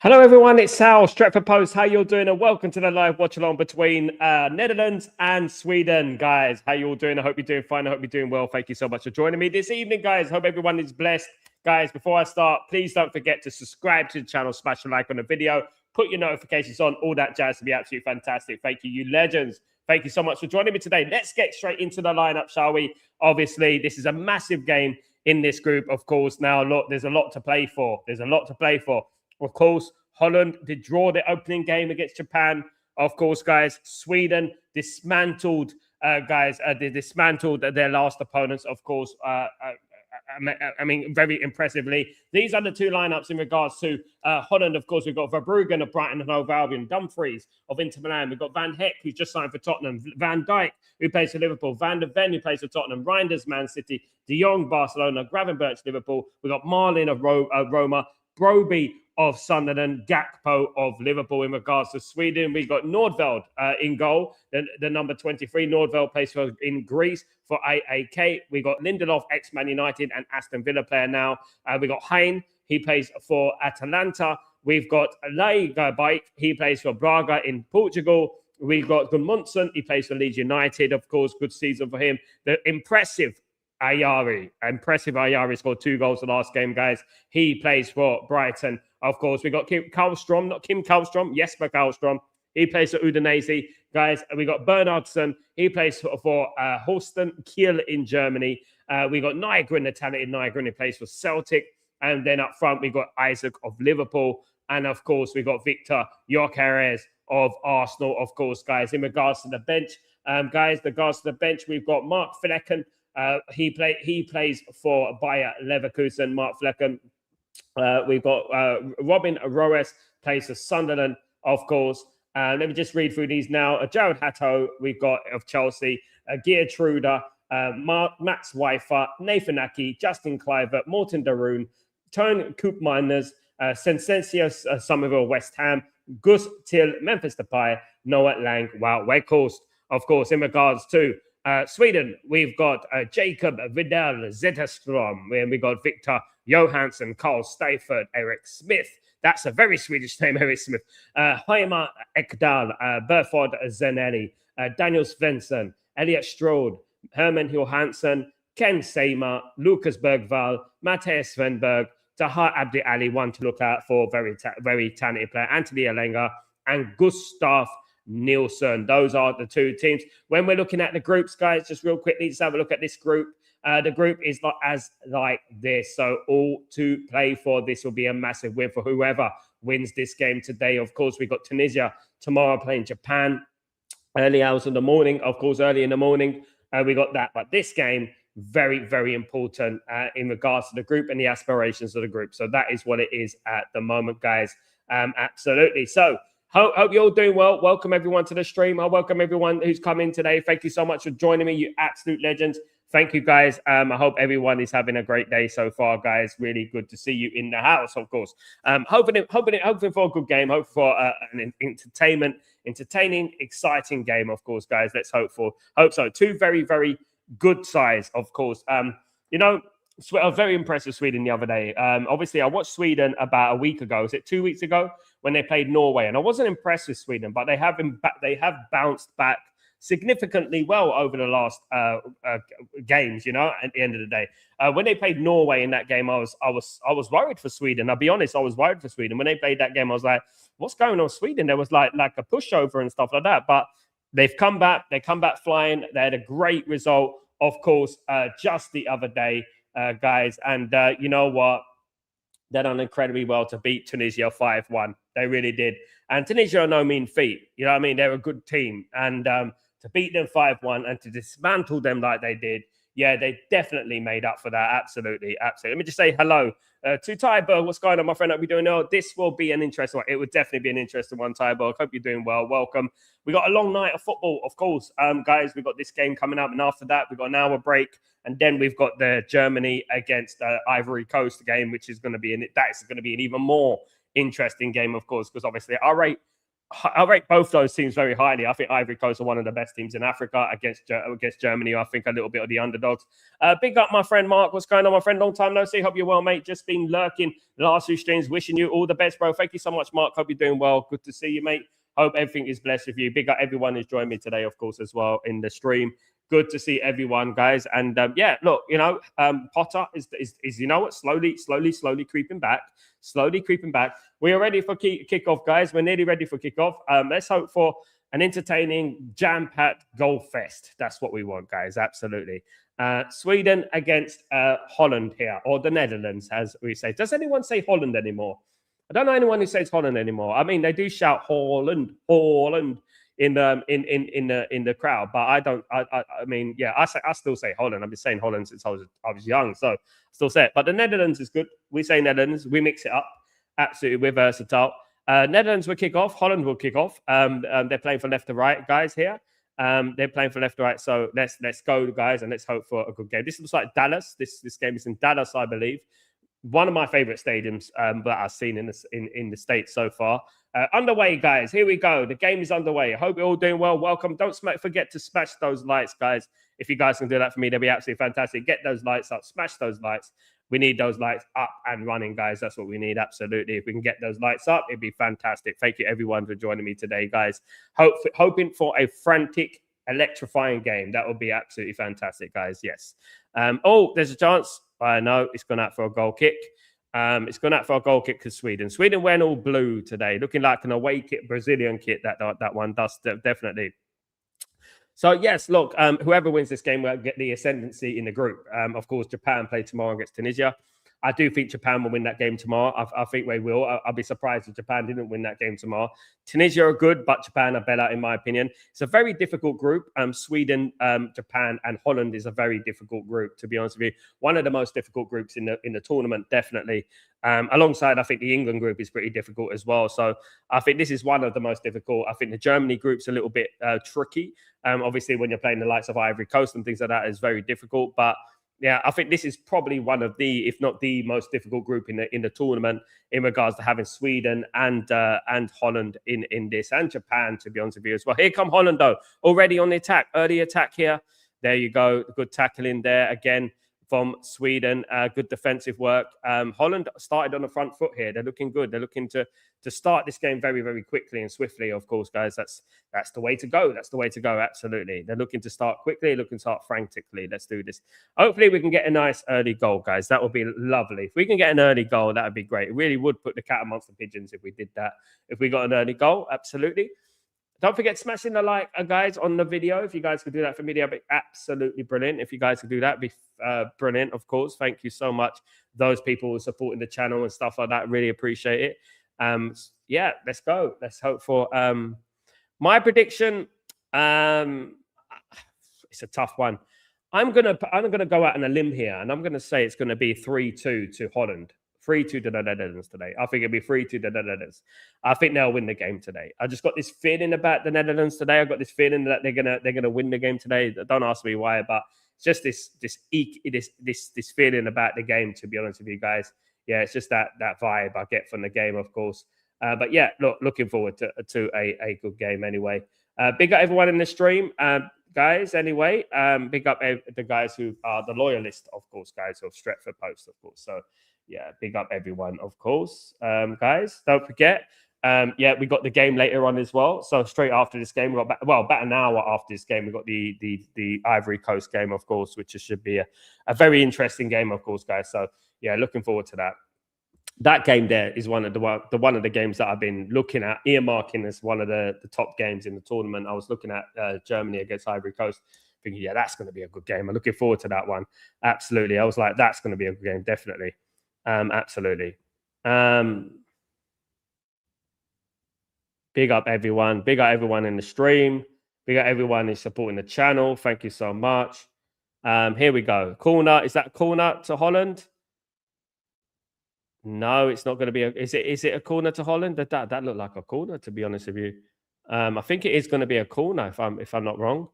Hello everyone, it's Sal, Stretford Post. How you all doing? And welcome to the live watch along between Netherlands and Sweden, guys. How you all doing? I hope you're doing fine. I hope you're doing well. Thank you so much for joining me this evening, guys. Hope everyone is blessed. Guys, before I start, please don't forget to subscribe to the channel, smash a like on the video, put your notifications on, all that jazz to be absolutely fantastic. Thank you, you legends. Thank you so much for joining me today. Let's get straight into the lineup, shall we? Obviously, this is a massive game in this group, of course. Now, look, there's a lot to play for. Of course, Holland did draw the opening game against Japan. Of course, guys, Sweden dismantled, they dismantled their last opponents, of course. I mean, very impressively. These are the two lineups in regards to Holland. Of course, we've got Verbruggen of Brighton and Hove Albion, Dumfries of Inter Milan. We've got Van Heck, who's just signed for Tottenham, Van Dijk, who plays for Liverpool, Van der Ven, who plays for Tottenham, Reinders, Man City, De Jong, Barcelona, Gravenberch, Liverpool. We've got Marlin of Roma, Broby of Sunderland, Gakpo of Liverpool. In regards to Sweden, we got Nordveld in goal, the number 23. Nordveld plays in Greece for AAK. We got Lindelof, ex-Man United and Aston Villa player now. We got Hein, he plays for Atalanta. We've got Leijbijk, he plays for Braga in Portugal. We've got Gudmundsson, he plays for Leeds United. Of course, good season for him. The impressive Ayari scored 2 goals the last game, guys. He plays for Brighton. Of course, we got Kim Karlstrom, Jesper Karlstrom. He plays for Udinese. Guys, we got Bernardsson. He plays for Holsten Kiel in Germany. We got Nygren, the talented Nygren. He plays for Celtic. And then up front, we got Isaac of Liverpool. And of course, we got Victor Gyökeres of Arsenal, of course, guys. In regards to the bench, we've got Mark Flecken. He plays for Bayer Leverkusen. Mark Flecken. We've got Robin Roes plays for Sunderland, of course. Let me just read through these now. Jared Hatto, we've got of Chelsea. Geertruida, Max Weifer, Nathan Aki, Justin Kluivert, Morten Darun, Tone Koopmeiners, Sensentius Somerville, West Ham, Gus Till, Memphis Depay, Noah Lang, Wout Weghorst. Of course, in regards to Sweden, we've got Jacob Vidal Zetterstrom, and we've got Victor Johansson, Carl Steiffert, Eric Smith. That's a very Swedish name, Eric Smith. Heima Ekdal, Berford Zanelli, Daniel Svensson, Elliot Strode, Herman Johansson, Ken Seymour, Lucas Bergvall, Matthias Svenberg, Tahar Abdi Ali, one to look out for, very talented player, Anthony Alenga, and Gustav Nielsen. Those are the two teams. When we're looking at the groups, guys, just real quickly, just have a look at this group. The group is like this. So all to play for. This will be a massive win for whoever wins this game today. Of course, we got Tunisia tomorrow playing Japan. Early hours in the morning. Of course, early in the morning, we got that. But this game, very, very important in regards to the group and the aspirations of the group. So that is what it is at the moment, guys. Absolutely. So Hope you're all doing well. Welcome everyone to the stream. I welcome everyone who's come in today. Thank you so much for joining me, you absolute legends. Thank you, guys. I hope everyone is having a great day so far, guys. Really good to see you in the house, of course. Hoping for a good game. Hope for an entertaining, exciting game, of course, guys. Let's hope so. Two very, very good sides, of course. I was very impressed with Sweden the other day. Obviously, I watched Sweden about a week ago. Was it 2 weeks ago when they played Norway? And I wasn't impressed with Sweden, but they have bounced back significantly well over the last games. At the end of the day, when they played Norway in that game, I was worried for Sweden. I'll be honest, I was worried for Sweden when they played that game. I was like, "What's going on, Sweden?" There was like a pushover and stuff like that. But they've come back. They come back flying. They had a great result, of course, just the other day. Guys, and you know what? They done incredibly well to beat Tunisia 5-1. They really did. And Tunisia are no mean feat. You know what I mean? They're a good team. And to beat them 5-1 and to dismantle them like they did, yeah, they definitely made up for that. Absolutely. Let me just say hello to Tyberg. What's going on, my friend? Hope you're doing well. This will be an interesting one. It would definitely be an interesting one, Tyberg. Hope you're doing well. Welcome. We got a long night of football, of course. Guys, we've got this game coming up. And after that, we've got an hour break. And then we've got the Germany against Ivory Coast game, which is going to be an even more interesting game, of course, because obviously our rate I rate both those teams very highly. I think Ivory Coast are one of the best teams in Africa against Germany. I think a little bit of the underdogs. Big up, my friend Mark. What's going on, my friend? Long time no see. Hope you're well, mate. Just been lurking the last few streams. Wishing you all the best, bro. Thank you so much, Mark. Hope you're doing well. Good to see you, mate. Hope everything is blessed with you. Big up everyone who's joined me today, of course, as well in the stream. Good to see everyone, guys. And yeah, look, Potter is you know what, slowly creeping back. Slowly creeping back. We are ready for kickoff, guys. We're nearly ready for kickoff. Let's hope for an entertaining, jam-packed goal fest. That's what we want, guys. Absolutely. Sweden against Holland here, or the Netherlands, as we say. Does anyone say Holland anymore? I don't know anyone who says Holland anymore. I mean, they do shout Holland, Holland in the crowd, but I don't. I mean, yeah, I still say Holland. I've been saying Holland since I was young, so I still say it. But the Netherlands is good. We say Netherlands. We mix it up. Absolutely, we're versatile. Netherlands will kick off. Holland will kick off. They're playing for left to right, guys. Here, they're playing for left to right. So let's go, guys, and let's hope for a good game. This looks like Dallas. This game is in Dallas, I believe. One of my favorite stadiums that I've seen in the States so far. Underway, guys. Here we go. The game is underway. I hope you're all doing well. Welcome. Don't forget to smash those lights, guys. If you guys can do that for me, that'd be absolutely fantastic. Get those lights up. Smash those lights. We need those lights up and running, guys. That's what we need. Absolutely. If we can get those lights up, it'd be fantastic. Thank you, everyone, for joining me today, guys. Hoping for a frantic, electrifying game. That would be absolutely fantastic, guys. Yes. Oh, there's a chance. I know it's gone out for a goal kick. It's gone out for a goal kick to Sweden. Sweden went all blue today, looking like an away kit, Brazilian kit. That one does definitely. So yes, look, whoever wins this game will get the ascendancy in the group. Of course, Japan play tomorrow against Tunisia. I do think Japan will win that game tomorrow. I think they will. I'll be surprised if Japan didn't win that game tomorrow. Tunisia are good, but Japan are better, in my opinion. It's a very difficult group. Sweden, Japan, and Holland is a very difficult group, to be honest with you. One of the most difficult groups in the tournament, definitely. Alongside, I think the England group is pretty difficult as well. So I think this is one of the most difficult. I think the Germany group's a little bit tricky. Obviously, when you're playing the likes of Ivory Coast and things like that, it's very difficult. But yeah, I think this is probably one of the, if not the most difficult group in the tournament in regards to having Sweden and Holland in this, and Japan, to be honest with you as well. Here come Holland, though, already on the attack. Early attack here. There you go. Good tackling there again from Sweden. Good defensive work. Holland started on the front foot here. They're looking good. They're looking to start this game very, very quickly and swiftly, of course, guys. That's the way to go. That's the way to go, absolutely. They're looking to start quickly, looking to start frantically. Let's do this. Hopefully, we can get a nice early goal, guys. That would be lovely. If we can get an early goal, that would be great. It really would put the cat amongst the pigeons if we did that. If we got an early goal, absolutely. Don't forget smashing the like, guys, on the video. If you guys could do that for me, that'd be absolutely brilliant. If you guys could do that, it'd be brilliant, of course. Thank you so much. Those people who are supporting the channel and stuff like that, really appreciate it. Yeah, let's go. Let's hope for my prediction. It's a tough one. I'm gonna go out on a limb here, and I'm gonna say it's gonna be 3-2 to Holland. 3-2 to the Netherlands today. I think it'll be 3-2 to the Netherlands. I think they'll win the game today. I just got this feeling about the Netherlands today. I've got this feeling that they're gonna win the game today. Don't ask me why, but it's just this feeling about the game. To be honest with you guys, yeah, it's just that vibe I get from the game, of course. But yeah, looking forward to a good game anyway. Big up everyone in the stream, guys. Anyway, big up the guys who are the loyalists, of course, guys of Stretford Post, of course. So yeah, big up everyone, of course, guys. Don't forget. Yeah, we got the game later on as well. So straight after this game, we got about an hour after this game, we got the Ivory Coast game, of course, which should be a very interesting game, of course, guys. So yeah, looking forward to that. That game there is one of the games that I've been looking at, earmarking as one of the top games in the tournament. I was looking at Germany against Ivory Coast, thinking, yeah, that's going to be a good game. I'm looking forward to that one. Absolutely. I was like, that's going to be a good game, definitely. Absolutely. Big up everyone. Big up everyone in the stream. Big up everyone who's supporting the channel. Thank you so much. Here we go. Corner. Is that a corner to Holland? No, it's not going to be. Is it a corner to Holland? That looked like a corner, to be honest with you. I think it is going to be a corner if I'm not wrong.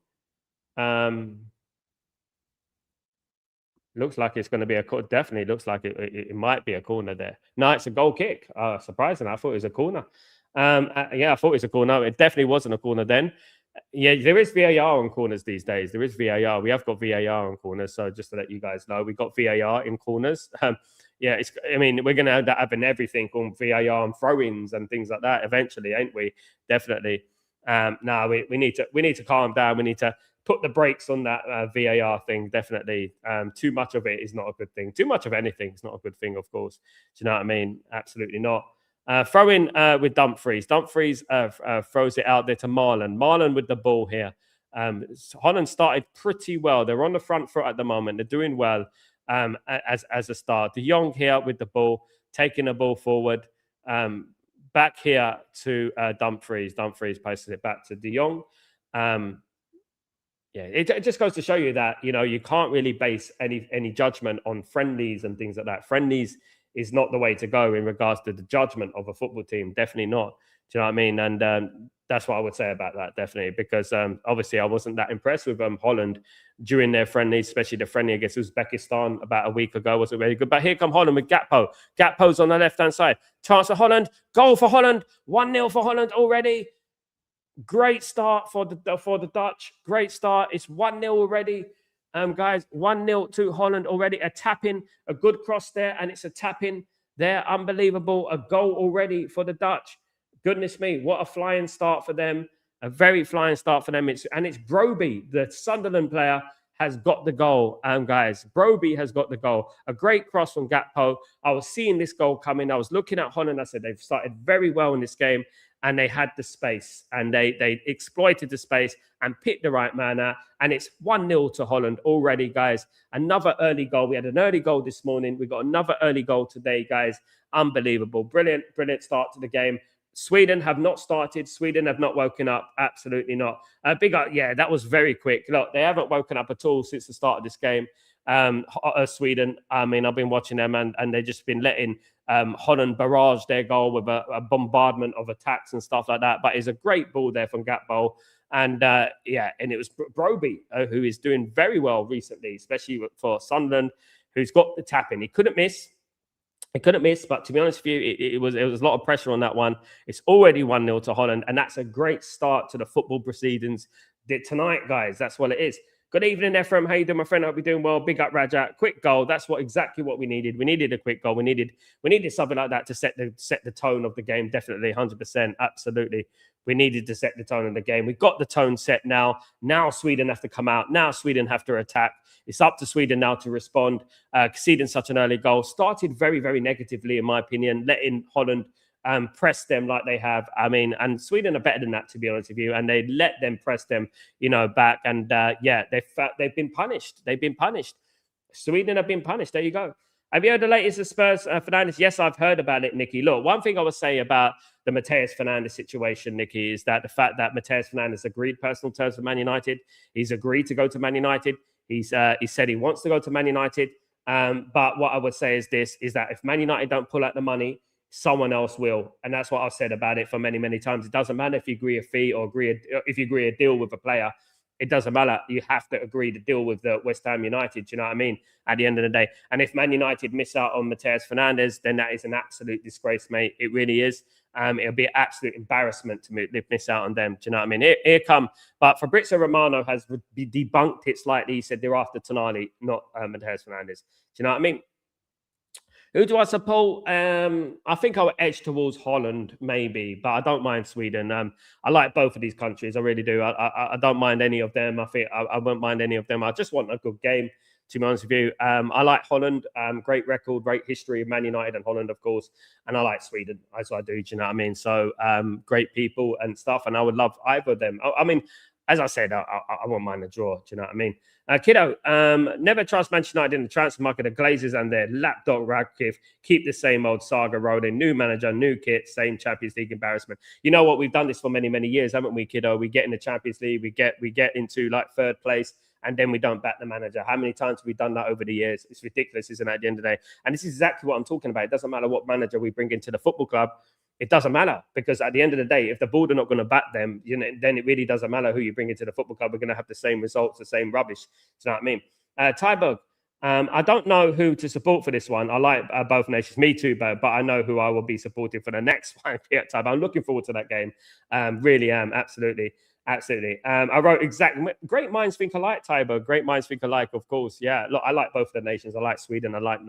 Looks like it's going to be a corner. Definitely looks like it might be a corner there. No, it's a goal kick. Surprising. I thought it was a corner. Yeah, I thought it was a corner. It definitely wasn't a corner then. Yeah, there is VAR on corners these days. There is VAR. We have got VAR on corners. So just to let you guys know, we got VAR in corners. Yeah, I mean, we're going to end up having everything on VAR and throw-ins and things like that eventually, ain't we? Definitely. No, we need to calm down. We need to put the brakes on that VAR thing. Definitely. Too much of it is not a good thing. Too much of anything is not a good thing, of course. Do you know what I mean? Absolutely not. Throw in with Dumfries. Dumfries throws it out there to Marlon. Marlon with the ball here. Holland started pretty well. They're on the front foot at the moment. They're doing well as a start. De Jong here with the ball, taking the ball forward. Back here to Dumfries. Dumfries passes it back to De Jong. Yeah, it just goes to show you that, you know, you can't really base any judgment on friendlies and things like that. Friendlies is not the way to go in regards to the judgment of a football team. Definitely not. Do you know what I mean? And that's what I would say about that, definitely, because obviously I wasn't that impressed with Holland during their friendlies, especially the friendly against Uzbekistan about a week ago. Wasn't very good. But here come Holland with Gakpo. Gakpo's on the left-hand side. Chance for Holland. Goal for Holland. 1-0 for Holland already. Great start for the Dutch. Great start. It's 1-0 already. Guys, 1-0 to Holland already. A tap-in, a good cross there, and it's a tap-in there. Unbelievable. A goal already for the Dutch. Goodness me, what a flying start for them. A very flying start for them. It's Broby, the Sunderland player, has got the goal. Guys, Broby has got the goal. A great cross from Gakpo. I was seeing this goal coming. I was looking at Holland. I said, they've started very well in this game. And they had the space, and they exploited the space and picked the right man out. And it's 1-0 to Holland already, guys. Another early goal. We had an early goal this morning. We got another early goal today, guys. Unbelievable. Brilliant start to the game. Sweden have not started. Sweden have not woken up. Absolutely not. Big up. Yeah, that was very quick. Look, they haven't woken up at all since the start of this game. Sweden, I mean, I've been watching them, and they've just been letting Holland barrage their goal with a bombardment of attacks and stuff like that. But it's a great ball there from Gakpo. And yeah, and it was Broby, who is doing very well recently, especially for Sunderland, who's got the tap in. He couldn't miss. But to be honest with you, it was a lot of pressure on that one. It's already 1-0 to Holland, and that's a great start to the football proceedings tonight, guys. That's what it is. Good evening, Ephraim. How you doing, my friend? I hope you're doing well. Big up, Rajat. Quick goal. That's exactly what we needed. We needed a quick goal. We needed something like that to set the tone of the game. Definitely, 100%, absolutely. We needed to set the tone of the game. We've got the tone set now. Now Sweden have to come out. Now Sweden have to attack. It's up to Sweden now to respond. Conceding such an early goal started very, very negatively, in my opinion, letting Holland press them like they have. I mean, and Sweden are better than that, to be honest with you. And they let them press them, back. And yeah, they've been punished. They've been punished. Sweden have been punished. There you go. Have you heard the latest of Spurs Fernandes? Yes, I've heard about it, Nikki. Look, one thing I would say about the Mateus Fernandes situation, Nikki, is that the fact that Mateus Fernandes agreed personal terms with Man United. He's agreed to go to Man United. He said he wants to go to Man United. But what I would say is this, is that if Man United don't pull out the money, someone else will. And that's what I've said about it for many, many times. It doesn't matter if you agree a fee or if you agree a deal with a player. It doesn't matter. You have to agree to deal with the West Ham United. Do you know what I mean? At the end of the day. And if Man United miss out on Mateus Fernandes, then that is an absolute disgrace, mate. It really is. It'll be an absolute embarrassment to miss out on them. Do you know what I mean? Here come. But Fabrizio Romano has debunked it slightly. He said they're after Tonali, not Mateus Fernandes. Do you know what I mean? Who do I support? I think I would edge towards Holland, maybe, but I don't mind Sweden. I like both of these countries. I really do. I don't mind any of them. I think I won't mind any of them. I just want a good game, to be honest with you. I like Holland. Great record, great history of Man United and Holland, of course. And I like Sweden, as I do. Do you know what I mean? So great people and stuff. And I would love either of them. I mean, as I said, I won't mind a draw. Do you know what I mean? Kiddo, never trust Manchester United in the transfer market. The Glazers and their lapdog Radcliffe keep the same old saga rolling. New manager, new kit, same Champions League embarrassment. You know what? We've done this for many, many years, haven't we, kiddo? We get in the Champions League, we get into like third place, and then we don't back the manager. How many times have we done that over the years? It's ridiculous, isn't it, at the end of the day? And this is exactly what I'm talking about. It doesn't matter what manager we bring into the football club. It doesn't matter, because at the end of the day, if the board are not going to back them, then it really doesn't matter who you bring into the football club. We're going to have the same results, the same rubbish. Do you know what I mean? Tyberg, I don't know who to support for this one. I like both nations, me too, but I know who I will be supporting for the next one. Time. I'm looking forward to that game. Really am, absolutely, absolutely. I wrote great minds think alike, Tybo. Great minds think alike, of course. Yeah, look, I like both the nations. I like Sweden. I like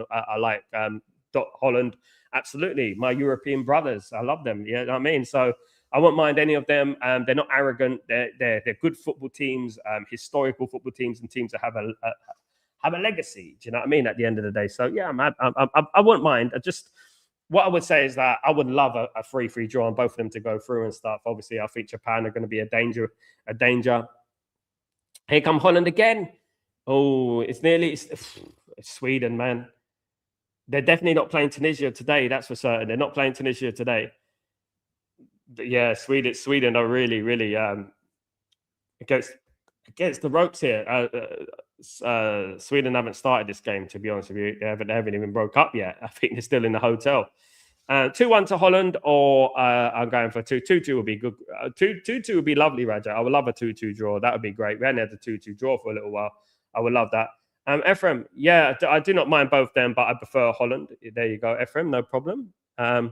Holland. Absolutely, my European brothers. I love them. You know what I mean? So I won't mind any of them. They're not arrogant. They're good football teams, historical football teams, and teams that have a legacy. Do you know what I mean? At the end of the day, so yeah, I wouldn't mind. What I would say is that I would love a 3-3 draw on both of them to go through and stuff. Obviously, I think Japan are going to be a danger. Here come Holland again. Oh, it's Sweden, man. They're definitely not playing Tunisia today. That's for certain. They're not playing Tunisia today. But yeah, Sweden are really, really against the ropes here. Sweden haven't started this game, to be honest with you. They haven't even broke up yet. I think they're still in the hotel. 2-1 to Holland, or I'm going for 2-2 would be good. 2-2 would be lovely, Raja. I would love a 2-2 draw. That would be great. We hadn't had a 2-2 draw for a little while. I would love that. Ephraim, yeah, I do not mind both them, but I prefer Holland. There you go, Ephraim, no problem. I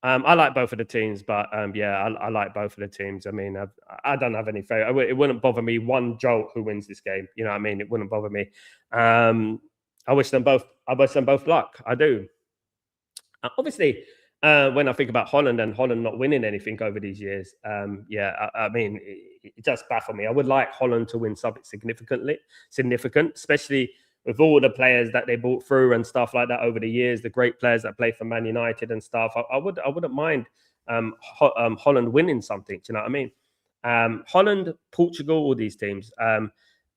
like both of the teams, but yeah, I like both of the teams. I mean, I don't have any favorite. It wouldn't bother me one jolt who wins this game. You know what I mean? It wouldn't bother me. I wish them both luck. I do. Obviously, when I think about Holland and Holland not winning anything over these years, yeah, I mean, it does baffle me. I would like Holland to win something significant, especially with all the players that they brought through and stuff like that over the years, the great players that play for Man United and stuff. I wouldn't mind Holland winning something. Do you know what I mean? Holland, Portugal, all these teams.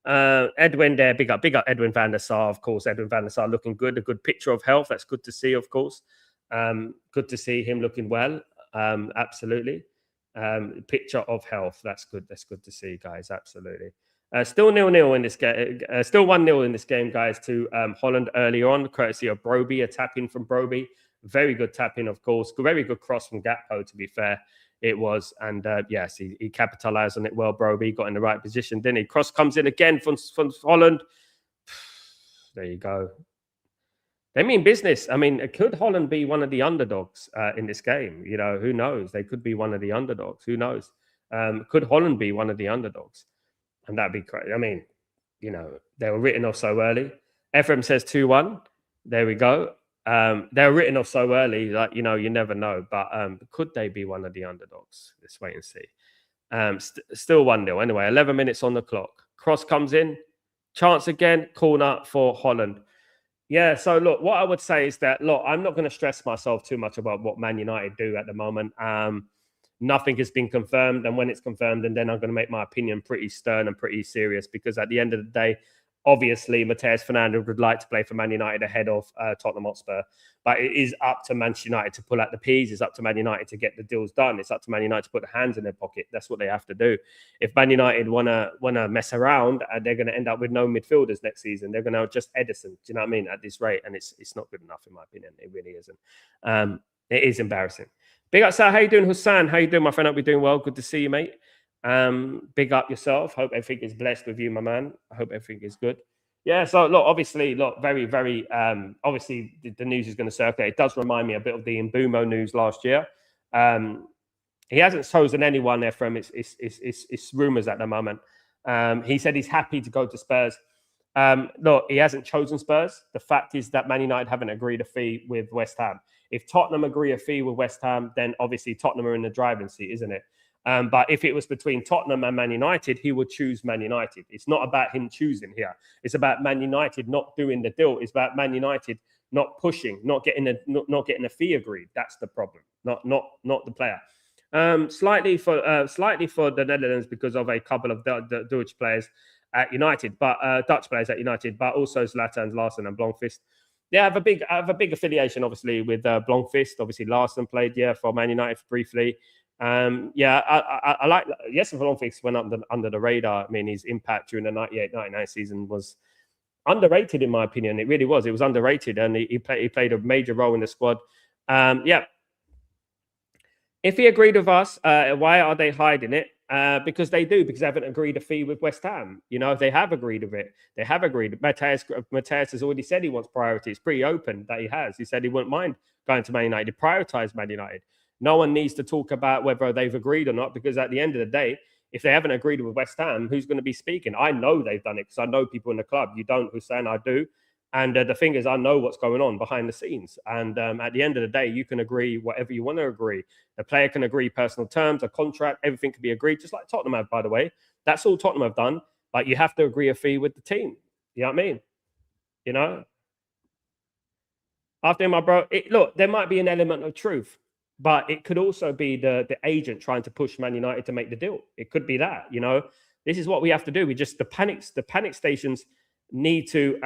Edwin there, big up Edwin van der Sar, of course. Edwin van der Sar looking good, a good picture of health. That's good to see, of course. Good to see him looking well. Absolutely. Picture of health. That's good. That's good to see, guys. Absolutely. Still 0-0 in this game. Still 1-0 in this game, guys, to Holland early on, courtesy of Broby, a tap in from Broby. Very good tap in, of course. Very good cross from Gakpo, to be fair. It was. And yes, he capitalized on it well, Broby. Got in the right position, didn't he? Cross comes in again from Holland. There you go. They mean business. I mean, could Holland be one of the underdogs in this game? You know, who knows? They could be one of the underdogs. Who knows? Could Holland be one of the underdogs? And that'd be crazy. I mean, you know, they were written off so early. Ephraim says 2-1. There we go. They were written off so early, like, you know, you never know. But could they be one of the underdogs? Let's wait and see. Still 1-0. Anyway, 11 minutes on the clock. Cross comes in. Chance again. Corner for Holland. Yeah, so look, what I would say is that, look, I'm not going to stress myself too much about what Man United do at the moment. Nothing has been confirmed, and when it's confirmed, and then I'm going to make my opinion pretty stern and pretty serious, because at the end of the day, obviously, Matheus Fernandes would like to play for Man United ahead of Tottenham Hotspur, but it is up to Manchester United to pull out the P's. It's up to Man United to get the deals done. It's up to Man United to put their hands in their pocket. That's what they have to do. If Man United wanna mess around, they're going to end up with no midfielders next season. They're going to just Edison. Do you know what I mean? At this rate, and it's not good enough in my opinion. It really isn't. It is embarrassing. Big up, Sal. How you doing, Hussein? How you doing, my friend? Hope you're doing well. Good to see you, mate. Big up yourself. Hope everything is blessed with you, my man. I hope everything is good. Yeah, so look, obviously, very, very, obviously the news is going to circulate. It does remind me a bit of the Mbumo news last year. He hasn't chosen anyone there from. It's rumours at the moment. He said he's happy to go to Spurs. Look, he hasn't chosen Spurs. The fact is that Man United haven't agreed a fee with West Ham. If Tottenham agree a fee with West Ham, then obviously Tottenham are in the driving seat, isn't it? But if it was between Tottenham and Man United, he would choose Man United. It's not about him choosing here. It's about Man United not doing the deal. It's about Man United not pushing, not getting a fee agreed. That's the problem, not the player. Slightly for the Netherlands because of a couple of Dutch players at United, but Dutch players at United, but also Zlatan, Larsen, and Blomqvist. They have a big affiliation, obviously, with Blomqvist. Obviously, Larsen played for Man United briefly. I like Jesper Blomqvist went under the radar. I mean, his impact during the 98-99 season was underrated, in my opinion. It really was. It was underrated, and he played a major role in the squad. If he agreed with us, why are they hiding it? because they do, because they haven't agreed a fee with West Ham. You know, they have agreed with it. They have agreed. Mateus has already said he wants priority. It's pretty open that he has. He said he wouldn't mind going to Man United. He prioritised Man United. No one needs to talk about whether they've agreed or not, because at the end of the day, if they haven't agreed with West Ham, who's going to be speaking? I know they've done it because I know people in the club. You don't, Hussein, I do. And the thing is, I know what's going on behind the scenes. And at the end of the day, you can agree whatever you want to agree. The player can agree personal terms, a contract, everything can be agreed, just like Tottenham have, by the way. That's all Tottenham have done. But you have to agree a fee with the team. You know what I mean? You know? After my bro, look, there might be an element of truth, but it could also be the agent trying to push Man United to make the deal. It could be that, you know. This is what we have to do. We just the panic stations need to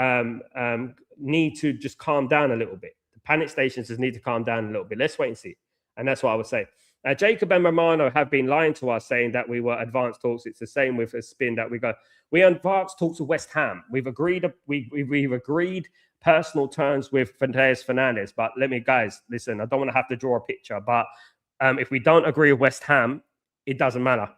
just calm down a little bit. The panic stations just need to calm down a little bit. Let's wait and see. And that's what I would say. Jacob and Romano have been lying to us, saying that we were advanced talks. It's the same with a spin that we advanced talks with West Ham. We've agreed personal terms with Mateus Fernandes. But let me, guys, listen, I don't want to have to draw a picture, but if we don't agree with West Ham, it doesn't matter.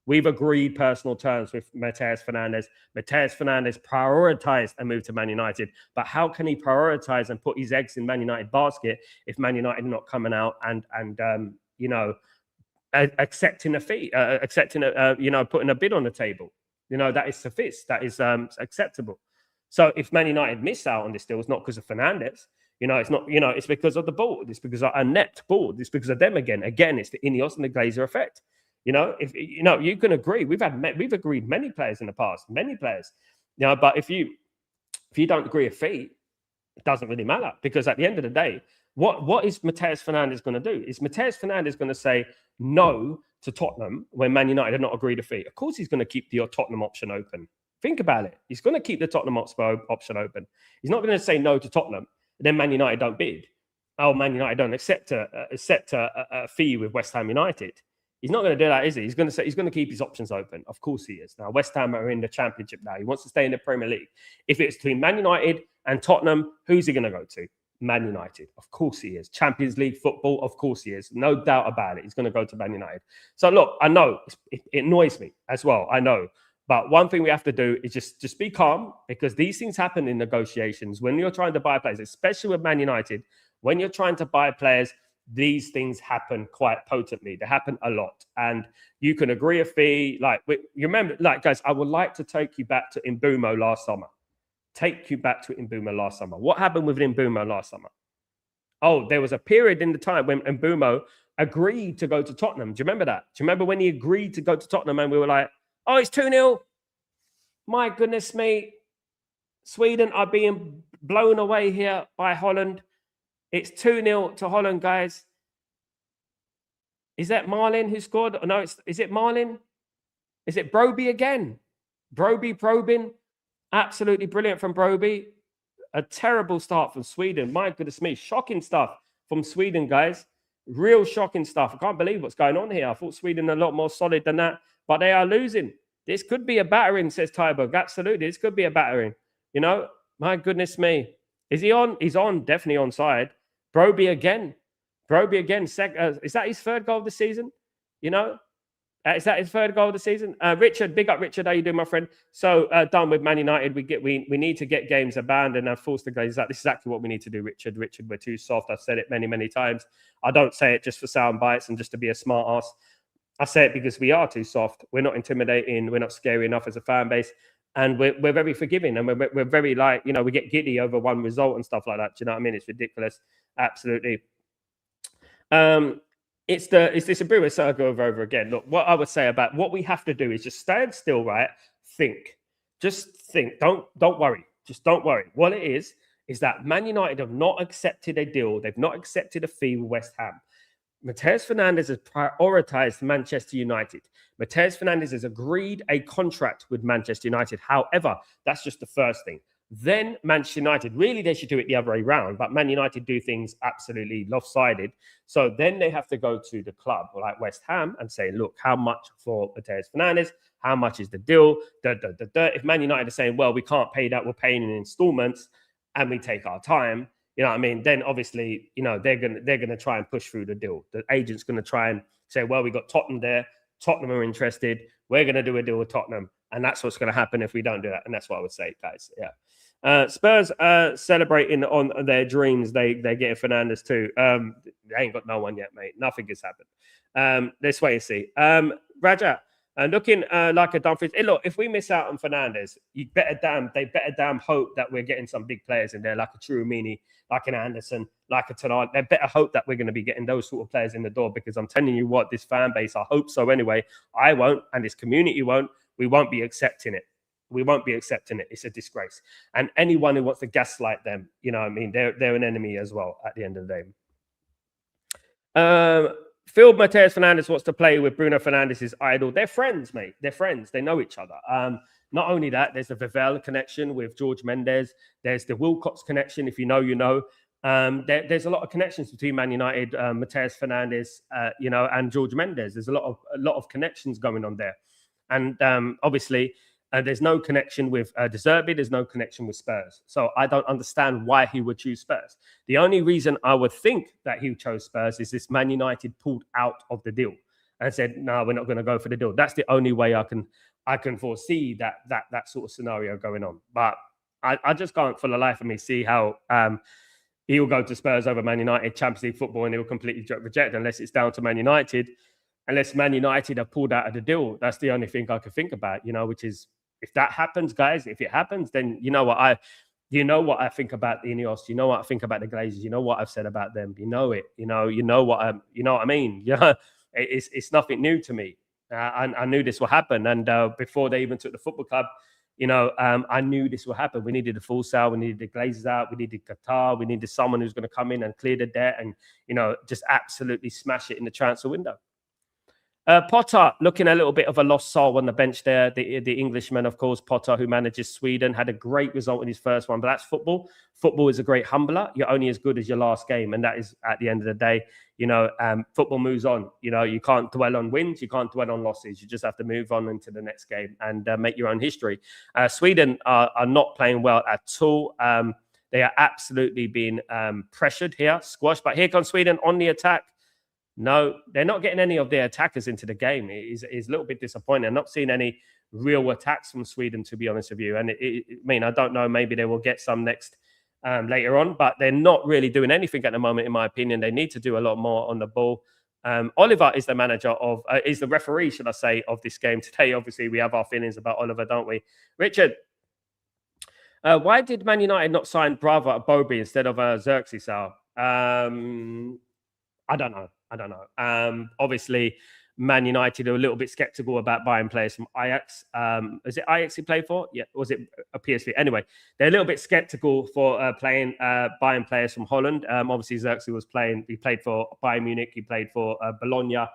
We've agreed personal terms with Mateus Fernandes. Mateus Fernandes prioritized a move to Man United. But how can he prioritize and put his eggs in Man United basket if Man United are not coming out and you know, accepting a fee, putting a bid on the table? You know, that is sufficient. That is acceptable. So if Man United miss out on this deal, it's not because of Fernandes. You know, it's not, you know, it's because of the board. It's because of a net board. It's because of them again. Again, it's the Ineos and the Glazer effect. You know, if you know, you can agree. We've agreed many players in the past, many players. You know, but if you don't agree a fee, it doesn't really matter, because at the end of the day, what is Mateus Fernandes going to do? Is Mateus Fernandes going to say no to Tottenham when Man United have not agreed a fee? Of course, he's going to keep the Tottenham option open. Think about it. He's going to keep the Tottenham option open. He's not going to say no to Tottenham, and then Man United don't bid. Oh, Man United don't accept a fee with West Ham United. He's not going to do that, is he? He's going to keep his options open. Of course he is. Now, West Ham are in the Championship now. He wants to stay in the Premier League. If it's between Man United and Tottenham, who's he going to go to? Man United. Of course he is. Champions League football, of course he is. No doubt about it. He's going to go to Man United. So, look, I know it annoys me as well. I know. But one thing we have to do is just be calm, because these things happen in negotiations. When you're trying to buy players, especially with Man United, when you're trying to buy players, these things happen quite potently. They happen a lot. And you can agree a fee. Like, you remember, like, guys, I would like to take you back to Mbumo last summer. What happened with Mbumo last summer? Oh, there was a period in the time when Mbumo agreed to go to Tottenham. Do you remember that? Do you remember when he agreed to go to Tottenham and we were like, oh, it's 2-0. My goodness me. Sweden are being blown away here by Holland. It's 2-0 to Holland, guys. Is that Marlin who scored? No, is it Marlin? Is it Broby again? Broby probing. Absolutely brilliant from Broby. A terrible start from Sweden. My goodness me. Shocking stuff from Sweden, guys. Real shocking stuff. I can't believe what's going on here. I thought Sweden a lot more solid than that, but they are losing. This could be a battering, says Tyberg. Absolutely. This could be a battering. You know, my goodness me. Is he on? He's on. Definitely onside. Broby again. Is that his third goal of the season? You know, is that his third goal of the season? Richard, big up, Richard. How you doing, my friend? So done with Man United. We need to get games abandoned and force the Glazers out. This is exactly what we need to do, Richard. Richard, we're too soft. I've said it many, many times. I don't say it just for sound bites and just to be a smart ass. I say it because we are too soft. We're not intimidating. We're not scary enough as a fan base. And we're very forgiving, and we're very, like, you know, we get giddy over one result and stuff like that. Do you know what I mean? It's ridiculous. Absolutely. It's this Brewer circle over again. Look, what I would say about what we have to do is just stand still, right? Think. Just think. Don't worry. Just don't worry. What it is that Man United have not accepted a deal. They've not accepted a fee with West Ham. Mateus Fernandes has prioritized Manchester United. Mateus Fernandes has agreed a contract with Manchester United. However, that's just the first thing. Then Manchester United, really, they should do it the other way around, but Man United do things absolutely lopsided. So then they have to go to the club like West Ham and say, look, how much for Mateus Fernandes? How much is the deal? If Man United are saying, well, we can't pay that, we're paying in installments, and we take our time, you know what I mean? Then obviously, you know, they're gonna try and push through the deal. The agent's gonna try and say, well, we got Tottenham there. Tottenham are interested. We're going to do a deal with Tottenham. And that's what's going to happen if we don't do that. And that's what I would say, guys. Yeah. Spurs celebrating on their dreams. They're getting Fernandes too. They ain't got no one yet, mate. Nothing has happened. Let's wait and see. Raja, looking like a Dumfries. Hey, look, if we miss out on Fernandes, they better damn hope that we're getting some big players in there, like a Chouamini, like an Anderson, like a Tenard. They better hope that we're going to be getting those sort of players in the door, because I'm telling you what, this fan base, I hope so anyway. I won't, and this community won't. We won't be accepting it. We won't be accepting it. It's a disgrace. And anyone who wants to gaslight them, you know what I mean, they're an enemy as well at the end of the day. Phil Mateus Fernandes wants to play with Bruno Fernandes' idol. They're friends, mate. They're friends. They know each other. Not only that, there's the Vivell connection with George Mendes. There's the Wilcox connection. If you know, you know. There's a lot of connections between Man United, Mateus Fernandes, and George Mendes. There's a lot of connections going on there. And obviously, there's no connection with De Zerbi. There's no connection with Spurs. So I don't understand why he would choose Spurs. The only reason I would think that he chose Spurs is this: Man United pulled out of the deal and said, "No, we're not going to go for the deal." That's the only way I can foresee that sort of scenario going on. But I just can't, for the life of me, see how he will go to Spurs over Man United Champions League football, and he will completely reject, unless it's down to Man United. Unless Man United have pulled out of the deal. That's the only thing I could think about, which is, if that happens, guys, if it happens, then you know what I think about the Ineos. You know what I think about the Glazers. You know what I've said about them. You know it. You know what I mean. Yeah, it's nothing new to me. I knew this will happen, and before they even took the football club, I knew this will happen. We needed a full sale. We needed the Glazers out. We needed Qatar. We needed someone who's going to come in and clear the debt and just absolutely smash it in the transfer window. Potter looking a little bit of a lost soul on the bench there. The Englishman, of course, Potter, who manages Sweden, had a great result in his first one, but that's football. Football is a great humbler. You're only as good as your last game, and that is, at the end of the day, football moves on. You can't dwell on wins, you can't dwell on losses. You just have to move on into the next game and make your own history. Sweden are not playing well at all. They are absolutely being pressured here, squashed. But here comes Sweden on the attack. No, they're not getting any of their attackers into the game. It's a little bit disappointing. I'm not seeing any real attacks from Sweden, to be honest with you. And I don't know, maybe they will get some next later on, but they're not really doing anything at the moment, in my opinion. They need to do a lot more on the ball. Oliver is the manager is the referee, should I say, of this game today. Obviously, we have our feelings about Oliver, don't we? Richard, why did Man United not sign Brava Bobby instead of Xerxes? I don't know. Obviously, Man United are a little bit skeptical about buying players from Ajax. Is it Ajax he played for? Yeah, was it a PSV? Anyway, they're a little bit skeptical for buying players from Holland. Obviously, Xerxes he played for Bayern Munich, he played for Bologna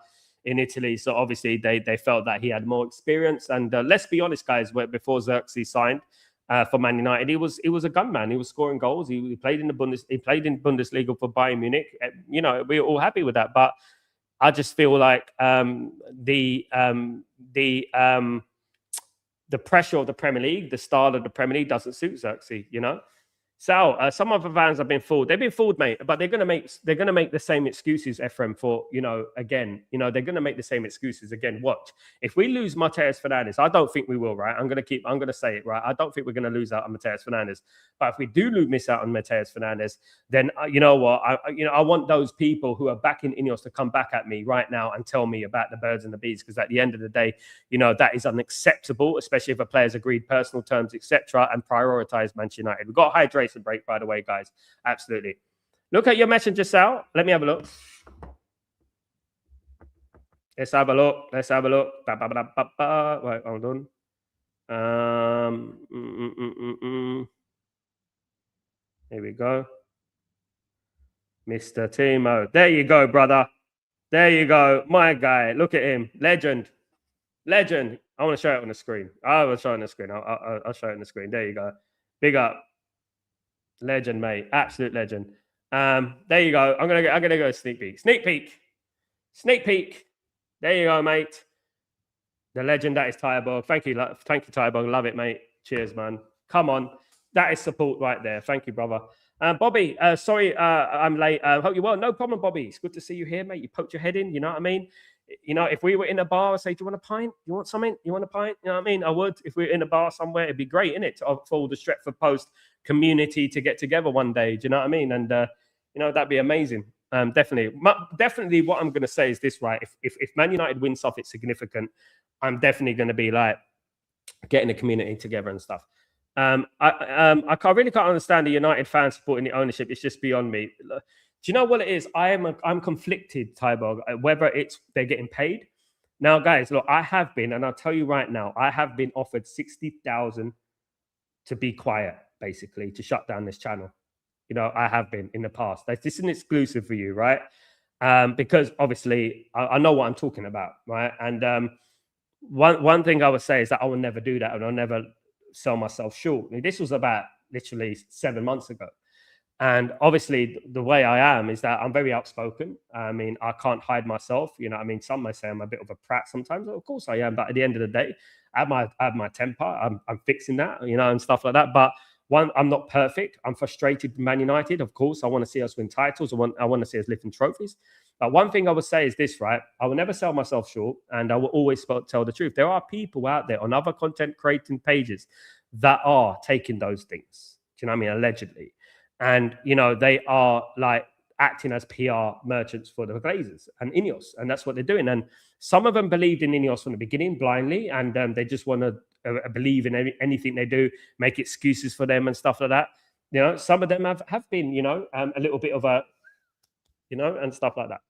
in Italy. So obviously, they felt that he had more experience. And let's be honest, guys, before Xerxes signed for Man United, he was a gunman. He was scoring goals. He played in Bundesliga for Bayern Munich. We're all happy with that. But I just feel like the pressure of the Premier League, the style of the Premier League, doesn't suit Xerxes. So some of the fans have been fooled. They've been fooled, mate. But they're gonna make the same excuses, Ephraim, for again. They're gonna make the same excuses again. Watch. If we lose Mateus Fernandes, I don't think we will, right? I'm gonna say it, right? I don't think we're gonna lose out on Mateus Fernandes. But if we do miss out on Mateus Fernandes, then you know what? I want those people who are backing Ineos to come back at me right now and tell me about the birds and the bees, because at the end of the day, that is unacceptable, especially if a player's agreed personal terms, etc., and prioritize Manchester United. We've got a hydration break, by the way, guys. Absolutely. Look at your messenger, Sal. Let me have a look. Let's have a look. Right, hold on. Here we go. Mr. Timo. There you go, brother. There you go. My guy. Look at him. Legend. I want to show it on the screen. I will show it on the screen. I'll show it on the screen. There you go. Big up. Legend, mate. Absolute legend. There you go. I'm gonna go sneak peek. There you go, mate. The legend that is Tyreborg. Thank you, Tyreborg. Love it, mate. Cheers, man. Come on, that is support right there. Thank you, brother. Bobby, sorry, I'm late. Hope you're well. No problem, Bobby. It's good to see you here, mate. You poked your head in. You know what I mean? You know, if we were in a bar, I'd say, do you want a pint? You want something? You want a pint? You know what I mean? I would. If we were in a bar somewhere, it'd be great, innit? For all the Stretford Post community to get together one day. Do you know what I mean? And, you know, that'd be amazing. Definitely. Definitely what I'm going to say is this, right? If Man United win something significant, I'm definitely going to be like getting the community together and stuff. I really can't understand the United fans supporting the ownership. It's just beyond me. Do you know what it is? I'm conflicted, Tyborg, whether it's they're getting paid. Now, guys, look, I have been, and I'll tell you right now, I have been offered 60,000 to be quiet, basically, to shut down this channel. You know, I have been in the past. This isn't exclusive for you, right? Because obviously I know what I'm talking about, right? And one thing I would say is that I will never do that, and I'll never sell myself short. I mean, this was about literally 7 months ago. And obviously, the way I am is that I'm very outspoken. I mean, I can't hide myself. You know, I mean, some may say I'm a bit of a prat sometimes. Of course I am. But at the end of the day, I have my temper. I'm fixing that, you know, and stuff like that. But one, I'm not perfect. I'm frustrated with Man United. Of course, I want to see us win titles. I want to see us lifting trophies. But one thing I would say is this, right? I will never sell myself short, and I will always tell the truth. There are people out there on other content creating pages that are taking those things. Do you know what I mean? Allegedly. And, you know, they are like acting as PR merchants for the Glazers and Ineos. And that's what they're doing. And some of them believed in Ineos from the beginning blindly. And they just want to believe in anything they do, make excuses for them and stuff like that. You know, some of them have been, you know, a little bit of a, you know, and stuff like that.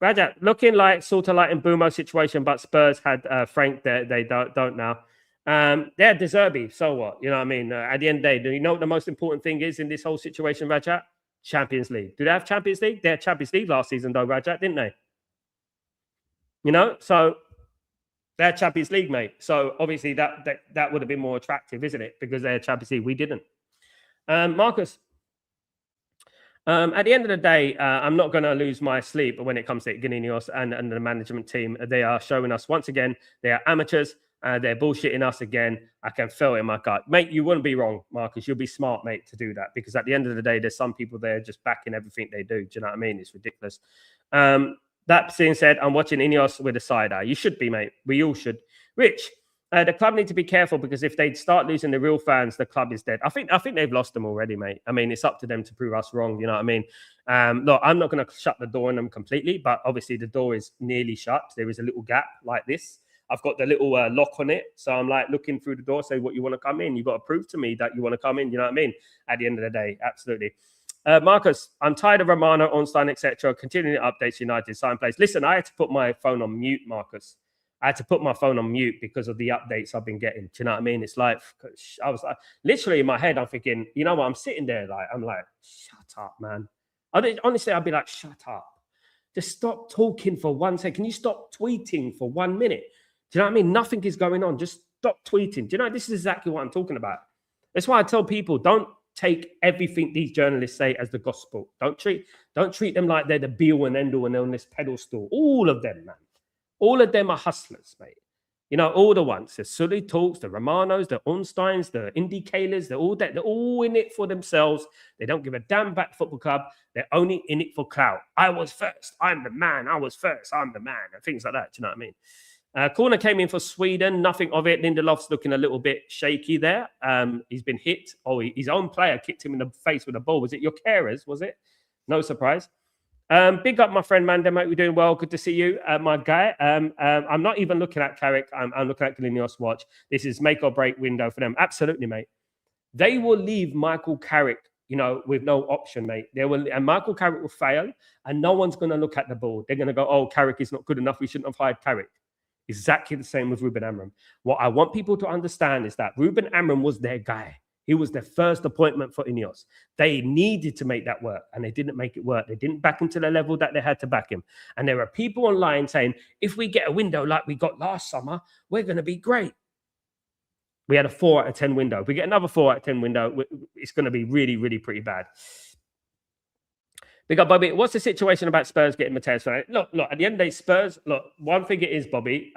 Rajat, looking like sort of like in Bumo situation, but Spurs had Frank there. They don't now. They're De Zerbi, so what? You know what I mean? At the end of the day, do you know what the most important thing is in this whole situation, Rajat? Champions League. Do they have Champions League? They had Champions League last season, though, Rajat, didn't they? You know, so they had Champions League, mate. So obviously that would have been more attractive, isn't it? Because they had Champions League. We didn't. Marcus, at the end of the day, I'm not going to lose my sleep when it comes to Ineos and the management team. They are showing us once again they are amateurs. They're bullshitting us again. I can feel it in my gut. Mate, you wouldn't be wrong, Marcus. You'll be smart, mate, to do that. Because at the end of the day, there's some people there just backing everything they do. Do you know what I mean? It's ridiculous. That being said, I'm watching Ineos with a side eye. You should be, mate. We all should. Rich, the club need to be careful because if they start losing the real fans, the club is dead. I think they've lost them already, mate. I mean, it's up to them to prove us wrong. You know what I mean? Look, I'm not going to shut the door on them completely, but obviously the door is nearly shut. There is a little gap like this. I've got the little lock on it. So I'm like looking through the door, say what you want to come in. You've got to prove to me that you want to come in. You know what I mean? At the end of the day, absolutely. Marcus, I'm tired of Romano, Ornstein, etc. Continuing updates United sign place. Listen, I had to put my phone on mute, Marcus. I had to put my phone on mute because of the updates I've been getting. Do you know what I mean? It's like, I was like, literally in my head, I'm thinking, you know what? I'm sitting there like, I'm like, shut up, man. Honestly, I'd be like, shut up. Just stop talking for 1 second. Can you stop tweeting for 1 minute? Do you know what I mean? Nothing is going on. Just stop tweeting. Do you know, this is exactly what I'm talking about. That's why I tell people, don't take everything these journalists say as the gospel. Don't treat them like they're the be-all and end-all and they're on this pedestal. All of them, man. All of them are hustlers, mate. You know, all the ones. The Sully Talks, the Romanos, the Ornsteins, the Indicators, they're all that. They're all in it for themselves. They don't give a damn about the football club. They're only in it for clout. I was first. I'm the man. I was first. I'm the man. And things like that. Do you know what I mean? Corner came in for Sweden. Nothing of it. Lindelof's looking a little bit shaky there. He's been hit. Oh, his own player kicked him in the face with a ball. Was it your carers? Was it? No surprise. Big up, my friend Mandem, mate. We're doing well. Good to see you, my guy. I'm not even looking at Carrick. I'm looking at Ineos watch. This is make or break window for them. Absolutely, mate. They will leave Michael Carrick, you know, with no option, mate. And Michael Carrick will fail, and no one's going to look at the ball. They're going to go, oh, Carrick is not good enough. We shouldn't have hired Carrick. Exactly the same with Ruben Amram. What I want people to understand is that Ruben Amram was their guy. He was their first appointment for Ineos. They needed to make that work, and they didn't make it work. They didn't back him to the level that they had to back him. And there are people online saying, if we get a window like we got last summer, we're going to be great. We had a 4 out of 10 window. If we get another 4 out of 10 window, it's going to be really, really pretty bad. Big up, Bobby. What's the situation about Spurs getting Mateus? Look, at the end of the day, Spurs, look, one thing it is, Bobby,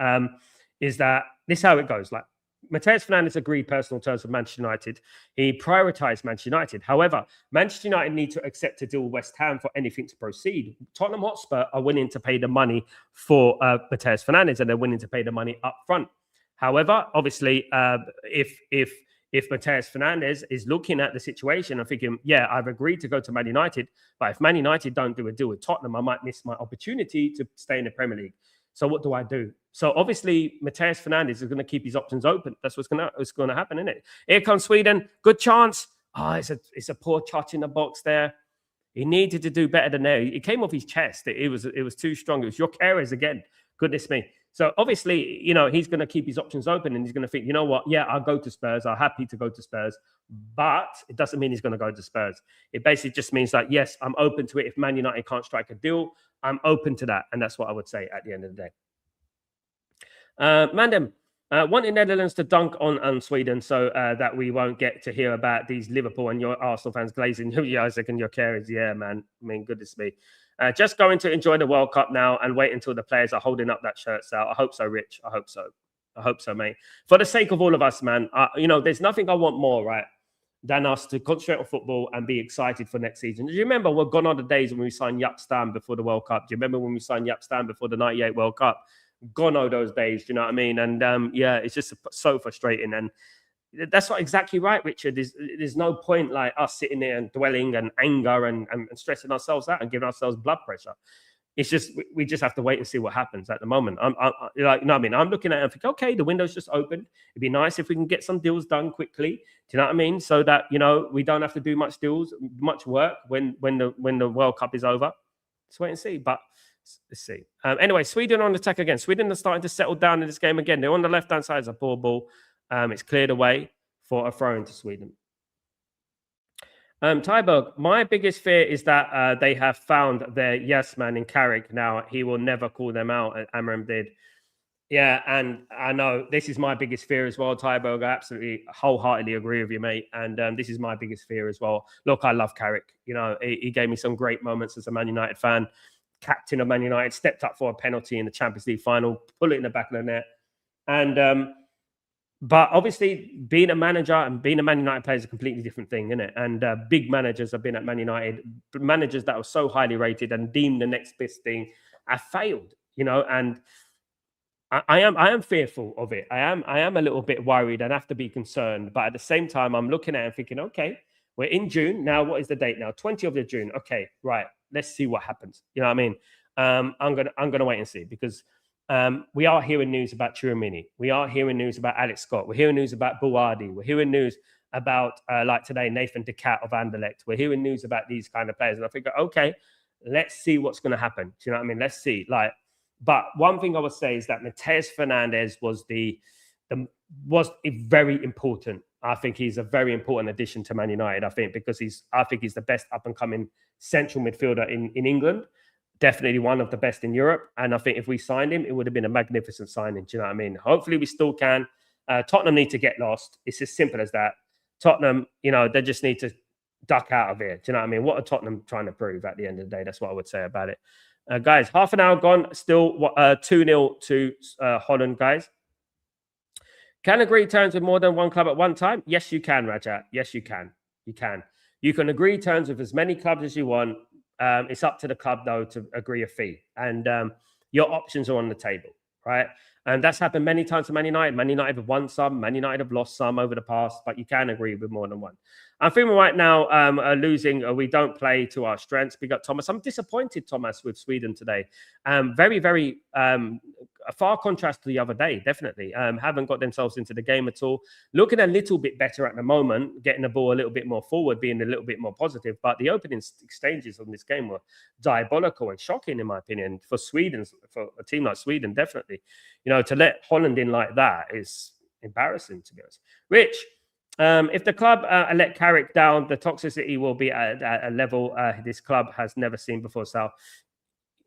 is that this is how it goes. Like, Mateus Fernandes agreed personal terms with Manchester United. He prioritised Manchester United. However, Manchester United need to accept a deal with West Ham for anything to proceed. Tottenham Hotspur are willing to pay the money for Mateus Fernandes, and they're willing to pay the money up front. However, obviously, if Mateus Fernandes is looking at the situation and thinking, yeah, I've agreed to go to Man United, but if Man United don't do a deal with Tottenham, I might miss my opportunity to stay in the Premier League. So what do I do? So obviously, Mateus Fernandes is going to keep his options open. That's what's going to happen, isn't it? Here comes Sweden. Good chance. Oh, it's a poor touch in the box there. He needed to do better than there. It came off his chest. It was too strong. It was your carers again. Goodness me. So obviously, he's going to keep his options open, and he's going to think, you know what? Yeah, I'll go to Spurs. I'm happy to go to Spurs, but it doesn't mean he's going to go to Spurs. It basically just means that, yes, I'm open to it. If Man United can't strike a deal, I'm open to that. And that's what I would say at the end of the day. Mandem, wanting Netherlands to dunk on Sweden so that we won't get to hear about these Liverpool and your Arsenal fans glazing you, Isaac, and your carers. Yeah, man. I mean, goodness me. Just going to enjoy the World Cup now and wait until the players are holding up that shirts out. I hope so, Rich. I hope so. I hope so, mate. For the sake of all of us, man, there's nothing I want more, right, than us to concentrate on football and be excited for next season. Do you remember we're gone on the days when we signed Jaap Stam before the World Cup? Do you remember when we signed Jaap Stam before the 98 World Cup? Gone all those days, do you know what I mean? And yeah, it's just so frustrating. And that's not exactly right, Richard. There's no point like us sitting there and dwelling and anger and stressing ourselves out and giving ourselves blood pressure. It's just we just have to wait and see what happens at the moment. I'm looking at it and think, okay, the window's just opened. It'd be nice if we can get some deals done quickly. Do you know what I mean? So that we don't have to do much work when the World Cup is over. Let's wait and see. But let's see. Anyway, Sweden on attack again. Sweden are starting to settle down in this game again. They're on the left-hand side. It's a poor ball. It's cleared away for a throw into Sweden. Tyberg, my biggest fear is that they have found their yes man in Carrick now. He will never call them out, Amram did. Yeah, and I know this is my biggest fear as well, Tyberg. I absolutely wholeheartedly agree with you, mate. And this is my biggest fear as well. Look, I love Carrick. He gave me some great moments as a Man United fan. Captain of Man United, stepped up for a penalty in the Champions League final, pull it in the back of the net. And but obviously, being a manager and being a Man United player is a completely different thing, isn't it? And big managers have been at Man United, managers that were so highly rated and deemed the next best thing, have failed, and I am fearful of it. I am a little bit worried and have to be concerned. But at the same time, I'm looking at it and thinking, okay, we're in June. Now, what is the date now? 20th of June. Okay, right. Let's see what happens. You know what I mean? I'm gonna wait and see because we are hearing news about Chouamini. We are hearing news about Alex Scott. We're hearing news about Bouhaddi. We're hearing news about like today, Nathan De Cat of Anderlecht. We're hearing news about these kind of players, and I think, okay, let's see what's going to happen. Do you know what I mean? Let's see. But one thing I would say is that Mateus Fernandes was very important. I think he's a very important addition to Man United. I think because he's the best up and coming central midfielder in England. Definitely one of the best in Europe. And I think if we signed him, it would have been a magnificent signing. Do you know what I mean? Hopefully we still can. Tottenham need to get lost. It's as simple as that. Tottenham, they just need to duck out of here. Do you know what I mean? What are Tottenham trying to prove at the end of the day? That's what I would say about it. Guys, half an hour gone. Still 2-0 to Holland, guys. Can agree terms with more than one club at one time? Yes, you can, Rajat. Yes, you can. You can. You can agree terms with as many clubs as you want. It's up to the club, though, to agree a fee. And your options are on the table, right? And that's happened many times to Man United. Man United have won some. Man United have lost some over the past, but you can agree with more than one. I'm feeling right now losing. We don't play to our strengths. Big up, Thomas. I'm disappointed, Thomas, with Sweden today. Very, very a far contrast to the other day, definitely. Haven't got themselves into the game at all. Looking a little bit better at the moment, getting the ball a little bit more forward, being a little bit more positive. But the opening exchanges on this game were diabolical and shocking, in my opinion, for Sweden, for a team like Sweden, definitely. To let Holland in like that is embarrassing, to be honest. Rich, if the club let Carrick down, the toxicity will be at a level this club has never seen before. So,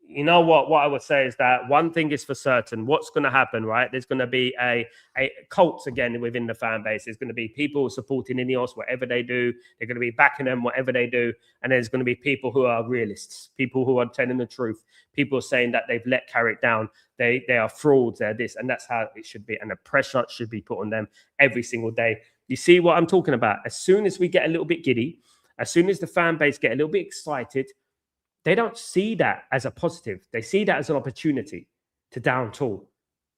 you know what I would say is that one thing is for certain. What's going to happen, right? There's going to be a cult again within the fan base. There's going to be people supporting Ineos, whatever they do. They're going to be backing them, whatever they do. And there's going to be people who are realists, people who are telling the truth, people saying that they've let Carrick down. They are frauds, they're this, and that's how it should be. And the pressure should be put on them every single day. You see what I'm talking about? As soon as we get a little bit giddy, as soon as the fan base get a little bit excited, they don't see that as a positive. They see that as an opportunity to down tool.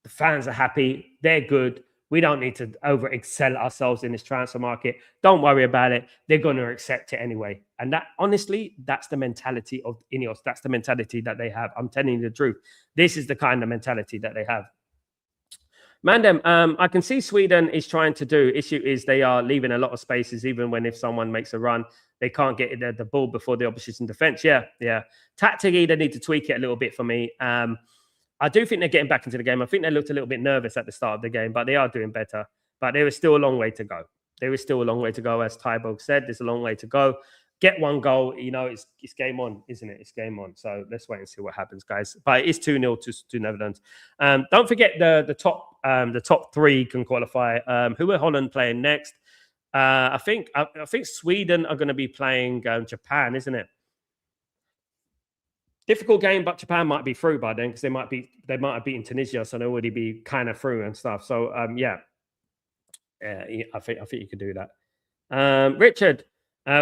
The fans are happy. They're good. We don't need to over excel ourselves in this transfer market. Don't worry about it. They're going to accept it anyway. And that, honestly, that's the mentality of Ineos. That's the mentality that they have. I'm telling you the truth. This is the kind of mentality that they have. Mandem, I can see Sweden is trying to do. Issue is they are leaving a lot of spaces, even when if someone makes a run, they can't get the ball before the opposition defense. Yeah. Tactically, they need to tweak it a little bit for me. I do think they're getting back into the game. I think they looked a little bit nervous at the start of the game, but they are doing better. But there is still a long way to go. There is still a long way to go, as Tybo said. There's a long way to go. Get one goal, it's game on, isn't it? It's game on. So let's wait and see what happens, guys. But it is 2-0 to Netherlands. Don't forget the top three can qualify. Who are Holland playing next? I think Sweden are going to be playing Japan, isn't it? Difficult game, but Japan might be through by then because they might have beaten Tunisia, so they'll already be kind of through and stuff. So I think you could do that. Richard.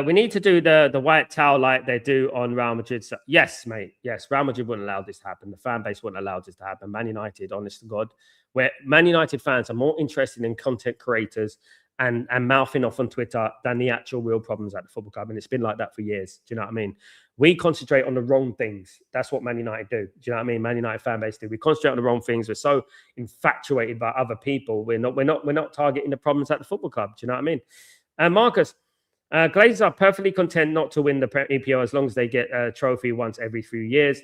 We need to do the white towel like they do on Real Madrid. So, yes, mate. Yes, Real Madrid wouldn't allow this to happen. The fan base wouldn't allow this to happen. Man United, honest to God, where Man United fans are more interested in content creators and mouthing off on Twitter than the actual real problems at the football club. And it's been like that for years. Do you know what I mean? We concentrate on the wrong things. That's what Man United do. Do you know what I mean? Man United fan base do. We concentrate on the wrong things. We're so infatuated by other people. We're not targeting the problems at the football club. Do you know what I mean? And Marcus. Glazers are perfectly content not to win the EPO as long as they get a trophy once every few years.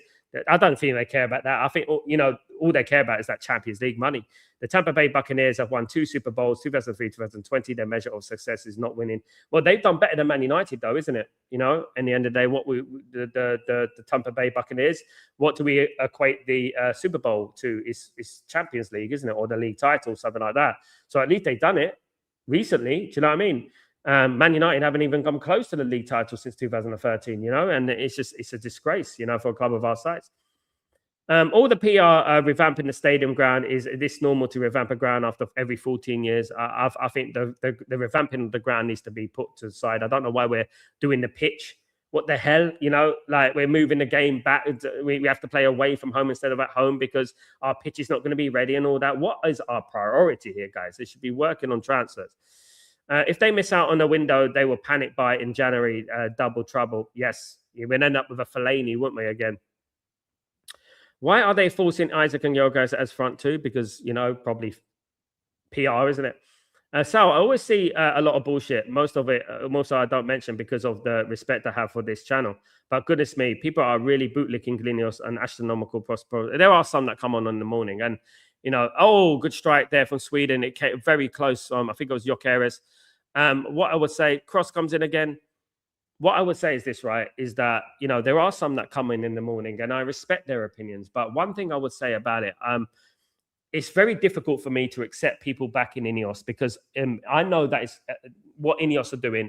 I don't think they care about that. I think, all they care about is that Champions League money. The Tampa Bay Buccaneers have won 2 Super Bowls, 2003, 2020. Their measure of success is not winning. Well, they've done better than Man United, though, isn't it? In the end of the day, the Tampa Bay Buccaneers, what do we equate the Super Bowl to? Is Champions League, isn't it? Or the league title, something like that. So at least they've done it recently. Do you know what I mean? Man United haven't even come close to the league title since 2013, and it's a disgrace, for a club of our size. All the PR revamping the stadium ground, is this normal to revamp a ground after every 14 years? I think the revamping of the ground needs to be put to the side. I don't know why we're doing the pitch. What the hell? Like we're moving the game back. We have to play away from home instead of at home because our pitch is not going to be ready and all that. What is our priority here, guys? They should be working on transfers. If they miss out on the window, they will panic buy in January. Double trouble. Yes, we'd end up with a Fellaini, wouldn't we, again? Why are they forcing Isaac and Yorgos as front two? Because, probably PR, isn't it? So I always see a lot of bullshit. Most of it, I don't mention because of the respect I have for this channel. But goodness me, people are really bootlicking Glinios and astronomical prosperity. There are some that come on in the morning and, good strike there from Sweden. It came very close. I think it was Jokeres. What I would say, Cross comes in again. What I would say is this, right, is that, there are some that come in the morning and I respect their opinions. But one thing I would say about it, it's very difficult for me to accept people back in Ineos because I know that is what Ineos are doing.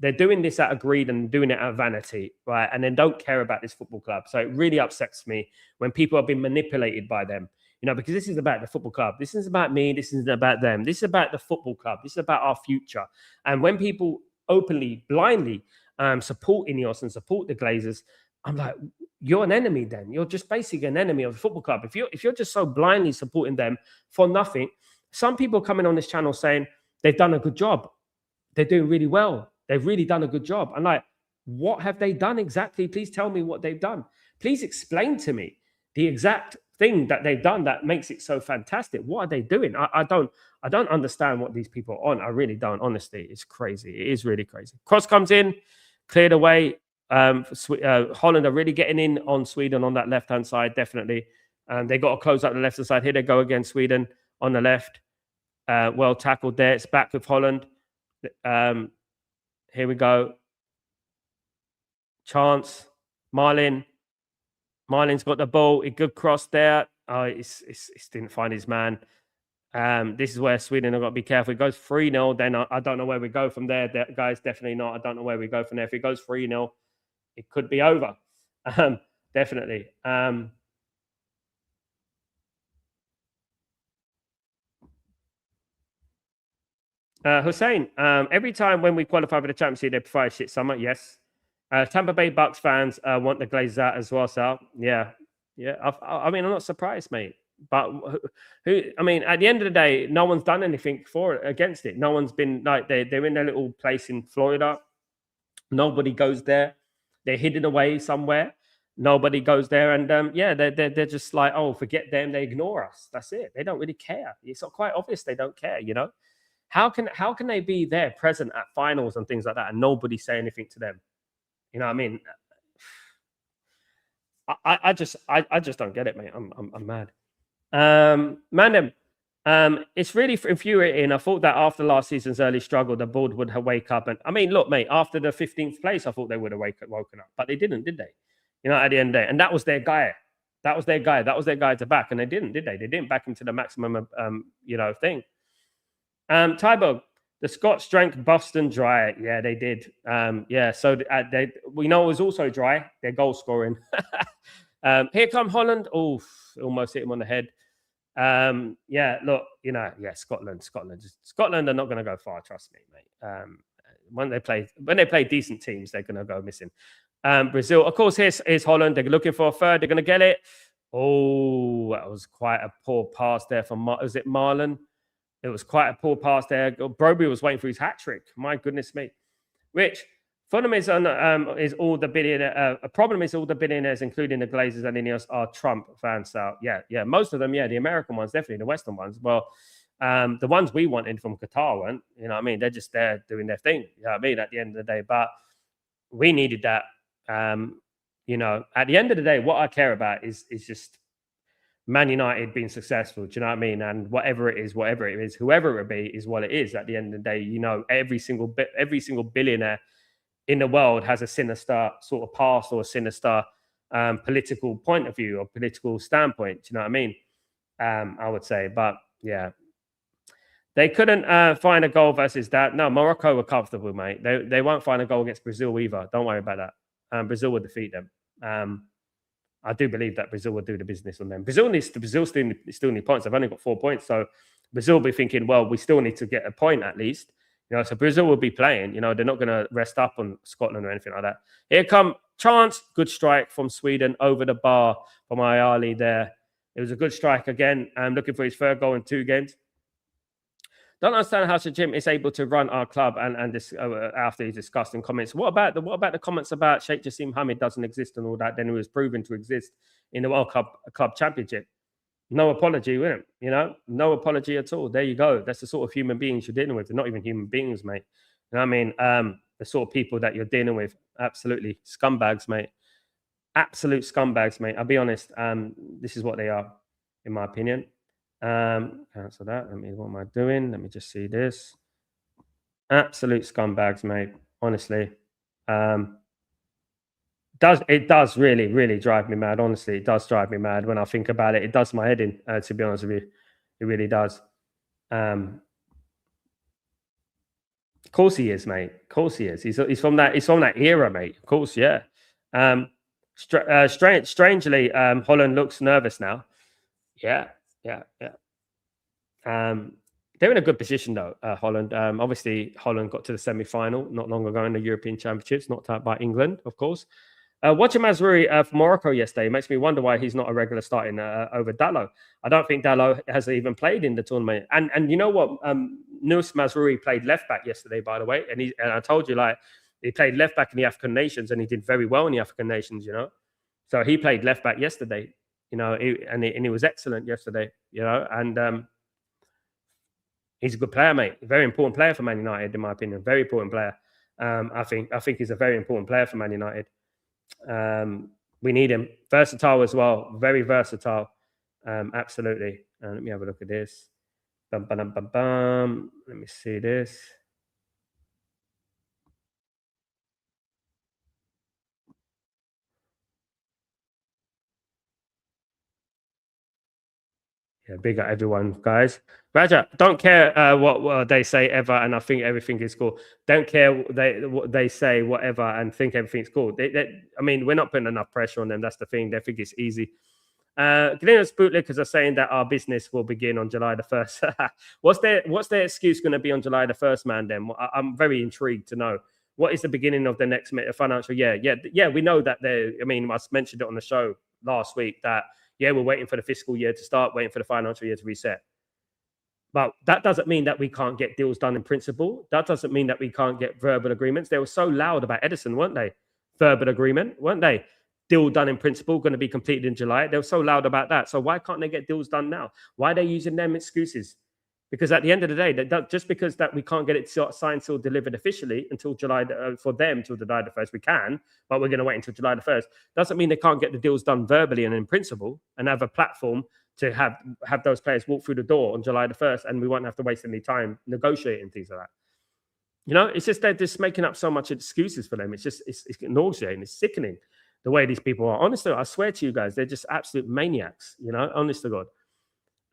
They're doing this out of greed and doing it out of vanity, right? And then don't care about this football club. So it really upsets me when people have been manipulated by them. Because this is about the football club. This isn't about me. This isn't about them. This is about the football club. This is about our future. And when people openly, blindly support Ineos and support the Glazers, I'm like, you're an enemy then. You're just basically an enemy of the football club. If you're just so blindly supporting them for nothing, some people coming on this channel saying they've done a good job. They're doing really well. They've really done a good job. I'm like, what have they done exactly? Please tell me what they've done. Please explain to me the exact thing that they've done that makes it so fantastic. What are they doing? I don't understand what these people are on. I really don't. Honestly, it's crazy. It is really crazy. Cross comes in, cleared away. Holland are really getting in on Sweden on that left-hand side, definitely. They got to close out the left-hand side. Here they go again, Sweden on the left. Well tackled there. It's back with Holland. Here we go. Chance. Marlin. Marlin's got the ball. A good cross there. Oh, it's didn't find his man. This is where Sweden have got to be careful. It goes 3-0, then I don't know where we go from there. Guys, definitely not. I don't know where we go from there. If it goes 3-0, it could be over. Definitely. Hussein, every time when we qualify for the Champions League, they provide shit summer. Yes. Tampa Bay Bucks fans want the Glazers out as well. So, yeah. Yeah. I mean, I'm not surprised, mate. But I mean, at the end of the day, no one's done anything for it against it. No one's been like they're in their little place in Florida. Nobody goes there. They're hidden away somewhere. Nobody goes there, and yeah, they're just like, oh, forget them. They ignore us. That's it. They don't really care. It's quite obvious they don't care. You know, how can they be there present at finals and things like that, and nobody say anything to them? You know what I mean? I just don't get it, mate. I'm mad. Mandem, it's really infuriating. I thought that after last season's early struggle, the board would have wake up. And I mean, look, mate, after the 15th place, I thought they would have woken up, but they didn't, did they? You know, at the end of the day, and that was their guy. That was their guy. That was their guy to back, and they didn't, did they? They didn't back him to the maximum, thing. Tybo, the Scots drank Boston dry. Yeah, they did. Yeah, so we know it was also dry. Their goal scoring. Here come Holland. Oh, almost hit him on the head. Yeah, look, yeah, Scotland are not going to go far. Trust me, mate. When they play decent teams, they're going to go missing. Brazil, of course, here's Holland. They're looking for a third. They're going to get it. Oh, that was quite a poor pass there from was it Marlon? It was quite a poor pass there. Broby was waiting for his hat trick. My goodness me. Rich, problem is all the billionaire. A problem is all the billionaires, including the Glazers and Ineos, are Trump fans. So yeah, most of them, yeah, the American ones, definitely the Western ones. Well, the ones we wanted from Qatar weren't. You know what I mean? They're just there doing their thing. You know what I mean? At the end of the day, but we needed that. At the end of the day, what I care about is just Man United being successful. Do you know what I mean? And whatever it is, whoever it be, is what it is. At the end of the day, every single billionaire in the world has a sinister sort of past or a sinister political point of view or political standpoint. Do you know what I mean? I would say, but yeah, they couldn't find a goal versus that. No, Morocco were comfortable, mate. They won't find a goal against Brazil either. Don't worry about that. Brazil will defeat them. I do believe that Brazil will do the business on them. Brazil still need points. They've only got 4 points, so Brazil will be thinking, well, we still need to get a point at least. So Brazil will be playing. They're not going to rest up on Scotland or anything like that. Here come chance, good strike from Sweden over the bar from Ayali there. It was a good strike again. Looking for his third goal in 2 games. Don't understand how Sir Jim is able to run our club and this after his disgusting comments. What about the comments about Sheikh Jassim Hamid doesn't exist and all that? Then he was proven to exist in the World Cup Club Championship. No apology with him, no apology at all. There you go. That's the sort of human beings you're dealing with. They're not even human beings, mate. You know what I mean? The sort of people that you're dealing with, absolutely scumbags, mate. Absolute scumbags, mate. I'll be honest. This is what they are, in my opinion. Cancel that. What am I doing? Let me just see this. Absolute scumbags, mate. Honestly. It does really, really drive me mad. Honestly, it does drive me mad when I think about it. It does my head in, to be honest with you. It really does. Of course he is, mate. Of course he is. He's from that era, mate. Of course, yeah. Strangely, Holland looks nervous now. Yeah. They're in a good position though, Holland. Obviously, Holland got to the semi-final not long ago in the European Championships, knocked out by England, of course. Watching Mazraoui for Morocco yesterday makes me wonder why he's not a regular starting over Dalot. I don't think Dalot has even played in the tournament. And you know what? Nous Mazraoui played left back yesterday, by the way. And I told you, like, he played left back in the African nations and he did very well in the African nations, So he played left back yesterday, and he was excellent yesterday, and he's a good player, mate. A very important player for Man United, in my opinion. Very important player. I think he's a very important player for Man United. We need him. Versatile as well. Very versatile. Absolutely. Let me have a look at this. Bum, bum, bum, bum. Let me see this. Yeah, big up everyone, guys. Raja, don't care what they say ever, and I think everything is cool. Don't care what they say, whatever, and think everything's cool. I mean, we're not putting enough pressure on them. That's the thing. They think it's easy. Glennis bootlickers are saying that our business will begin on July the 1st. What's their excuse going to be on July the 1st, man? Then I'm very intrigued to know what is the beginning of the next financial year. Yeah, we know that I mean, I mentioned it on the show last week that yeah, we're waiting for the fiscal year to start, waiting for the financial year to reset. But that doesn't mean that we can't get deals done in principle. That doesn't mean that we can't get verbal agreements. They were so loud about Edison, weren't they? Verbal agreement, weren't they? Deal done in principle, going to be completed in July. They were so loud about that. So why can't they get deals done now? Why are they using them excuses? Because at the end of the day, just because that we can't get it signed, sealed, delivered officially until July, for them till July the 1st, we can, but we're going to wait until July the 1st. Doesn't mean they can't get the deals done verbally and in principle and have a platform to have those players walk through the door on July the 1st, and we won't have to waste any time negotiating things like that. You know, it's just they're just making up so much excuses for them. It's nauseating. It's sickening the way these people are. Honestly, I swear to you guys, they're just absolute maniacs. You know, honest to God.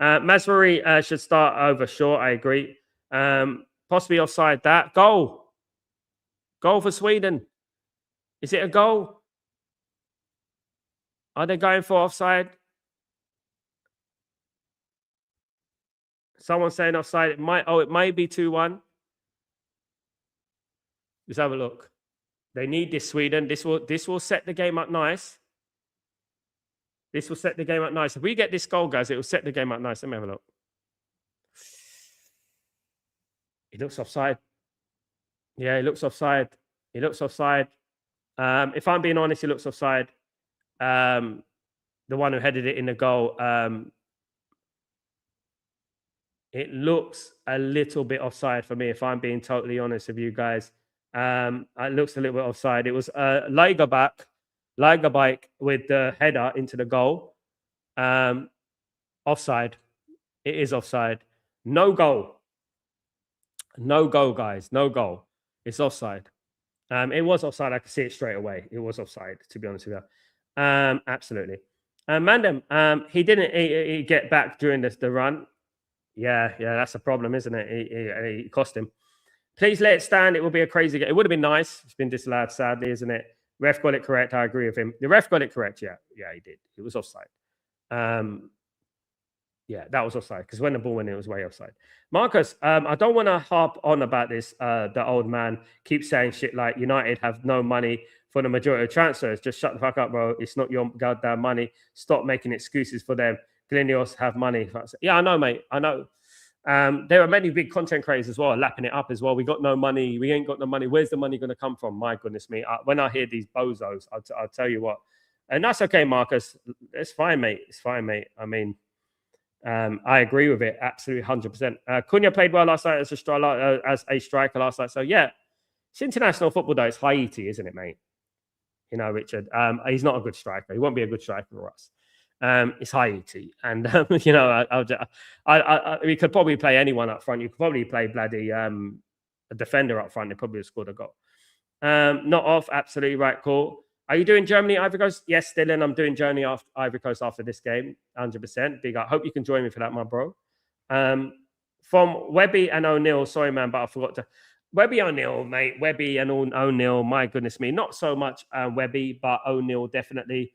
Masri should start over. Sure, I agree. Possibly offside. That goal for Sweden. Is it a goal? Are they going for offside? Someone saying offside. It might be 2-1. Let's have a look. They need this, Sweden. This will set the game up nice. This will set the game up nice. If we get this goal, guys, it will set the game up nice. Let me have a look. It looks offside. Yeah, it looks offside. It looks offside. If I'm being honest, it looks offside. The one who headed it in the goal. It looks a little bit offside for me, if I'm being totally honest with you guys. It looks a little bit offside. It was Lagerbäck with the header into the goal. Offside. It is offside. No goal. No goal, guys. No goal. It's offside. It was offside. I could see it straight away. It was offside, to be honest with you. Absolutely. Mandem, he didn't get back during the run. Yeah, that's a problem, isn't it? It cost him. Please let it stand. It will be a crazy game. It would have been nice. It's been disallowed, sadly, isn't it? Ref got it correct. I agree with him. The ref got it correct. Yeah, he did. It was offside. Yeah, that was offside because when the ball went in, it was way offside. Marcus, I don't want to harp on about this. The old man keeps saying shit like United have no money for the majority of transfers. Just shut the fuck up, bro. It's not your goddamn money. Stop making excuses for them. Glenios have money. Yeah, I know, mate. I know. There are many big content creators as well, lapping it up as well. We got no money. We ain't got no money. Where's the money going to come from? My goodness me. When I hear these bozos, I'll tell you what. And that's okay, Marcus. It's fine, mate. It's fine, mate. I mean, I agree with it. Absolutely 100%. Cunha played well last night as a striker last night. So, yeah, it's international football, though. It's Haiti, isn't it, mate? You know, Richard. He's not a good striker. He won't be a good striker for us. It's Haiti, and you know, we could probably play anyone up front. You could probably play bloody a defender up front. They probably have scored a goal. Not off. Absolutely right. Cool. Are you doing Germany Ivory Coast? Yes, Dylan. I'm doing Germany Ivory Coast after this game. 100%. Big. I hope you can join me for that, my bro. From Webby and O'Neill. Sorry, man, but I forgot to. Webby O'Neill, mate. Webby and O'Neill. My goodness me. Not so much Webby, but O'Neill definitely.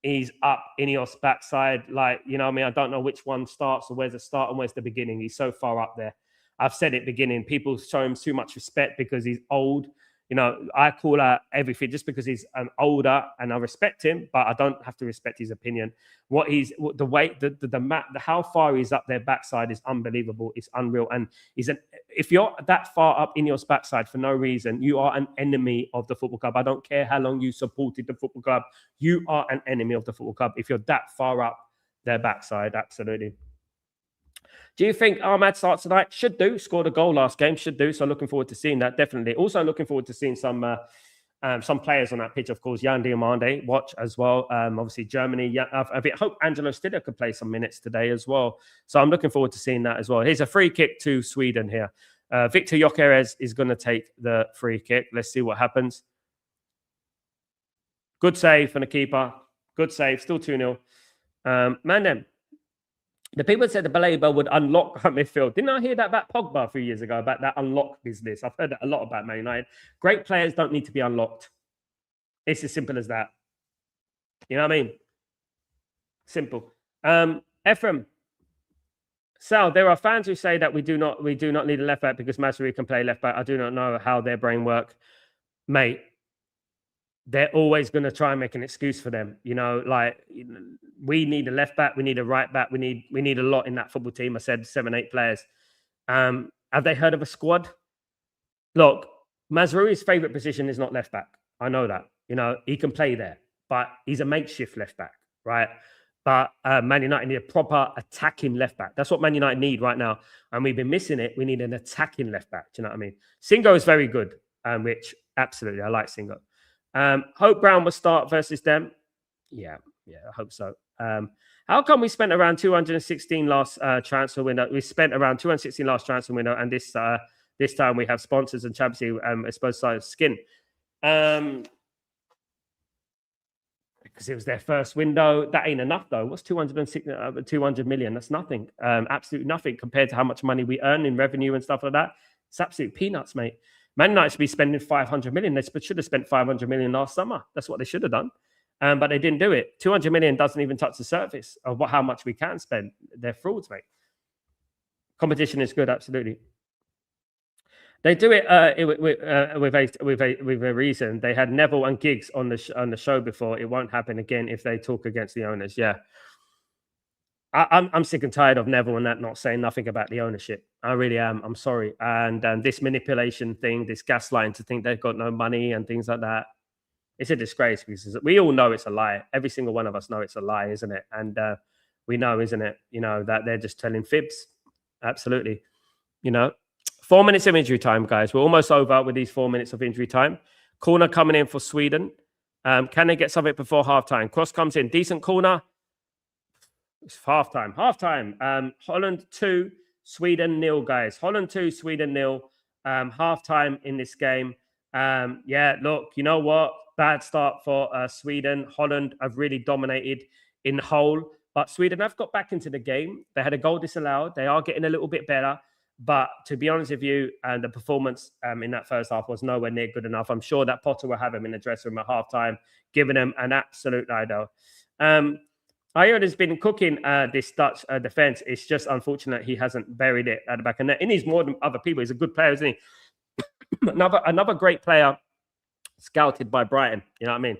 He's up Ineos backside. Like, you know what I mean? I don't know which one starts or where's the start and where's the beginning. He's so far up there. I've said it beginning. People show him too much respect because he's old. You know, I call out everything just because he's older and I respect him, but I don't have to respect his opinion. The weight, how far he's up their backside is unbelievable. It's unreal. And if you're that far up in your backside for no reason, you are an enemy of the football club. I don't care how long you supported the football club. You are an enemy of the football club. If you're that far up their backside, absolutely. Do you think Ahmad starts tonight? Should do. Scored a goal last game. Should do. So looking forward to seeing that. Definitely. Also looking forward to seeing some players on that pitch. Of course, Jan Diomande, watch as well. Obviously, Germany. I hope Angelo Stiller could play some minutes today as well. So I'm looking forward to seeing that as well. Here's a free kick to Sweden here. Victor Gyökeres is going to take the free kick. Let's see what happens. Good save from the keeper. Good save. Still 2-0. Mandem. The people said the Baleba would unlock our midfield. Didn't I hear that about Pogba a few years ago, about that unlock business? I've heard that a lot about Man United. Great players don't need to be unlocked. It's as simple as that. You know what I mean? Simple. Ephraim, Sal, there are fans who say that we do not need a left back because Mazraoui can play left back. I do not know how their brain work, mate. They're always going to try and make an excuse for them. You know, like we need a left back, we need a right back, we need a lot in that football team. I said 7, 8 players. Have they heard of a squad? Look, Mazraoui's favorite position is not left back. I know that. You know, he can play there, but he's a makeshift left back, right? But Man United need a proper attacking left back. That's what Man United need right now. And we've been missing it. We need an attacking left back. Do you know what I mean? Singo is very good, which absolutely, I like Singo. Hope Brown will start versus them. Yeah, I hope so. How come we spent around 216 last transfer window? We spent around 216 last transfer window, and this time we have sponsors and Champions League exposed side of skin. Because it was their first window. That ain't enough, though. What's 200 million? That's nothing. Absolutely nothing compared to how much money we earn in revenue and stuff like that. It's absolute peanuts, mate. Man United should be spending 500 million. They should have spent 500 million last summer. That's what they should have done. But they didn't do it. 200 million doesn't even touch the surface of how much we can spend. They're frauds, mate. Competition is good, absolutely. They do it with a reason. They had Neville and Giggs on the show before. It won't happen again if they talk against the owners. Yeah, I'm sick and tired of Neville and that not saying nothing about the ownership. I really am. I'm sorry. And this manipulation thing, this gaslighting to think they've got no money and things like that. It's a disgrace because we all know it's a lie. Every single one of us know it's a lie, isn't it? And we know, isn't it? You know, that they're just telling fibs. Absolutely. You know, 4 minutes of injury time, guys. We're almost over with these 4 minutes of injury time. Corner coming in for Sweden. Can they get something before halftime? Cross comes in. Decent corner. It's halftime. Holland 2, Sweden 0, guys. Holland 2, Sweden 0. Halftime in this game. Yeah, look, you know what? Bad start for Sweden. Holland have really dominated in the whole. But Sweden have got back into the game. They had a goal disallowed. They are getting a little bit better. But to be honest with you, the performance in that first half was nowhere near good enough. I'm sure that Potter will have him in the dressing room at halftime, giving them an absolute idol. Ayew has been cooking this Dutch defense. It's just unfortunate he hasn't buried it at the back of the net. And he's more than other people. He's a good player, isn't he? another great player scouted by Brighton. You know what I mean?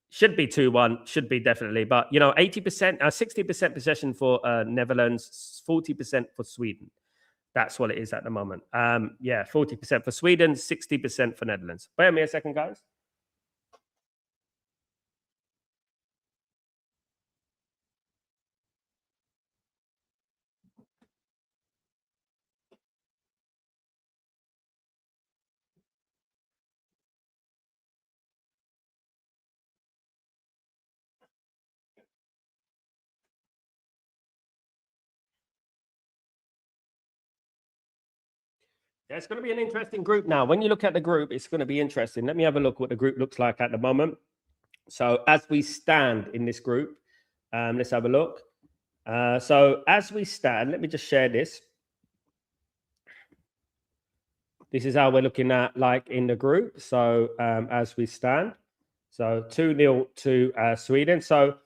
Should be 2-1. Should be definitely. But, you know, 80%, 60% possession for Netherlands, 40% for Sweden. That's what it is at the moment. Yeah, 40% for Sweden, 60% for Netherlands. Bear me a second, guys. Yeah, it's going to be an interesting group now. When you look at the group, it's going to be interesting. Let me have a look what the group looks like at the moment. So as we stand in this group, let's have a look. So as we stand, let me just share this. This is how we're looking at like in the group. So as we stand, so 2-0 to Sweden. So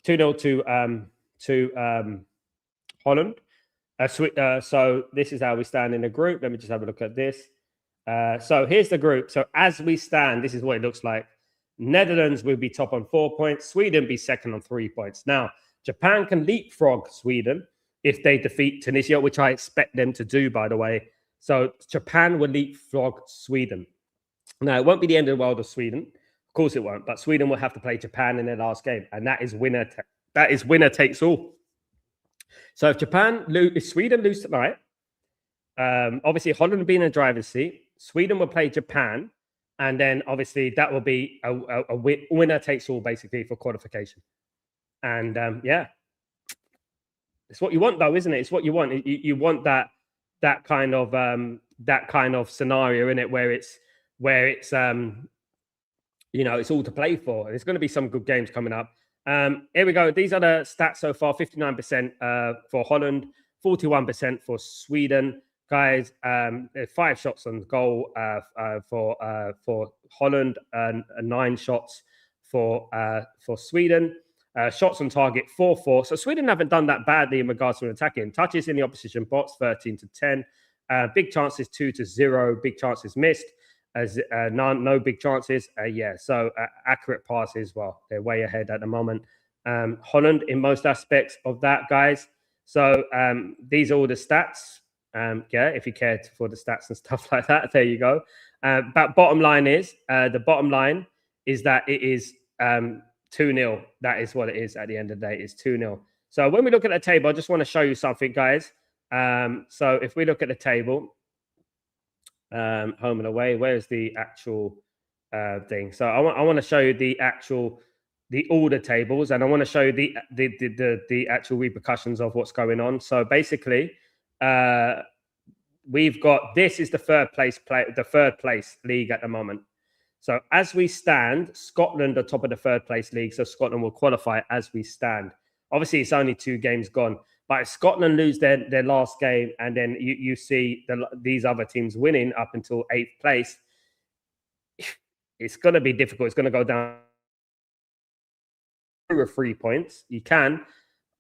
2-0 to Holland. So this is how we stand in the group. Let me just have a look at this. So here's the group. So as we stand, this is what it looks like. Netherlands will be top on 4 points. Sweden be second on 3 points. Now, Japan can leapfrog Sweden if they defeat Tunisia, which I expect them to do, by the way. So Japan will leapfrog Sweden. Now, it won't be the end of the world of Sweden. Of course it won't. But Sweden will have to play Japan in their last game. And that is winner takes all. So if Sweden lose tonight, obviously Holland will be in the driver's seat. Sweden will play Japan. And then obviously that will be a winner takes all basically for qualification. And yeah, it's what you want though, isn't it? It's what you want. You want that kind of scenario in it where it's you know, it's all to play for. There's going to be some good games coming up. Here we go. These are the stats so far: 59% for Holland, 41% for Sweden. Guys, 5 shots on goal for Holland, and 9 shots for Sweden. Shots on target 4-4. So Sweden haven't done that badly in regards to attacking. Touches in the opposition box 13-10. Big chances 2-0. Big chances missed. As no big chances. Yeah, so accurate passes. Well, they're way ahead at the moment. Holland in most aspects of that, guys. So these are all the stats. Yeah, if you cared for the stats and stuff like that, there you go. But bottom line is that it is 2-0. That is what it is at the end of the day. It's 2-0. So when we look at the table, I just want to show you something, guys. So if we look at the table, home and away, where's the actual thing? So I want to show you the order tables, and I want to show you the actual repercussions of what's going on. So basically, we've got, this is the third place league at the moment. So as we stand, Scotland are top of the third place league. So Scotland will qualify as we stand. Obviously, it's only 2 games gone. But if Scotland lose their last game, and then you see these other teams winning up until 8th place, it's going to be difficult. It's going to go down to 3 points. You can,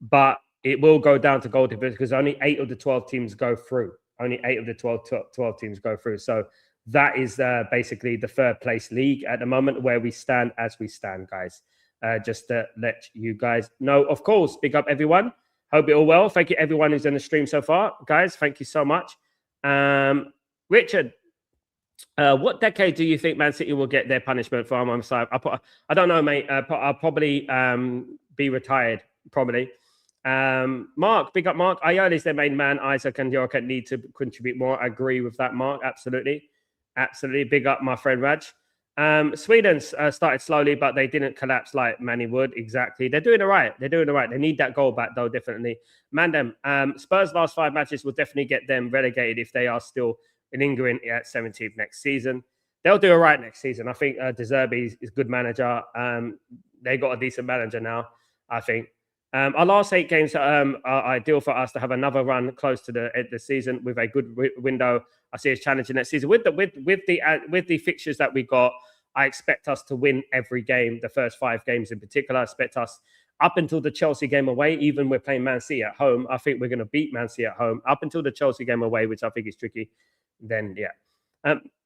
but it will go down to goal difference because only 8 of the 12 teams go through. Only 8 of the 12 teams go through. So that is basically the third place league at the moment, where we stand as we stand, guys. Just to let you guys know. Of course, big up everyone. Hope it all well. Thank you everyone who's in the stream so far, guys. Thank you so much. Richard, what decade do you think Man City will get their punishment for Arm side? I don't know, mate. I'll probably be retired, probably. Mark, big up Mark. Ayola is their main man. Isaac and York need to contribute more. I agree with that, Mark. Absolutely. Absolutely. Big up my friend Raj. Sweden started slowly, but they didn't collapse like Manny would. Exactly. They're doing all right. They're doing all right. They need that goal back, though, definitely. Mandem, Spurs' last 5 matches will definitely get them relegated if they are still lingering at 17th next season. They'll do all right next season. I think De Zerbi is a good manager. They got a decent manager now, I think. Our last 8 games are ideal for us to have another run close to the end of the season with a good window. I see us challenging next season with the fixtures that we got. I expect us to win every game. The first 5 games in particular, I expect us up until the Chelsea game away. Even we're playing Man City at home, I think we're going to beat Man City at home up until the Chelsea game away, which I think is tricky. Then yeah.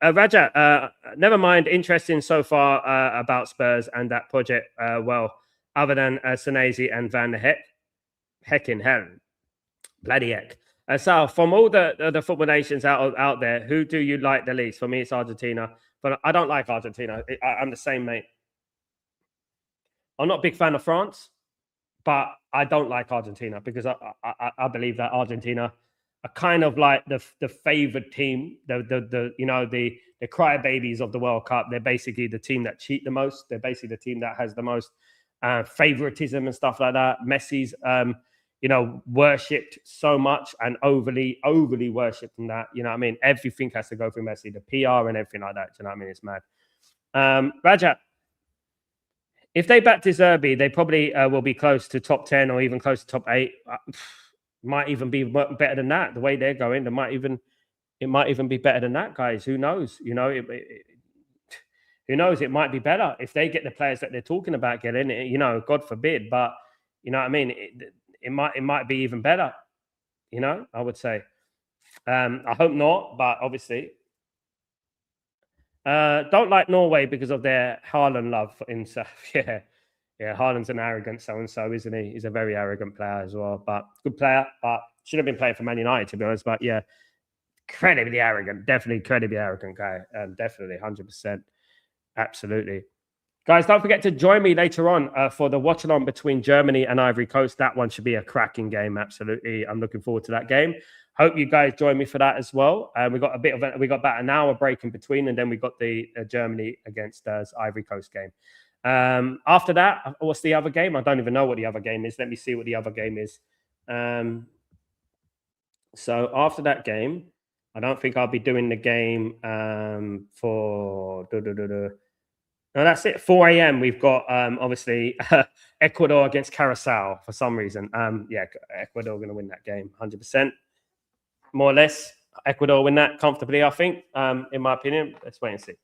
Raja, never mind. Interesting so far about Spurs and that project. Well, other than Senesi and Van der Hecking, bloody heck. So, from all the football nations out there, who do you like the least? For me, it's Argentina. But I don't like Argentina. I'm the same, mate. I'm not a big fan of France, but I don't like Argentina because I believe that Argentina are kind of like the favored team, the crybabies of the World Cup. They're basically the team that cheat the most. They're basically the team that has the most favoritism and stuff like that. Messi's worshipped so much and overly worshipped in that. You know what I mean? Everything has to go through Messi, the PR and everything like that. You know what I mean? It's mad. Raja, if they back De Zerbi, they probably will be close to top 10 or even close to top 8. Might even be better than that. The way they're going, it might even be better than that, guys. Who knows? You know, who knows? It might be better if they get the players that they're talking about getting. You know, God forbid, but you know what I mean. It might be even better. You know, I would say. I hope not, but obviously, don't like Norway because of their Haaland love in South. Yeah, Haaland's an arrogant so-and-so, isn't he? He's a very arrogant player as well, but good player, but should have been playing for Man United, to be honest. But yeah, incredibly arrogant, definitely incredibly arrogant guy. Definitely, 100%. Absolutely. Guys, don't forget to join me later on for the watch-along between Germany and Ivory Coast. That one should be a cracking game, absolutely. I'm looking forward to that game. Hope you guys join me for that as well. We got about an hour break in between, and then we got the Germany against Ivory Coast game. After that, what's the other game? I don't even know what the other game is. Let me see what the other game is. So after that game, I don't think I'll be doing the game for No, that's it. 4 a.m. We've got obviously Ecuador against Curacao for some reason. Yeah, Ecuador going to win that game 100%, more or less. Ecuador win that comfortably, I think. In my opinion, let's wait and see.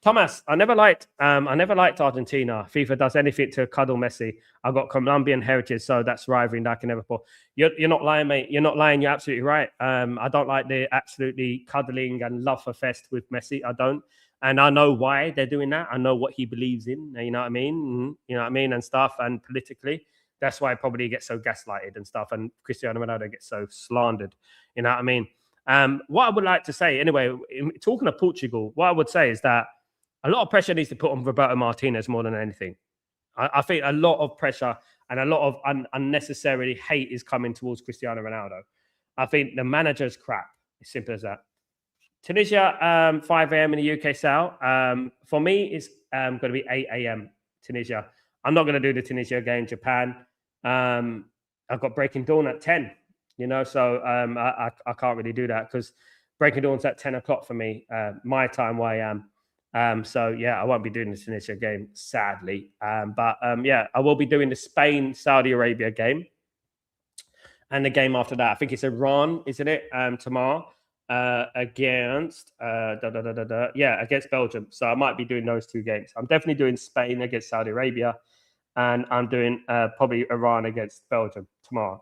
Thomas, I never liked Argentina. FIFA does anything to cuddle Messi. I got Colombian heritage, so that's rivaling that I can never pull. You're not lying, mate. You're not lying. You're absolutely right. I don't like the absolutely cuddling and love for fest with Messi. I don't. And I know why they're doing that. I know what he believes in. You know what I mean? You know what I mean? And stuff. And politically, that's why probably gets so gaslighted and stuff. And Cristiano Ronaldo gets so slandered. You know what I mean? What I would like to say, anyway, talking of Portugal, what I would say is that a lot of pressure needs to put on Roberto Martinez more than anything. I think a lot of pressure and a lot of unnecessary hate is coming towards Cristiano Ronaldo. I think the manager's crap. As simple as that. Tunisia, 5 a.m. in the UK, Sal. For me, it's going to be 8 a.m. Tunisia. I'm not going to do the Tunisia game. Japan. I've got Breaking Dawn at 10. You know, so I can't really do that because Breaking Dawn's at 10 o'clock for me, my time where I am. So yeah, I won't be doing the Tunisia game, sadly. But yeah, I will be doing the Spain-Saudi Arabia game. And the game after that, I think it's Iran, isn't it? Tomorrow against against Belgium. So I might be doing those two games. I'm definitely doing Spain against Saudi Arabia, and I'm doing probably Iran against Belgium tomorrow.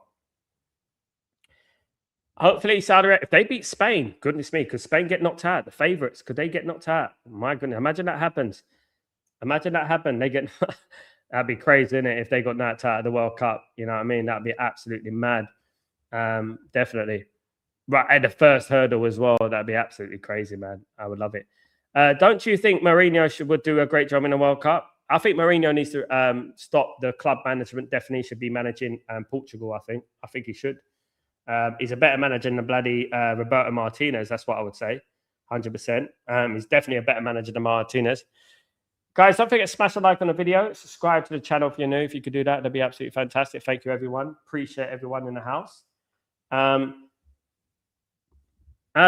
Hopefully, Saudi Arabia, if they beat Spain, goodness me, could Spain get knocked out? The favourites, could they get knocked out? My goodness, imagine that happens. Imagine that happened. They get that'd be crazy, isn't it? If they got knocked out of the World Cup, you know what I mean? That'd be absolutely mad. Definitely. Right at the first hurdle as well. That'd be absolutely crazy, man. I would love it. Don't you think Mourinho would do a great job in the World Cup? I think Mourinho needs to stop the club management. Definitely should be managing Portugal. I think he should. He's a better manager than the bloody Roberto Martinez. That's what I would say, 100%. He's definitely a better manager than Martinez. Guys, don't forget to smash a like on the video. Subscribe to the channel if you're new. If you could do that, that'd be absolutely fantastic. Thank you, everyone. Appreciate everyone in the house.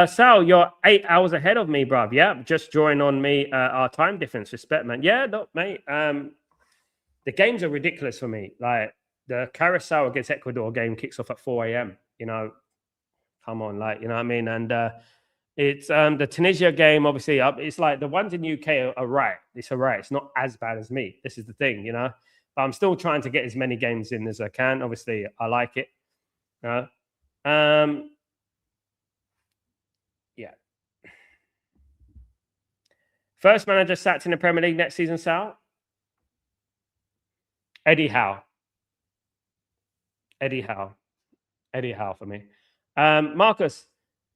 Sal, you're 8 hours ahead of me, bruv. Yeah, just join on me. Our time difference. Respect, man. Yeah, no, mate. The games are ridiculous for me. Like the Curacao against Ecuador game kicks off at 4 a.m. You know, come on, like, you know what I mean? And it's the Tunisia game, obviously, it's like the ones in UK are right. It's all right. It's not as bad as me. This is the thing, you know? But I'm still trying to get as many games in as I can. Obviously, I like it. Yeah. First manager sacked in the Premier League next season, Sal? Eddie Howe. Eddie Howe for me. Marcus,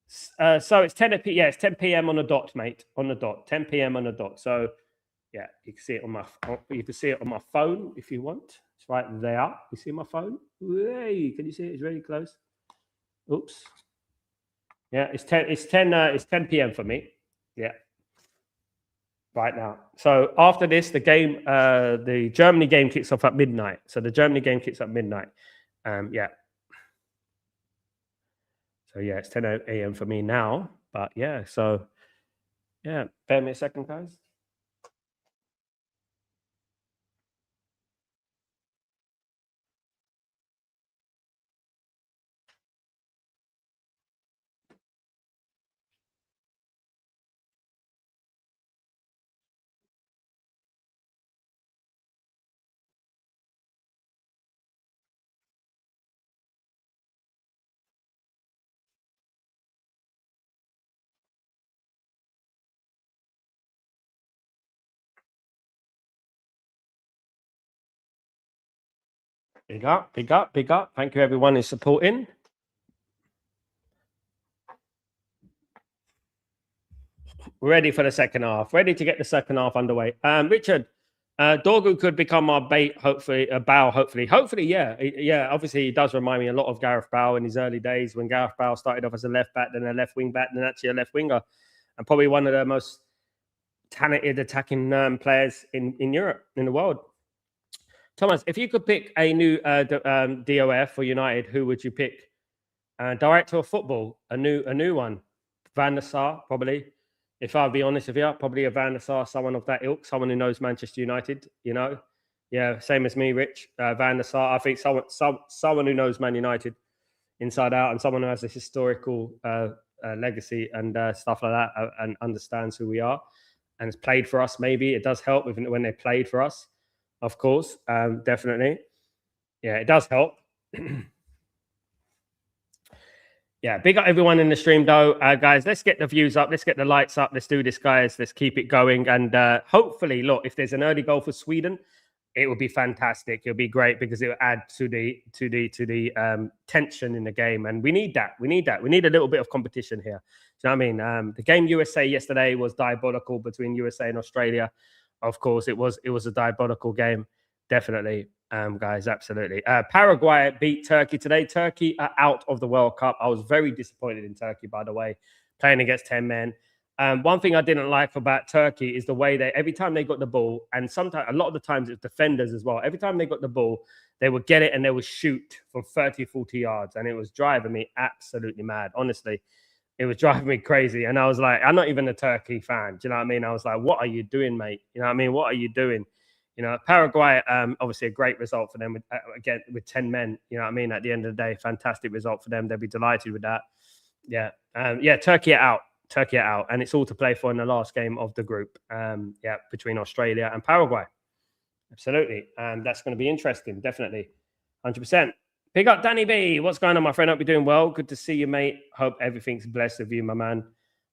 so it's 10 it's 10 p.m. on the dot, mate. On the dot. 10 p.m. on the dot. So yeah, you can see it on my phone if you want. It's right there. You see my phone? Hey, can you see it? It's really close. Oops. Yeah, it's 10 p.m. for me. Yeah. Right now. So after this, the game, the Germany game kicks off at midnight. So the Germany game kicks at midnight. Yeah. So yeah, it's 10 a.m. for me now. But yeah, so yeah, bear me a second, guys. Big up, big up, big up. Thank you, everyone who's supporting. Ready for the second half. Ready to get the second half underway. Richard, Dorgu could become our bait, hopefully, a Bow, hopefully. Hopefully, yeah. Yeah, obviously, he does remind me a lot of Gareth Bale in his early days when Gareth Bale started off as a left back, then a left wing back, then actually a left winger. And probably one of the most talented attacking players in Europe, in the world. Thomas, if you could pick a new DOF for United, who would you pick? Director of football, a new one. Van der Sar, probably. If I'll be honest with you, probably a Van der Sar, someone of that ilk, someone who knows Manchester United. Yeah, same as me, Rich. Van der Sar. I think someone who knows Man United inside out, and someone who has a historical legacy and stuff like that, and understands who we are, and has played for us. Maybe it does help when they played for us, of course, definitely. Yeah, it does help. Yeah, big up everyone in the stream, though, guys. Let's get the views up. Let's get the lights up. Let's do this, guys. Let's keep it going, and hopefully, look, if there's an early goal for Sweden, it would be fantastic. It'll be great because it will add to the tension in the game, and we need that. We need that. We need a little bit of competition here. Do you know what I mean? The game USA yesterday was diabolical between USA and Australia. Of course, it was a diabolical game, definitely, guys. Absolutely. Paraguay beat Turkey today. Turkey are out of the World Cup. I was very disappointed in Turkey, by the way, playing against 10 men. One thing I didn't like about Turkey is the way every time they got the ball, and sometimes a lot of the times it's defenders as well. Every time they got the ball, they would get it and they would shoot from 30, 40 yards. And it was driving me absolutely mad. Honestly, it was driving me crazy. And I was like, I'm not even a Turkey fan. Do you know what I mean? I was like, what are you doing, mate? You know what I mean? What are you doing? Paraguay, obviously a great result for them again with 10 men. You know what I mean? At the end of the day, fantastic result for them. They'll be delighted with that. Yeah. Turkey are out. Turkey are out, and it's all to play for in the last game of the group. Between Australia and Paraguay. Absolutely. That's going to be interesting, definitely. 100%. Pick up Danny B. What's going on, my friend? Hope you're doing well. Good to see you, mate. Hope everything's blessed with you, my man.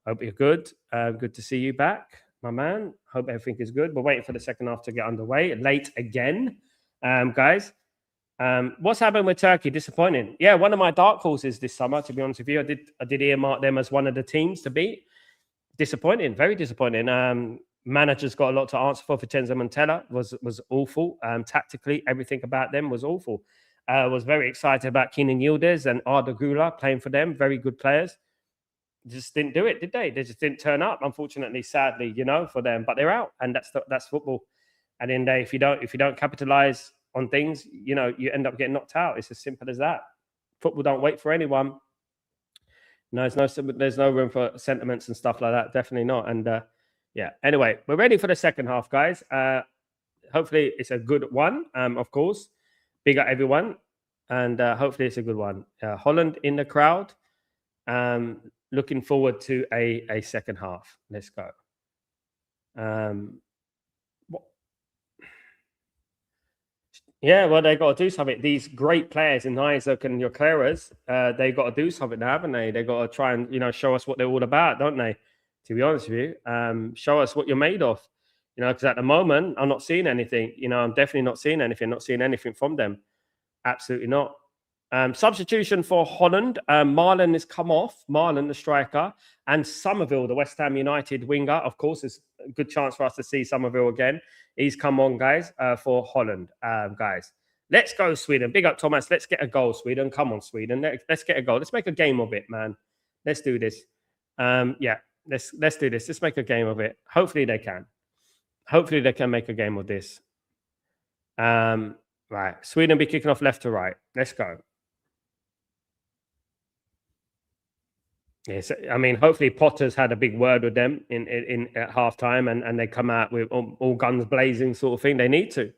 Hope you're good. Good to see you back, my man. Hope everything is good. We're waiting for the second half to get underway. Late again, guys. What's happened with Turkey? Disappointing. Yeah, one of my dark horses this summer, to be honest with you. I did earmark them as one of the teams to beat. Disappointing, very disappointing. Managers got a lot to answer for Vincenzo Montella. Was awful. Tactically, everything about them was awful. Was very excited about Kenan Yildiz and Arda Güler playing for them. Very good players. Just didn't do it, did they? They just didn't turn up, unfortunately, sadly, for them. But they're out, and that's football. And in day, if you don't capitalize on things, you end up getting knocked out. It's as simple as that. Football don't wait for anyone. No, there's no room for sentiments and stuff like that. Definitely not. And anyway, we're ready for the second half, guys. Hopefully it's a good one. Of course, big up everyone, and hopefully it's a good one. Holland in the crowd. Looking forward to a second half. Let's go. Yeah, well, they got to do something. These great players in Isaac and Jokeres, they got to do something now, haven't they? They got to try and show us what they're all about, don't they? To be honest with you, show us what you're made of. Because at the moment I'm not seeing anything. I'm definitely not seeing anything. Not seeing anything from them. Absolutely not. Substitution for Holland. Marlon has come off. Marlon, the striker, and Somerville, the West Ham United winger. Of course, there's a good chance for us to see Somerville again. He's come on, guys, for Holland. Guys, let's go, Sweden. Big up, Thomas. Let's get a goal, Sweden. Come on, Sweden. Let's get a goal. Let's make a game of it, man. Let's do this. Let's do this. Let's make a game of it. Hopefully they can. Hopefully they can make a game of this. Right. Sweden be kicking off left to right. Let's go. Yes, I mean, hopefully Potter's had a big word with them in at halftime, and they come out with all guns blazing, sort of thing. They need to.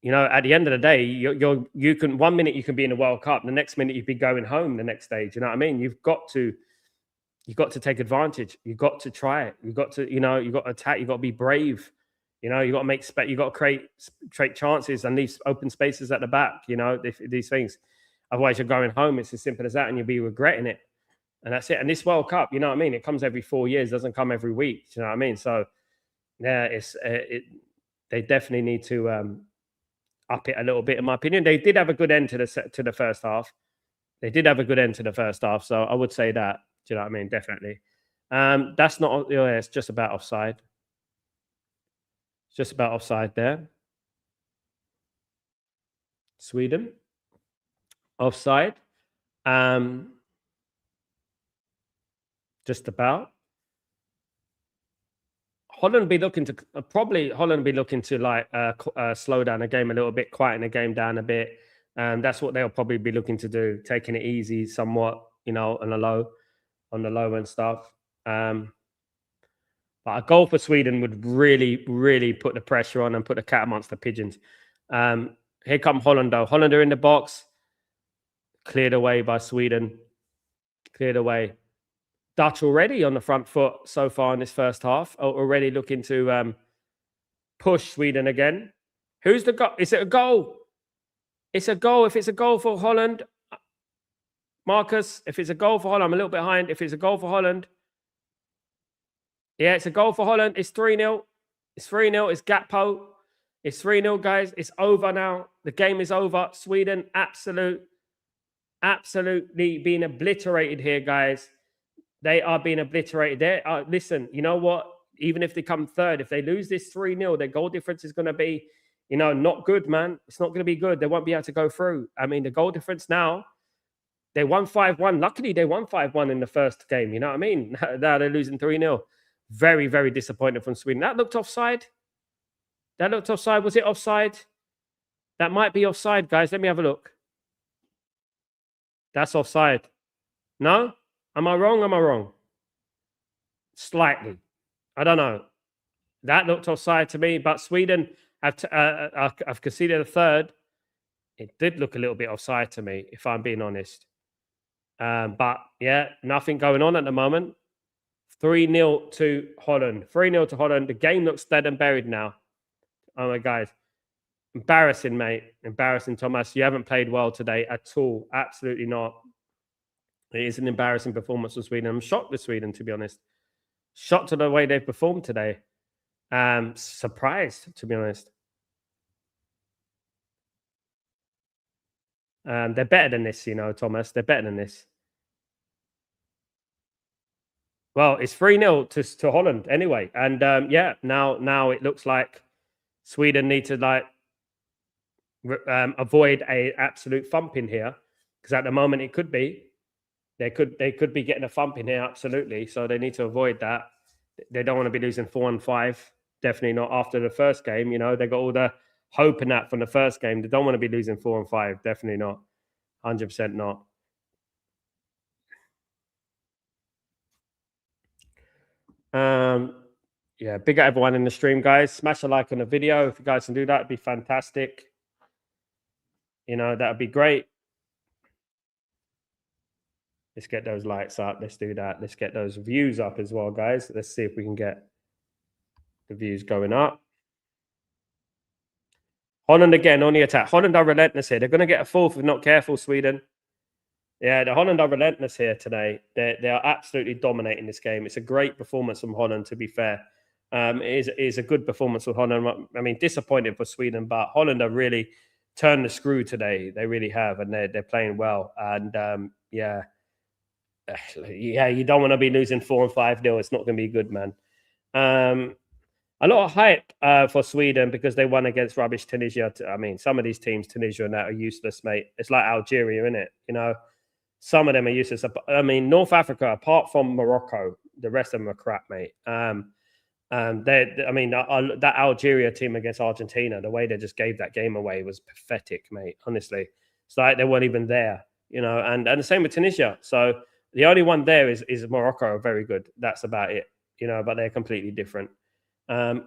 At the end of the day, you can 1 minute you can be in the World Cup, the next minute you'd be going home. The next day, do you know what I mean? You've got to take advantage. You've got to try it. You've got to, you've got to attack. You've got to be brave. You've got to make space. You've got to create chances and leave open spaces at the back. These things. Otherwise, you're going home. It's as simple as that, and you'll be regretting it. And that's it. And this World Cup, you know what I mean? It comes every 4 years, doesn't come every week. You know what I mean? So, yeah, they definitely need to up it a little bit, in my opinion. They did have a good end to the first half. They did have a good end to the first half. So I would say that. Do you know what I mean? Definitely. That's not. It's just about offside. It's just about offside there. Sweden offside. Just about. Holland be looking to slow down the game a little bit, quieten the game down a bit. That's what they'll probably be looking to do, taking it easy somewhat, on the low and stuff. But a goal for Sweden would really, really put the pressure on and put the cat amongst the pigeons. Here come Holland, though. Holland are in the box. Cleared away by Sweden. Cleared away. Dutch already on the front foot so far in this first half. Already looking to push Sweden again. Who's the goal? Is it a goal? It's a goal. If it's a goal for Holland, Marcus, if it's a goal for Holland, I'm a little bit behind. If it's a goal for Holland, yeah, it's a goal for Holland. It's 3-0. It's 3-0. It's Gakpo. It's 3-0, guys. It's over now. The game is over. Sweden, absolutely being obliterated here, guys. They are being obliterated. Listen, you know what? Even if they come third, if they lose this 3-0, their goal difference is going to be, not good, man. It's not going to be good. They won't be able to go through. I mean, the goal difference now, they won 5-1. Luckily, they won 5-1 in the first game. You know what I mean? Now they're losing 3-0. Very, very disappointed from Sweden. That looked offside. Was it offside? That might be offside, guys. Let me have a look. That's offside. No? Am I wrong? Slightly. I don't know. That looked offside to me, but Sweden have conceded a third. It did look a little bit offside to me, if I'm being honest. But yeah, nothing going on at the moment. 3-0 to Holland. 3-0 to Holland. The game looks dead and buried now. Oh my guys. Embarrassing, mate. Embarrassing, Thomas. You haven't played well today at all. Absolutely not. It is an embarrassing performance for Sweden. I'm shocked with Sweden, to be honest. Shocked to the way they've performed today. Surprised, to be honest. They're better than this, Thomas. They're better than this. Well, it's 3-0 to Holland anyway. And yeah, now it looks like Sweden need to avoid a absolute thumping here, because at the moment it could be. They could be getting a thump in here, absolutely. So they need to avoid that. They don't want to be losing 4-5. Definitely not after the first game. They got all the hope in that from the first game. They don't want to be losing 4-5. Definitely not. 100% not. Yeah, big up everyone in the stream, guys. Smash a like on the video. If you guys can do that, it'd be fantastic. That'd be great. Let's get those likes up. Let's do that. Let's get those views up as well, guys. Let's see if we can get the views going up. Holland again on the attack. Holland are relentless here. They're going to get a fourth if not careful, Sweden. Yeah, the Holland are relentless here today. They are absolutely dominating this game. It's a great performance from Holland, to be fair. It is a good performance from Holland. I mean, disappointing for Sweden, but Holland are really turned the screw today. They really have, and they're playing well. And yeah, you don't want to be losing 4-5-0. It's not going to be good, man. A lot of hype for Sweden because they won against rubbish Tunisia. I mean, some of these teams, Tunisia and that, are useless, mate. It's like Algeria, isn't it? Some of them are useless. I mean, North Africa, apart from Morocco, the rest of them are crap, mate. That Algeria team against Argentina, the way they just gave that game away was pathetic, mate. Honestly, it's like they weren't even there, And the same with Tunisia. So the only one there is Morocco, very good. That's about it, But they're completely different.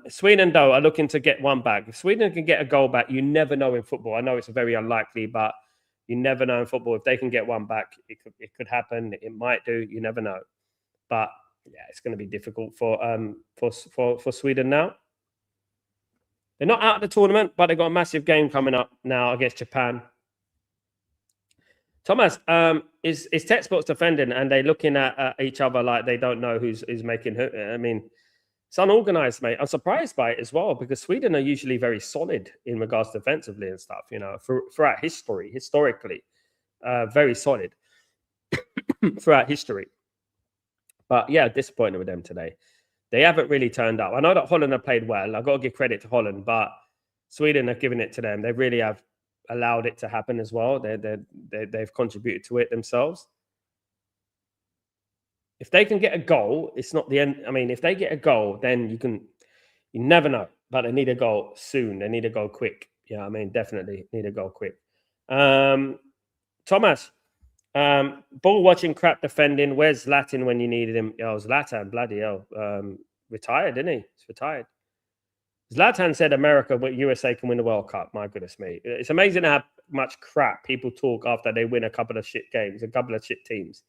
Sweden, though, are looking to get one back. If Sweden can get a goal back, you never know in football. I know it's very unlikely, but you never know in football. If they can get one back, it could happen. It might do. You never know. But yeah, it's going to be difficult for Sweden now. They're not out of the tournament, but they've got a massive game coming up now against Japan. Thomas, is Textbox defending and they're looking at each other like they don't know who's making who? I mean, it's unorganized, mate. I'm surprised by it as well because Sweden are usually very solid in regards to defensively and stuff, throughout historically, very solid throughout history. But yeah, disappointed with them today. They haven't really turned up. I know that Holland have played well. I've got to give credit to Holland, but Sweden have given it to them. They really have allowed it to happen as well. They've contributed to it themselves. If they can get a goal, it's not the end. I mean, if they get a goal, then you never know. But they need a goal soon. They need a goal quick. Yeah, I mean, definitely need a goal quick. Thomas, ball watching, crap defending. Where's Zlatan when you needed him? Oh, Zlatan, bloody hell. retired, didn't he? He's retired. Zlatan said America, but USA can win the World Cup. My goodness me. It's amazing how much crap people talk after they win a couple of shit games, a couple of shit teams,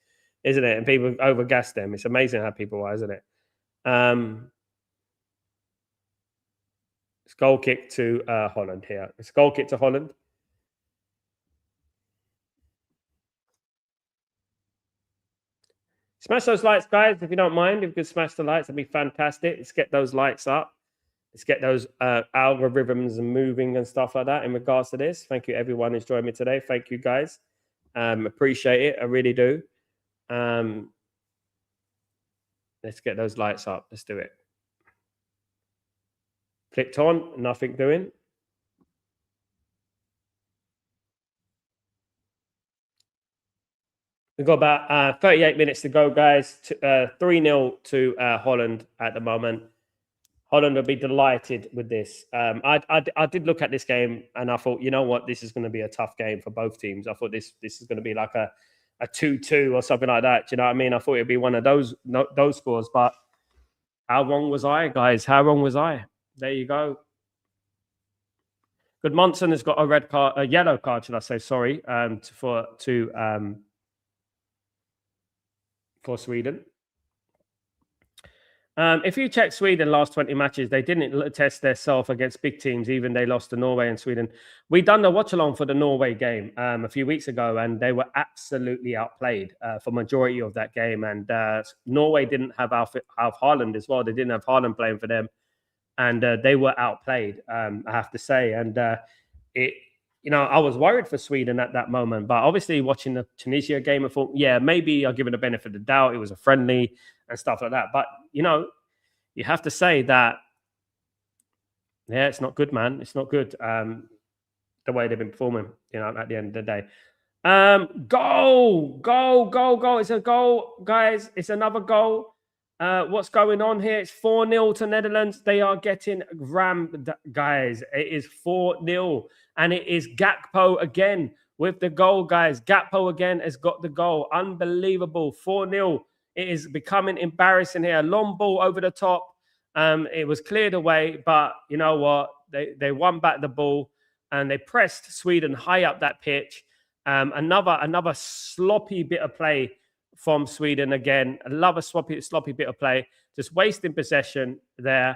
isn't it? And people overgas them. It's amazing how people are, isn't it? It's goal kick to Holland here. It's goal kick to Holland. Smash those lights, guys, if you don't mind. If you could smash the lights, that'd be fantastic. Let's get those lights up. Let's get those algorithms moving and stuff like that in regards to this. Thank you, everyone who's joined me today. Thank you, guys. Appreciate it. I really do. Let's get those lights up. Let's do it. Clicked on, nothing doing. We've got about 38 minutes to go, guys. 3-0 to Holland at the moment. Holland will be delighted with this. I did look at this game and I thought, you know what, this is going to be a tough game for both teams. I thought this is going to be like a 2-2 or something like that. Do you know what I mean? I thought it'd be one of those scores. But how wrong was I, guys? How wrong was I? There you go. Good Monson has got a yellow card, should I say? Sorry, for Sweden. If you check Sweden last 20 matches, they didn't test themselves against big teams. Even they lost to Norway and Sweden. We done the watch-along for the Norway game a few weeks ago, and they were absolutely outplayed for majority of that game. And Norway didn't have Haaland as well. They didn't have Haaland playing for them, and they were outplayed, I have to say. And I was worried for Sweden at that moment. But obviously, watching the Tunisia game, I thought, yeah, maybe I'll give it a benefit of the doubt. It was a friendly and stuff like that. But, you have to say that, yeah, it's not good, man. It's not good the way they've been performing, at the end of the day. Goal. It's a goal, guys. It's another goal. What's going on here? It's 4-0 to Netherlands. They are getting rammed, guys. It is 4-0. And it is Gakpo again with the goal, guys. Gakpo again has got the goal. Unbelievable. 4-0. It is becoming embarrassing here. Long ball over the top. It was cleared away, but you know what? They won back the ball and they pressed Sweden high up that pitch. Another sloppy bit of play from Sweden again. Another sloppy bit of play. Just wasting possession there.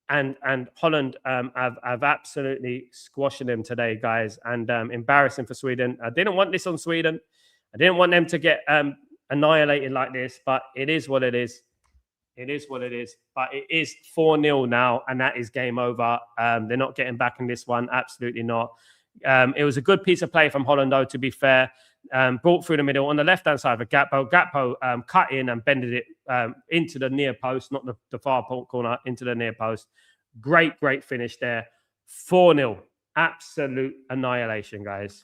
And Holland have absolutely squashing them today, guys. And embarrassing for Sweden. I didn't want this on Sweden. I didn't want them to get annihilated like this, but it is what it is. It is what it is. But it is 4-0 now, and that is game over. They're not getting back in this one. Absolutely not. It was a good piece of play from Holland, though, to be fair. Brought through the middle on the left-hand side for Gakpo. Gakpo cut in and bended it into the near post, not the far corner, into the near post. Great finish there. 4-0. Absolute annihilation, guys.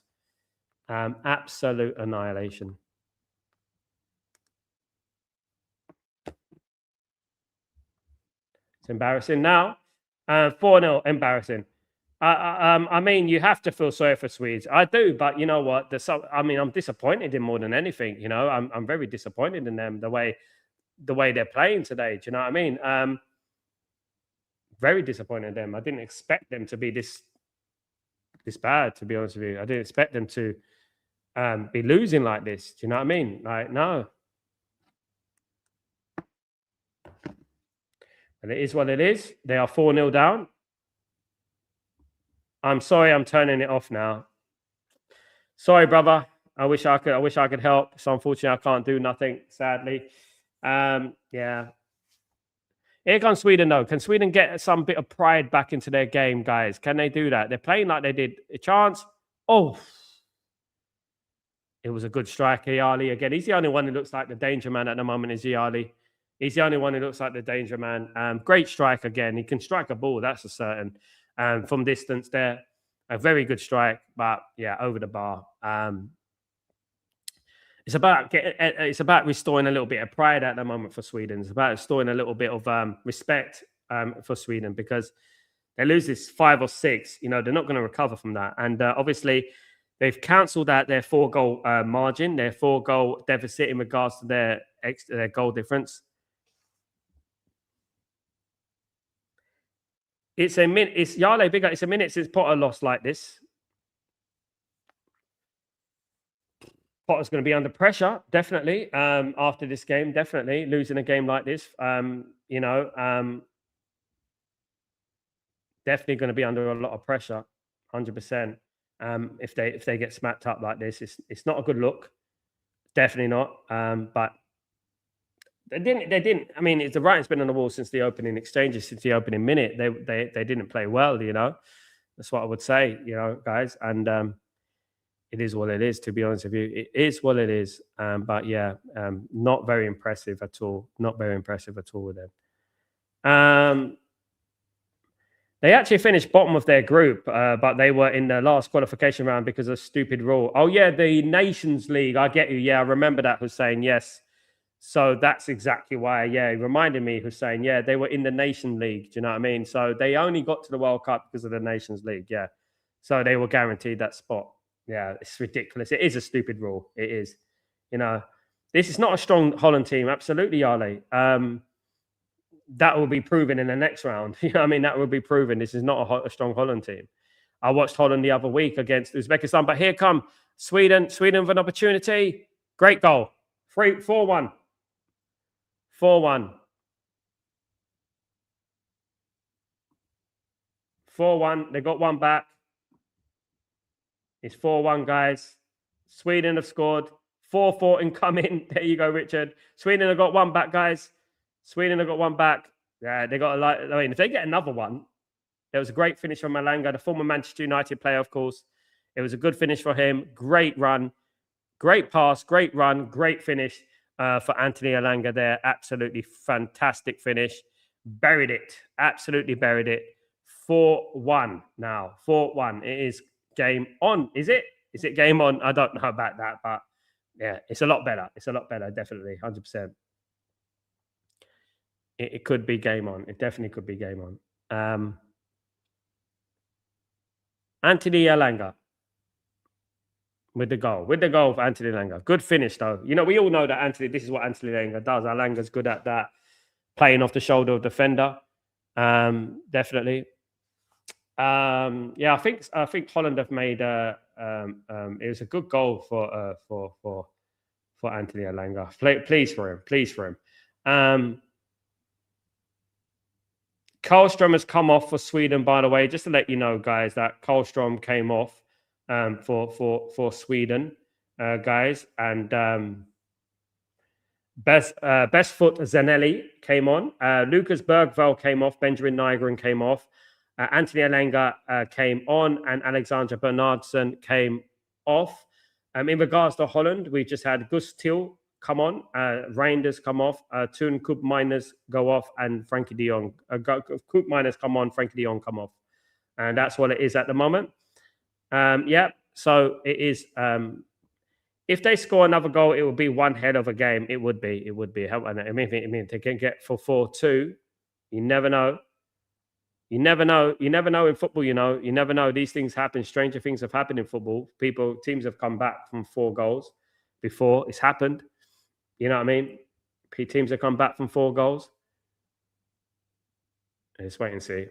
Absolute annihilation. It's embarrassing now. 4-0, embarrassing. I mean, you have to feel sorry for Swedes. I do, but you know what? I'm disappointed in more than anything. I'm very disappointed in them the way they're playing today. Do you know what I mean? Very disappointed in them. I didn't expect them to be this bad. To be honest with you, I didn't expect them to be losing like this. Do you know what I mean? Like, no. And it is what it is. They are 4-0 down. I'm sorry, I'm turning it off now. Sorry, brother. I wish I could help. So unfortunately, I can't do nothing, sadly. Yeah. Here comes Sweden, though. Can Sweden get some bit of pride back into their game, guys? Can they do that? They're playing like they did. A chance. Oh. It was a good strike, Yali. Again, he's the only one who looks like the danger man at the moment, is Yali. He's the only one who looks like the danger man. Great strike again. He can strike a ball, that's for certain. From distance there. A very good strike, but yeah, over the bar. It's about restoring a little bit of pride at the moment for Sweden. It's about restoring a little bit of respect for Sweden, because they lose this 5 or 6. They're not going to recover from that. And obviously, they've cancelled out their 4-goal margin, their 4-goal deficit in regards to their goal difference. It's a minute. It's Yale bigger. It's a minute since Potter lost like this. Potter's going to be under pressure, definitely. After this game, definitely losing a game like this. Definitely going to be under a lot of pressure, 100%. If they get smacked up like this, it's not a good look. Definitely not. But they didn't. I mean, it's the writing's been on the wall since the opening exchanges, since the opening minute. They didn't play well. That's what I would say. Guys, and it is what it is. To be honest with you, it is what it is. But yeah, not very impressive at all. Not very impressive at all with them. They actually finished bottom of their group, but they were in the last qualification round because of stupid rule. Oh yeah, the Nations League. I get you. Yeah, I remember that, Hussein. Yes. So that's exactly why. Yeah, he reminded me, Hussein. Yeah, they were in the Nation League. Do you know what I mean? So they only got to the World Cup because of the Nations League. Yeah. So they were guaranteed that spot. Yeah, it's ridiculous. It is a stupid rule. It is. This is not a strong Holland team. Absolutely, Ale. That will be proven in the next round. That will be proven. This is not a strong Holland team. I watched Holland the other week against Uzbekistan, but here come Sweden. Sweden with an opportunity. Great goal. 4-1. 4-1. 4-1. They got one back. It's 4-1, guys. Sweden have scored. 4-4 incoming. There you go, Richard. Sweden have got one back, guys. Sweden have got one back. Yeah, they got if they get another one, there was a great finish from Malanga, the former Manchester United player, of course. It was a good finish for him. Great run, great pass, great run, great finish for Anthony Elanga there. Absolutely fantastic finish. Buried it. Absolutely buried it. 4-1 now. 4-1. It is game on. Is it? Is it game on? I don't know about that, but yeah, it's a lot better. It's a lot better, definitely, 100%. It could be game on. It definitely could be game on. Anthony Elanga with the goal of Anthony Elanga. Good finish, though. We all know that this is what Anthony Elanga does. Elanga's good at that, playing off the shoulder of defender. Definitely. Yeah, I think Holland have made it was a good goal for Anthony Elanga. Please for him. Karlstrom has come off for Sweden, by the way. Just to let you know, guys, that Karlstrom came off for Sweden, guys, and best foot Zanelli came on. Lucas Bergvall came off. Benjamin Nygren came off. Anthony Elanga came on, and Alexander Bernardson came off. In regards to Holland, we just had Gus Til come on, Reinders come off, Toon Koopmeiners go off, and Frankie de Jong. Koopmeiners come on, Frankie de Jong come off. And that's what it is at the moment. So it is. If they score another goal, it would be one head of a game. It would be. I mean, they can get for 4-2. You never know. You never know in football. You never know. These things happen. Stranger things have happened in football. Teams have come back from 4 goals before. It's happened. You know what I mean? Teams have come back from 4 goals. Let's wait and see.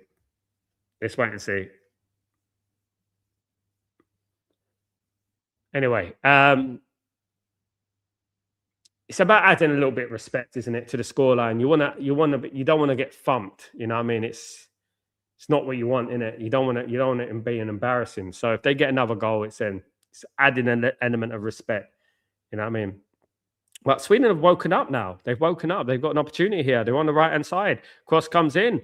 Anyway, it's about adding a little bit of respect, isn't it, to the scoreline? You don't want to get thumped. You know what I mean? It's not what you want, innit? You don't want it to be an embarrassing. So if they get another goal, it's adding an element of respect. You know what I mean? But Sweden have woken up now. They've woken up. They've got an opportunity here. They're on the right-hand side. Cross comes in.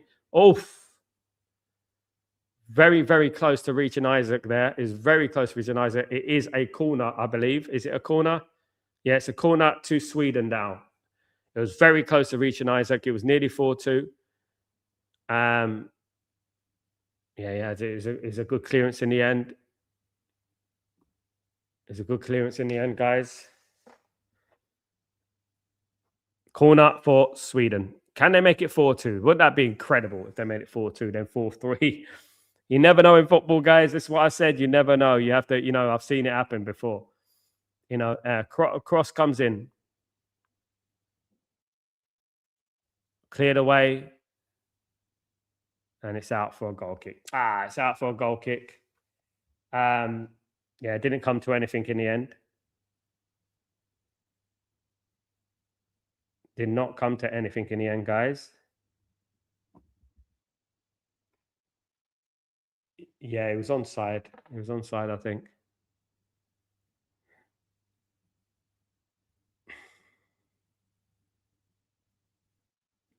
Very, very close to reaching Isaac there. Is very close to reaching Isaac. It is a corner, I believe. Is it a corner? Yeah, it's a corner to Sweden now. It was very close to reaching Isaac. It was nearly 4-2. It's a good clearance in the end. It's a good clearance in the end, guys. Corner for Sweden. Can they make it 4-2? Wouldn't that be incredible if they made it 4-2, then 4-3? You never know in football, guys. This is what I said. You never know. You have to, I've seen it happen before. Cross comes in. Cleared away. And it's out for a goal kick. It's out for a goal kick. Yeah, it didn't come to anything in the end. Did not come to anything in the end, guys. Yeah, it was onside. It was onside, I think.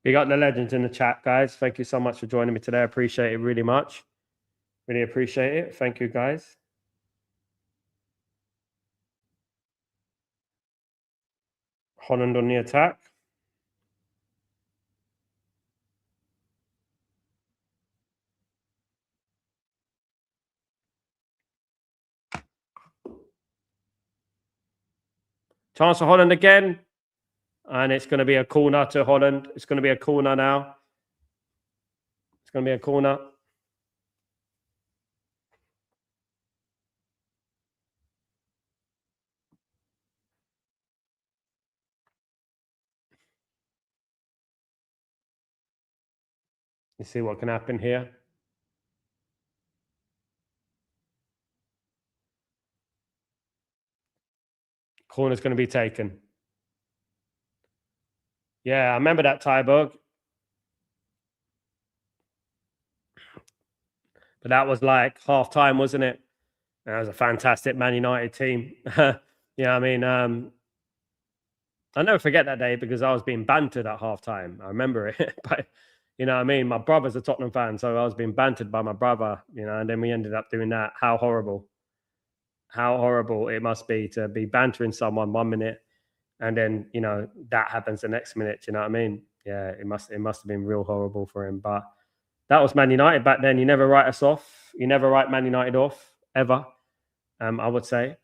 We got the legends in the chat, guys. Thank you so much for joining me today. I appreciate it really much. Really appreciate it. Thank you, guys. Holland on the attack. Chance for Holland again. And it's going to be a corner to Holland. It's going to be a corner now. It's going to be a corner. You see what can happen here. Corner's going to be taken. Yeah, I remember that Tyberg. But that was like half time, wasn't it? That was a fantastic Man United team. Yeah, I mean, I'll never forget that day because I was being bantered at half time. I remember it. But, you know what I mean? My brother's a Tottenham fan, so I was being bantered by my brother, you know, and then we ended up doing that. How horrible. How horrible it must be to be bantering someone 1 minute and then, you know, that happens the next minute. You know what I mean? Yeah, it must have been real horrible for him. But that was Man United back then. You never write us off. You never write Man United off, ever, I would say.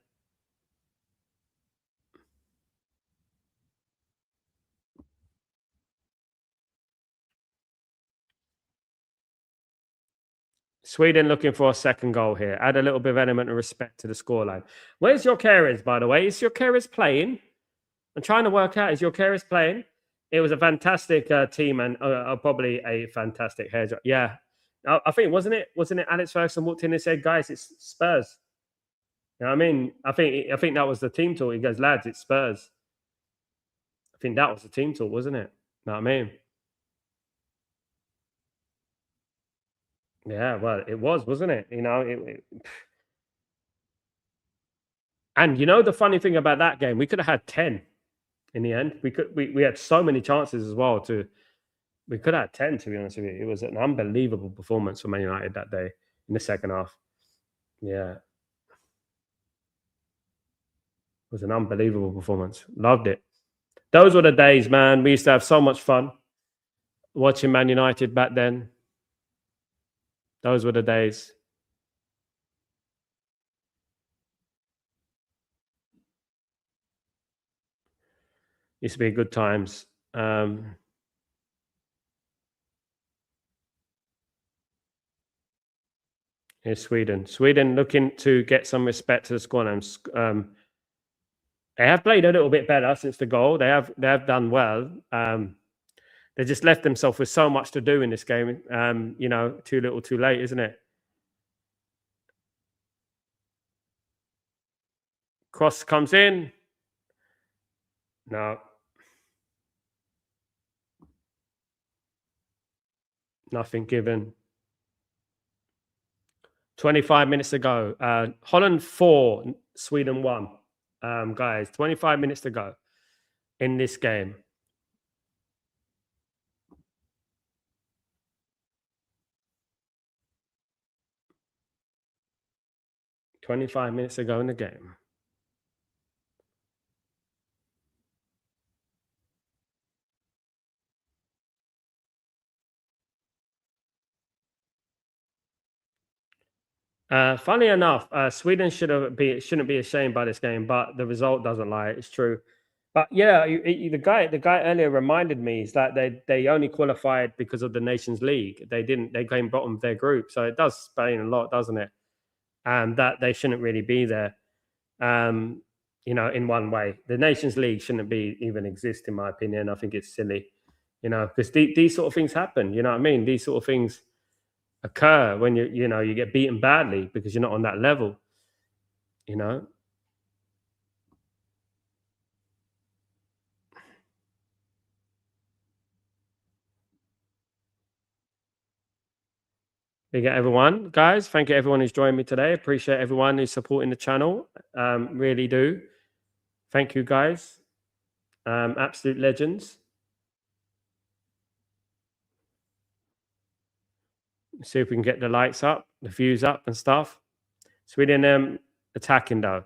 Sweden looking for a second goal here. Add a little bit of element of respect to the scoreline. Where's your Keres, by the way? Is your Keres playing? I'm trying to work out. Is your Keres playing? It was a fantastic team and probably a fantastic hair. Yeah, I think wasn't it Alex Ferguson walked in and said, "Guys, it's Spurs." You know what I mean? I think that was the team talk. He goes, "Lads, it's Spurs." I think that was the team talk, wasn't it? You know what I mean? Yeah, well, it was, wasn't it? You know, and you know the funny thing about that game, we could have had 10 in the end. We had so many chances as well we could have had 10, to be honest with you. It was an unbelievable performance for Man United that day in the second half. Yeah. It was an unbelievable performance. Loved it. Those were the days, man. We used to have so much fun watching Man United back then. Those were the days. Used to be good times. Here's Sweden. Sweden looking to get some respect to the squad. They have played a little bit better since the goal. They have done well. They just left themselves with so much to do in this game. You know, too little, too late, isn't it? Cross comes in. No. Nothing given. 25 minutes to go. Holland 4, Sweden 1. Guys, 25 minutes to go in this game. "25 minutes to go in the game." Funny enough, Sweden shouldn't be ashamed by this game, but the result doesn't lie. It's true. But yeah, the guy earlier reminded me is that they only qualified because of the Nations League. They came bottom of their group, so it does explain a lot, doesn't it? That they shouldn't really be there. You know, in one way, the Nations League shouldn't even exist, in my opinion. I think it's silly, you know, because these sort of things happen. You know what I mean? These sort of things occur when you get beaten badly because you're not on that level. You know, big up everyone, guys. Thank you everyone who's joined me today. Appreciate everyone who's supporting the channel. Really do. Thank you, guys. Absolute legends. See if we can get the lights up, the views up, and stuff. Sweden attacking though.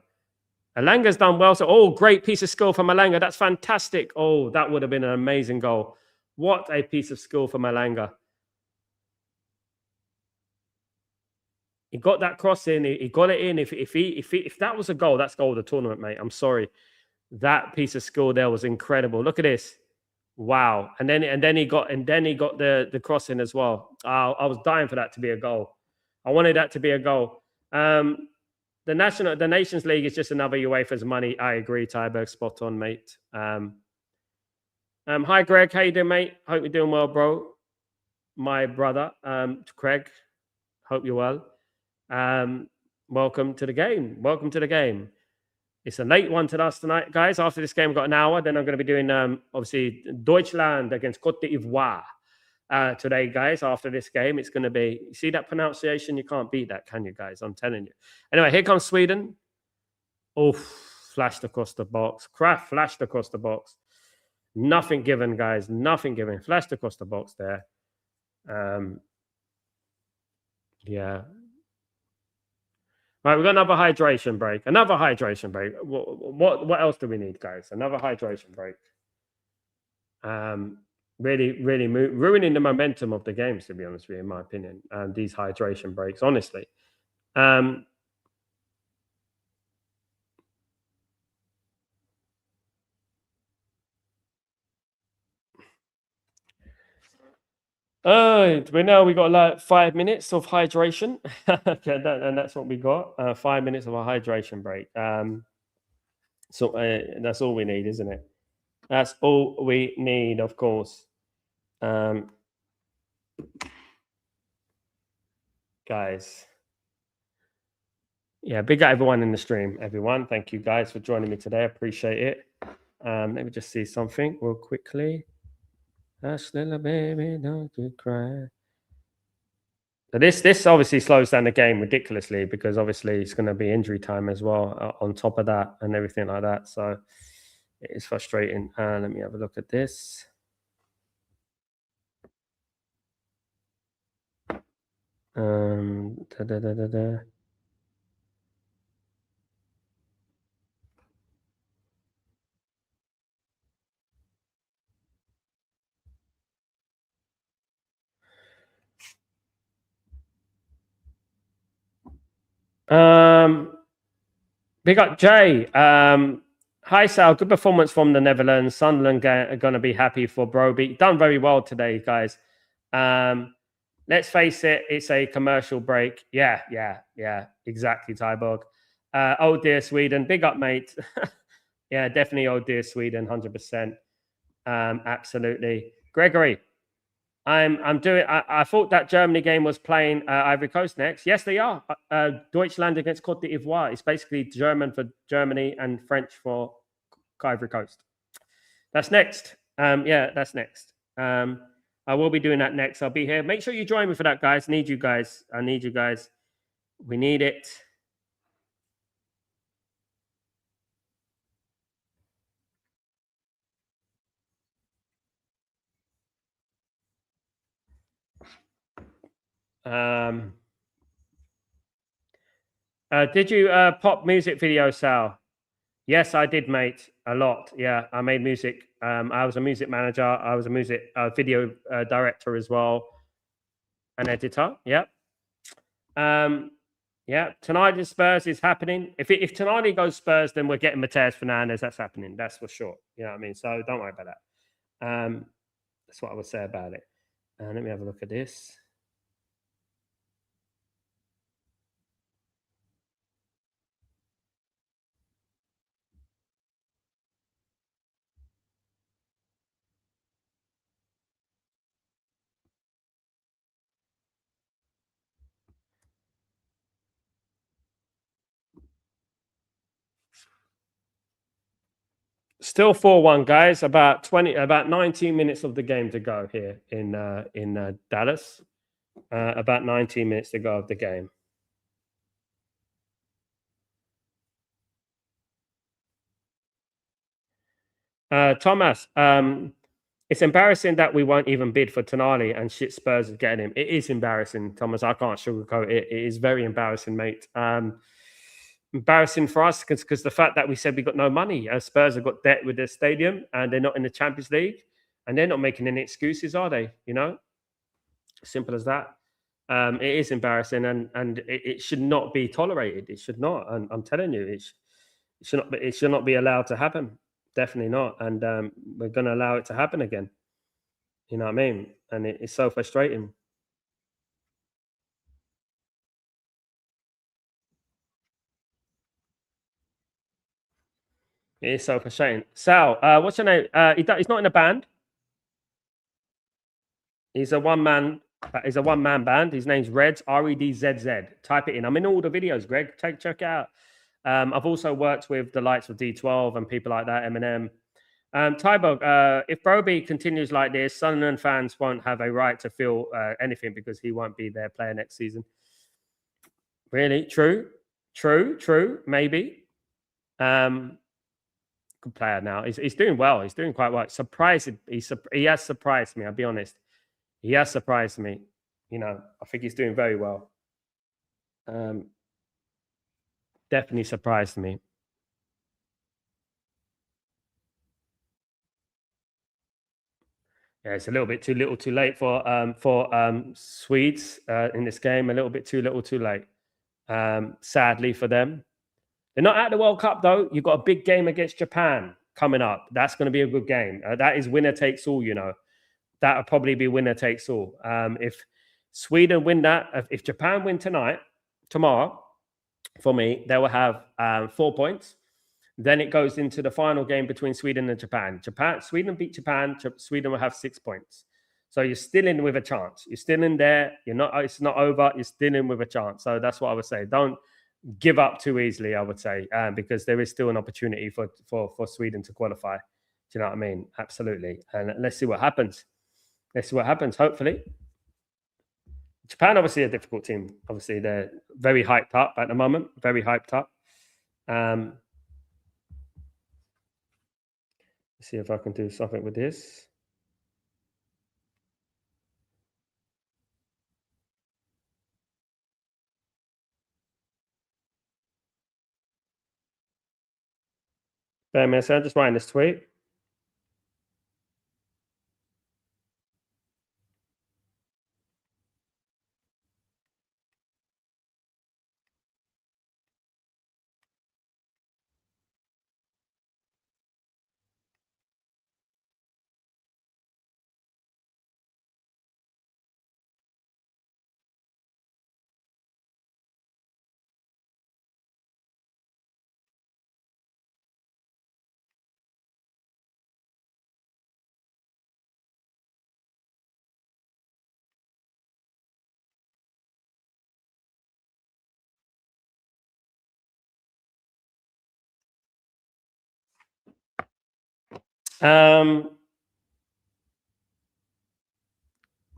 Alanga's done well. So, oh, great piece of skill from Alanga. That's fantastic. Oh, that would have been an amazing goal. What a piece of skill from Alanga. He got that cross in. He got it in. If that was a goal, that's goal of the tournament, mate. I'm sorry. That piece of skill there was incredible. Look at this. Wow. And then he got the cross in as well. I was dying for that to be a goal. I wanted that to be a goal. The Nations League is just another UEFA's money. I agree, Tyberg. Spot on, mate. Hi, Greg. How you doing, mate? Hope you're doing well, bro. My brother, Craig. Hope you're well. Welcome to the game. Welcome to the game. It's a late one to us tonight, guys. After this game, we've got an hour. Then I'm going to be doing, obviously, Deutschland against Côte d'Ivoire today, guys. After this game, it's going to be, you see that pronunciation? You can't beat that, can you, guys? I'm telling you. Anyway, here comes Sweden. Oh, flashed across the box. Kraft flashed across the box. Nothing given, guys. Nothing given. Flashed across the box there. Yeah. Right, we've got another hydration break. Another hydration break. What else do we need, guys? Another hydration break. Really ruining the momentum of the games, to be honest with you, in my opinion. These hydration breaks, honestly. We know we got like 5 minutes of hydration. Okay, and that's what we got. 5 minutes of a hydration break. So that's all we need, isn't it? That's all we need, of course. Guys. Yeah, big up everyone in the stream, everyone. Thank you guys for joining me today. I appreciate it. Let me just see something real quickly. Hush, little baby, don't you cry. So this obviously slows down the game ridiculously because obviously it's going to be injury time as well on top of that and everything like that. So it is frustrating. Let me have a look at this. Da, da, da, da, da. Big up Jay. Hi Sal, good performance from the Netherlands. Sunderland are going to be happy for Broby. Done very well today, guys. Let's face it, it's a commercial break. Yeah, exactly, Tyborg. Oh dear, Sweden. Big up, mate. Yeah, definitely. Oh dear, Sweden. 100%. Absolutely, Gregory. I'm doing. I thought that Germany game was playing Ivory Coast next. Yes, they are. Deutschland against Côte d'Ivoire. It's basically German for Germany and French for Ivory Coast. That's next. Yeah, that's next. I will be doing that next. I'll be here. Make sure you join me for that, guys. Need you guys. I need you guys. We need it. Did you pop music video, Sal? Yes, I did, mate. A lot. Yeah, I made music. I was a music manager. I was a music video director as well, an editor. Yeah. Yeah. Tonight is Spurs is happening. If tonight goes Spurs, then we're getting Mateus Fernandes. That's happening. That's for sure. You know what I mean? So don't worry about that. That's what I would say about it. Let me have a look at this. Still 4-1, guys. About 19 minutes of the game to go here in Dallas. About 19 minutes to go of the game. Thomas, it's embarrassing that we won't even bid for Tonali and shit Spurs is getting him. It is embarrassing, Thomas. I can't sugarcoat it. It is very embarrassing, mate. Embarrassing for us because the fact that we said we got no money. Spurs have got debt with their stadium and they're not in the Champions League and they're not making any excuses, are they? You know, simple as that. It is embarrassing and it should not be tolerated. It should not. And I'm telling you, it should not. It should not be allowed to happen. Definitely not. And we're going to allow it to happen again. You know what I mean? And it's so frustrating. It is so frustrating. Sal, what's your name? He's not in a band. He's a one man. He's a one-man band. His name's Reds, REDZZ. Type it in. I'm in all the videos, Greg. Check it out. I've also worked with the likes of D12 and people like that, Eminem. Tybog, if Broby continues like this, Sunderland fans won't have a right to feel anything because he won't be their player next season. Really? True. Maybe. Good player now. He's doing well. He's doing quite well. Surprised. He has surprised me. I'll be honest. He has surprised me. You know, I think he's doing very well. Definitely surprised me. Yeah, it's a little bit too little, too late for Swedes in this game. A little bit too little, too late. Sadly for them, they're not at the World Cup though. You've got a big game against Japan coming up. That's going to be a good game. That is winner takes all. You know, that would probably be winner takes all. If Sweden win that, if Japan win tomorrow, for me, they will have 4 points. Then it goes into the final game between Sweden and Japan. Sweden beat Japan. Sweden will have 6 points. So you're still in with a chance. You're still in there. You're not. It's not over. You're still in with a chance. So that's what I would say. Don't give up too easily. I would say because there is still an opportunity for Sweden to qualify. Do you know what I mean? Absolutely. And let's see what happens. Let's see what happens. Hopefully, Japan obviously a difficult team. Obviously, they're very hyped up at the moment. Very hyped up. See if I can do something with this. Bear me a second, just writing this tweet.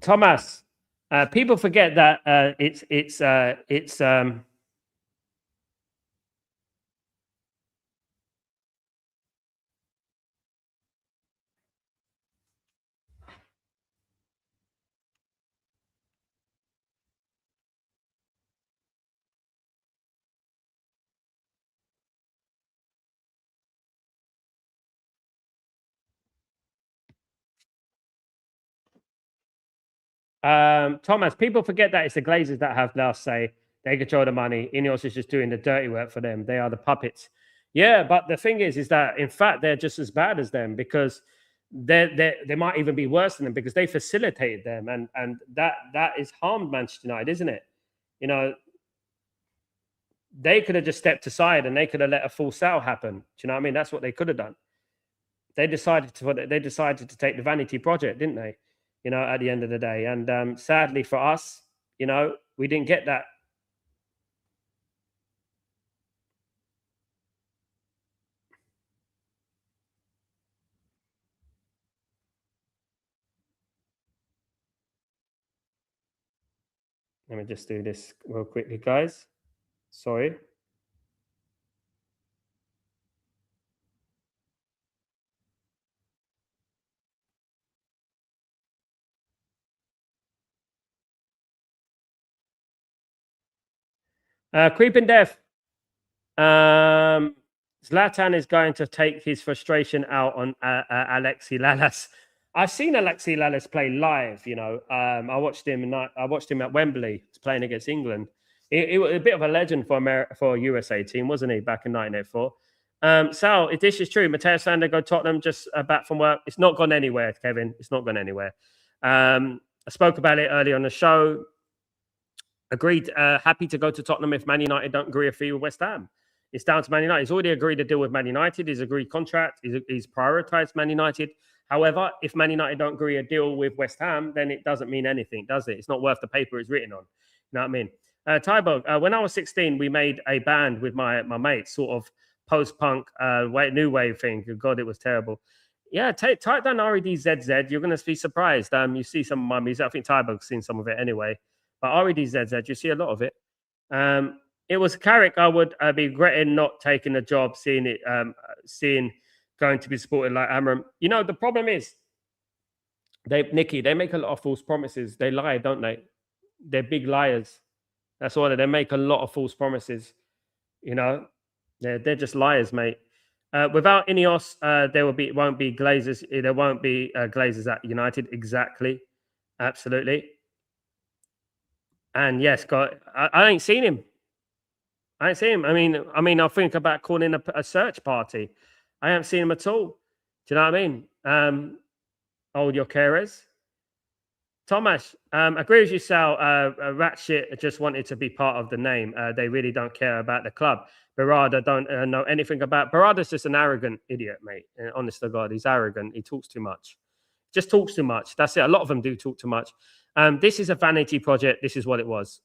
Thomas, people forget that it's Thomas. People forget that it's the Glazers that have last say. They control the money. Ineos is just doing the dirty work for them. They are the puppets. Yeah, but the thing is that in fact they're just as bad as them because they might even be worse than them because they facilitated them and that is harmed Manchester United, isn't it? You know, they could have just stepped aside and they could have let a full sale happen. Do you know what I mean? That's what they could have done. They decided to take the vanity project, didn't they? You know, at the end of the day, and sadly for us, you know, we didn't get that. Let me just do this real quickly, guys. Sorry. Creeping Death. Zlatan is going to take his frustration out on Alexi Lalas. I've seen Alexi Lalas play live. I watched him. I watched him at Wembley playing against England. He was a bit of a legend for a USA team, wasn't he, back in 1984? Sal, if this is true, Matteo Sandago Tottenham just back from work. It's not gone anywhere, Kevin. It's not gone anywhere. I spoke about it earlier on the show. Agreed. Happy to go to Tottenham if Man United don't agree a fee with West Ham. It's down to Man United. He's already agreed to deal with Man United. He's agreed contract. He's prioritised Man United. However, if Man United don't agree a deal with West Ham, then it doesn't mean anything, does it? It's not worth the paper it's written on. You know what I mean? Tybo, when I was 16, we made a band with my mates, sort of post-punk, new wave thing. God, it was terrible. Yeah, type down REDZZ. You're going to be surprised. You see some of my music. I think Tybo's seen some of it anyway. But REDZZ, you see a lot of it. It was Carrick. I would be regretting not taking the job, seeing going to be supported like Amram. The problem is, they make a lot of false promises. They lie, don't they? They're big liars. That's all. They make a lot of false promises. They're just liars, mate. Without Ineos, there won't be Glazers. There won't be Glazers at United. Exactly, absolutely. And yes, God, I ain't seen him. I ain't seen him. I mean, I'll think about calling a search party. I haven't seen him at all. Do you know what I mean? Old your carers. Thomas, agree with you, Sal. Ratchet just wanted to be part of the name. They really don't care about the club. Barada don't know anything about. Barada's just an arrogant idiot, mate. Honest to God, he's arrogant. He talks too much. Just talks too much. That's it. A lot of them do talk too much. This is a vanity project. This is what it was.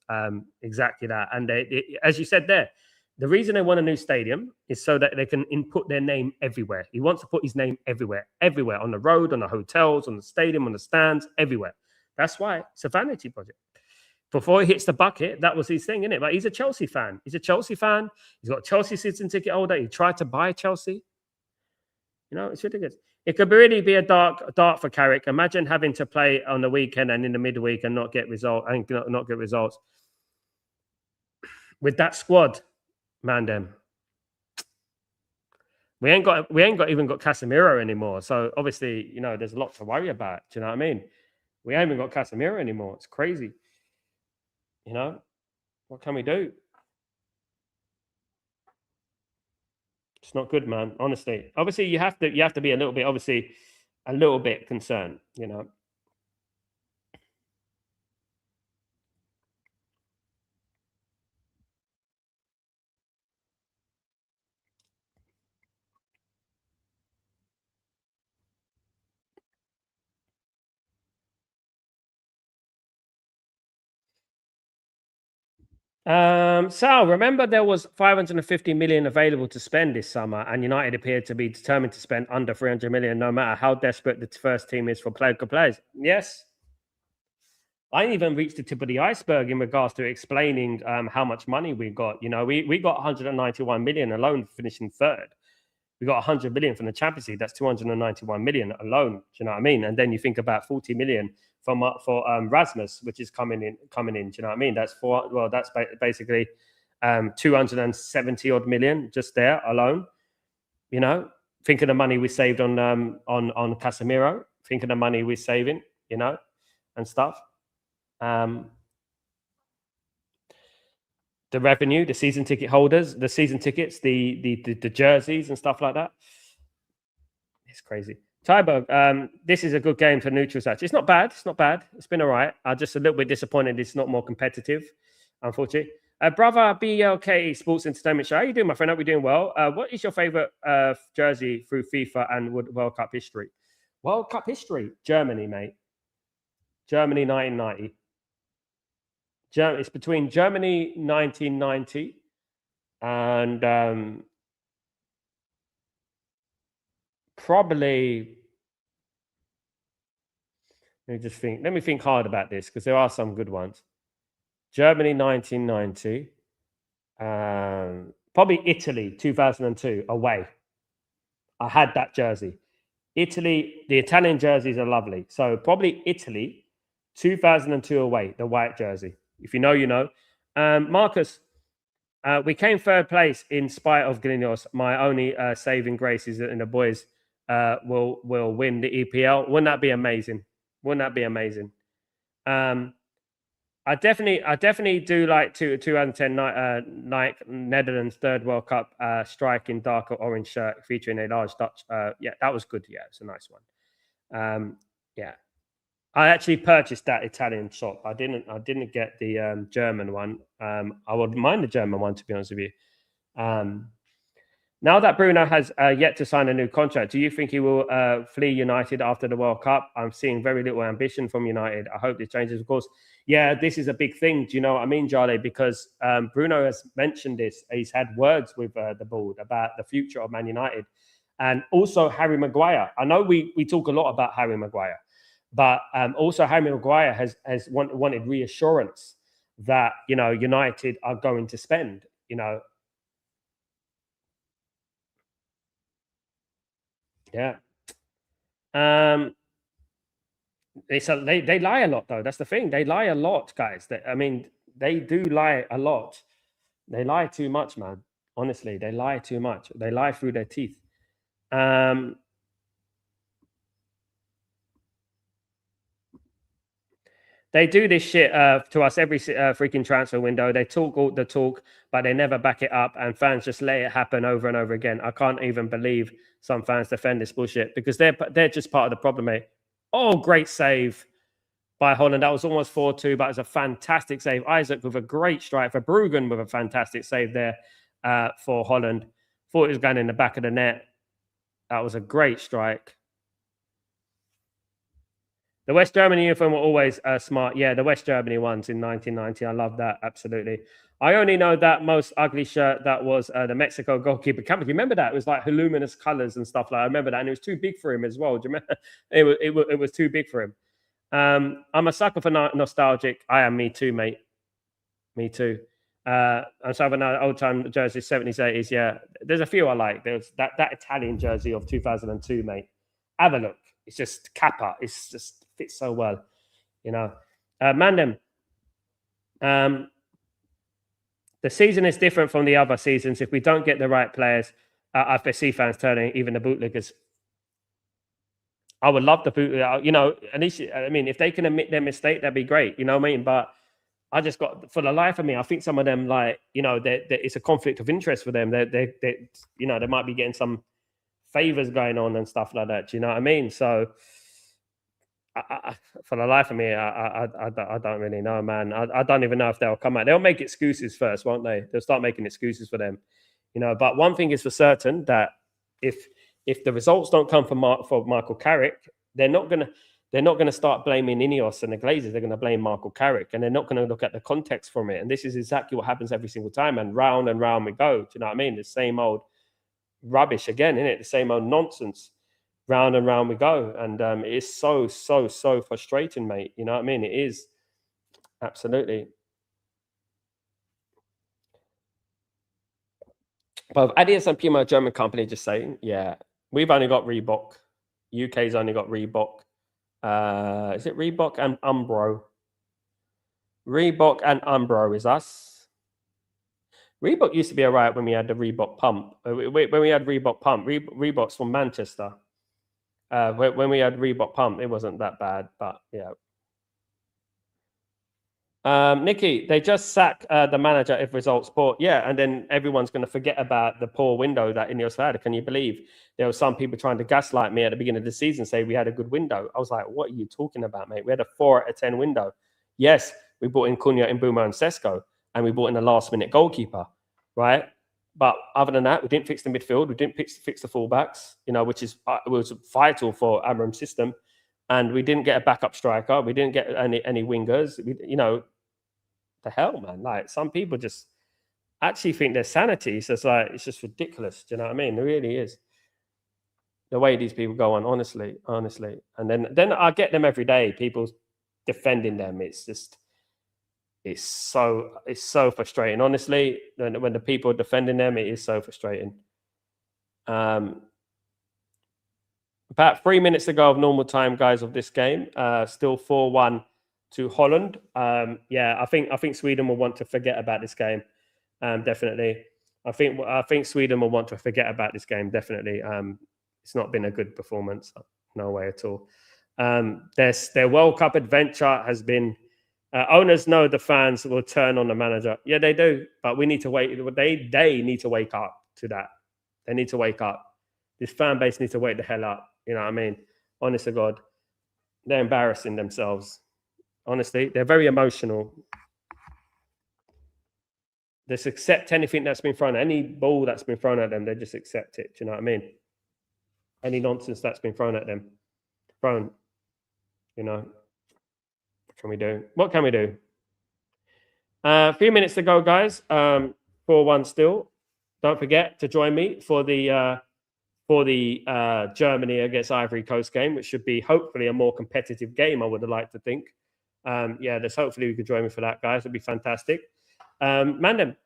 Exactly that. And as you said there, the reason they want a new stadium is so that they can input their name everywhere. He wants to put his name everywhere, on the road, on the hotels, on the stadium, on the stands, everywhere. That's why it's a vanity project. Before he hits the bucket, that was his thing, isn't it? But he's a Chelsea fan. He's got a Chelsea season ticket holder. He tried to buy Chelsea. It's ridiculous. It could really be a dark for Carrick. Imagine having to play on the weekend and in the midweek and not get results with that squad, man. Them we ain't got even got Casemiro anymore. So obviously, there's a lot to worry about. Do you know what I mean? We ain't even got Casemiro anymore. It's crazy. What can we do? It's not good, man. Honestly, obviously, you have to be a little bit concerned. Sal, remember there was 550 million available to spend this summer, and United appeared to be determined to spend under 300 million, no matter how desperate the first team is for players. Yes, I ain't even reached the tip of the iceberg in regards to explaining how much money we got. We got 191 million alone, finishing third. We got 100 million from the Champions League. That's 291 million alone. Do you know what I mean? And then you think about 40 million for Rasmus, which is coming in. Do you know what I mean? That's basically 270 odd million just there alone. Think of the money we saved on Casemiro. Think of the money we're saving. And stuff. The revenue, the season ticket holders, the season tickets, the jerseys and stuff like that. It's crazy. Tybo, this is a good game for neutrals. Actually, it's not bad. It's been all right. I'm just a little bit disappointed it's not more competitive, unfortunately. Brother BLK Sports Entertainment Show. How you doing, my friend? Hope you're doing well. What is your favorite jersey through FIFA and World Cup history? World Cup history, Germany, mate. Germany 1990. It's between Germany 1990 and probably. Let me think hard about this because there are some good ones. Germany 1990. Probably Italy 2002 away. I had that jersey. Italy, the Italian jerseys are lovely. So probably Italy 2002 away, the white jersey. If you know, you know. Marcus, we came third place in spite of Glinos. My only saving grace is that the boys will win the EPL. Wouldn't that be amazing? Wouldn't that be amazing? I definitely do like 2010 Nike Netherlands third World Cup strike in darker orange shirt featuring a large Dutch. Yeah, that was good. Yeah, it's a nice one. Yeah, I actually purchased that Italian shop. I didn't get the German one. I would mind the German one, to be honest with you. Um, Now that Bruno has yet to sign a new contract, do you think he will flee United after the World Cup? I'm seeing very little ambition from United. I hope this changes. Of course, yeah, this is a big thing. Do you know what I mean, Charlie? Because Bruno has mentioned this. He's had words with the board about the future of Man United. And also Harry Maguire. I know we talk a lot about Harry Maguire, but also Harry Maguire has wanted reassurance that, you know, United are going to spend, you know. Yeah. Um, they lie a lot though. That's the thing. They lie a lot, guys. I mean, they do lie a lot. They lie too much, man. Honestly, they lie too much. They lie through their teeth. Um, they do this shit to us every freaking transfer window. They talk all the talk, but they never back it up, and fans just let it happen over and over again. I can't even believe some fans defend this bullshit because they're just part of the problem, mate. Oh, great save by Holland. That was almost 4-2, but it was a fantastic save. Isaac with a great strike for Bruggen with a fantastic save there for Holland. Thought it was going in the back of the net. That was a great strike. The West Germany uniform were always smart. Yeah, the West Germany ones in 1990. I love that. Absolutely. I only know that most ugly shirt that was the Mexico goalkeeper campus. You remember that? It was like luminous colors and stuff like that. I remember that. And it was too big for him as well. Do you remember? It was too big for him. I'm a sucker for nostalgic. I am. Me too, mate. Me too. I'm so an old time jersey, 70s, 80s. Yeah, there's a few I like. There's that Italian jersey of 2002, mate. Have a look. It's just Kappa. It's just fits so well, you know. Mandem, um, the season is different from the other seasons. If we don't get the right players, FSC fans turning even the bootleggers. I would love the boot. You know, at least I mean, if they can admit their mistake, that'd be great. You know what I mean? But I just got for the life of me, I think some of them, like, you know, it's a conflict of interest for them. You know, they might be getting some favors going on and stuff like that. Do you know what I mean? So, for the life of me, I don't really know, man. I don't even know if they'll come out. They'll make excuses first, won't they? They'll start making excuses for them, you know. But one thing is for certain that if the results don't come for Michael Carrick, they're not gonna start blaming Ineos and the Glazers. They're gonna blame Michael Carrick, and they're not gonna look at the context from it. And this is exactly what happens every single time. And round we go. Do you know what I mean? The same old rubbish again, isn't it? The same old nonsense. Round and round we go, and it is so frustrating, mate. You know what I mean? It is absolutely. But Adidas and Puma, German company, just saying, yeah, we've only got Reebok. UK's only got Reebok. Is it Reebok and Umbro? Reebok and Umbro is us. Reebok used to be alright when we had the Reebok pump. When we had Reebok pump, Reebok's from Manchester. When we had Reebok pump, it wasn't that bad, but yeah. Nikki, they just sack the manager if results poor. Yeah, and then everyone's going to forget about the poor window that Ineos had. Can you believe there were some people trying to gaslight me at the beginning of the season, say we had a good window? I was like, what are you talking about, mate? We had a 4 out of 10 window. Yes, we bought in Cunha, Mbeumo, and Sesko, and we bought in a last-minute goalkeeper, right? But other than that, we didn't fix the midfield. We didn't fix the fullbacks, you know, which was vital for Amram's system. And we didn't get a backup striker. We didn't get any wingers. You know, the hell, man. Like, some people just actually think their sanity is just like, it's just ridiculous. Do you know what I mean? It really is. The way these people go on, honestly. And then I get them every day. People defending them. It's just, It's so frustrating. Honestly, when the people are defending them, it is so frustrating. About 3 minutes to go of normal time, guys, of this game. Still 4-1 to Holland. Yeah, I think Sweden will want to forget about this game. Definitely. I think Sweden will want to forget about this game. Definitely. It's not been a good performance. No way at all. Their World Cup adventure has been. Owners know the fans will turn on the manager. Yeah, they do. But we need to wait. They need to wake up to that. They need to wake up. This fan base needs to wake the hell up. You know what I mean? Honest to God, they're embarrassing themselves. Honestly, they're very emotional. They just accept anything that's been thrown, any ball that's been thrown at them. They just accept it. Do you know what I mean? Any nonsense that's been thrown at them, thrown. You know, what can we do? What can we do? A few minutes to go, guys. 4-1 still. Don't forget to join me for the Germany against Ivory Coast game, which should be hopefully a more competitive game. I would have liked to think. Yeah, there's hopefully we could join me for that, guys. It'd be fantastic. Mandem,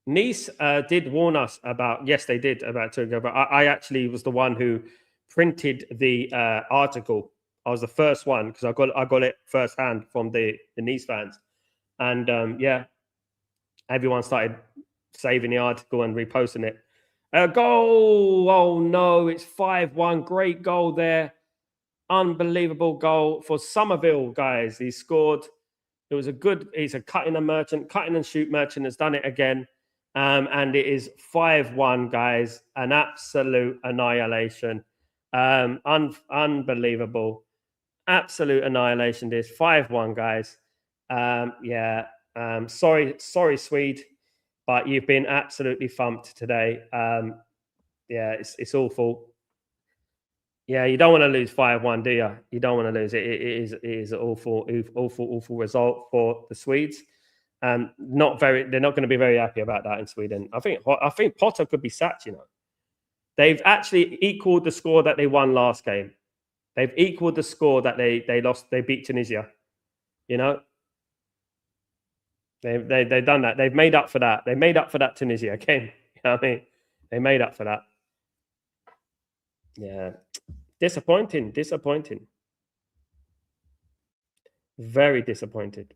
Nice did warn us about. Yes, they did about 2 ago. But I actually was the one who printed the article. I was the first one because I got it firsthand from the Nice fans, and yeah, everyone started saving the article and reposting it. Goal! Oh no, it's 5-1. Great goal there. Unbelievable goal for Somerville, guys. He scored. It was he's a cutting and shoot merchant has done it again. And it is 5-1, guys. An absolute annihilation. Unbelievable. Absolute annihilation. This 5-1, guys. Yeah. Sorry, Swede, but you've been absolutely thumped today. Yeah, it's awful. Yeah, you don't want to lose 5-1, do you? You don't want to lose it. It is an awful result for the Swedes. They're not going to be very happy about that in Sweden. I think Potter could be sacked, you know. They've actually equaled the score that they won last game. They've equaled the score that they lost. They beat Tunisia. You know, they've done that. They've made up for that. They made up for that Tunisia game. You know what I mean? They made up for that. Yeah. Disappointing. Very disappointed.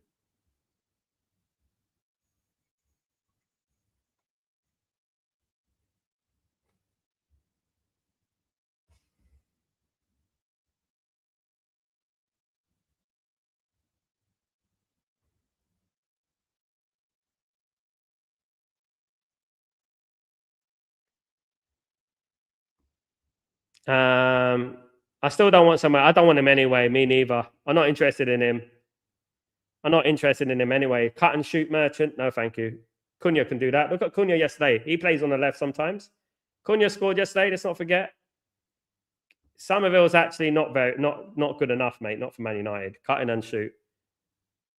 I still don't want someone. I don't want him anyway. Me neither. I'm not interested in him. I'm not interested in him anyway. Cut and shoot merchant. No, thank you. Cunha can do that. Look at Cunha yesterday. He plays on the left sometimes. Cunha scored yesterday. Let's not forget. Somerville's actually not good enough, mate. Not for Man United. Cutting and shoot.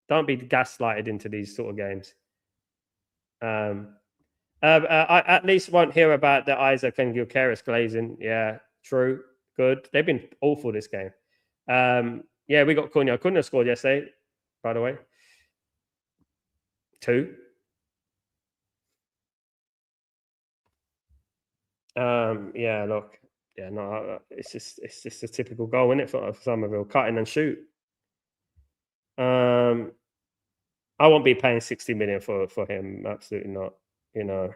Don't be gaslighted into these sort of games. I at least won't hear about the Isaac and Gyökeres glazing. Yeah, true. Good. They've been awful this game. Yeah, we got Cunha. Cunha scored yesterday, by the way. 2. Yeah, look. Yeah, no, it's just a typical goal, isn't it, for Somerville? Cutting and shoot. I won't be paying 60 million for him. Absolutely not. You know.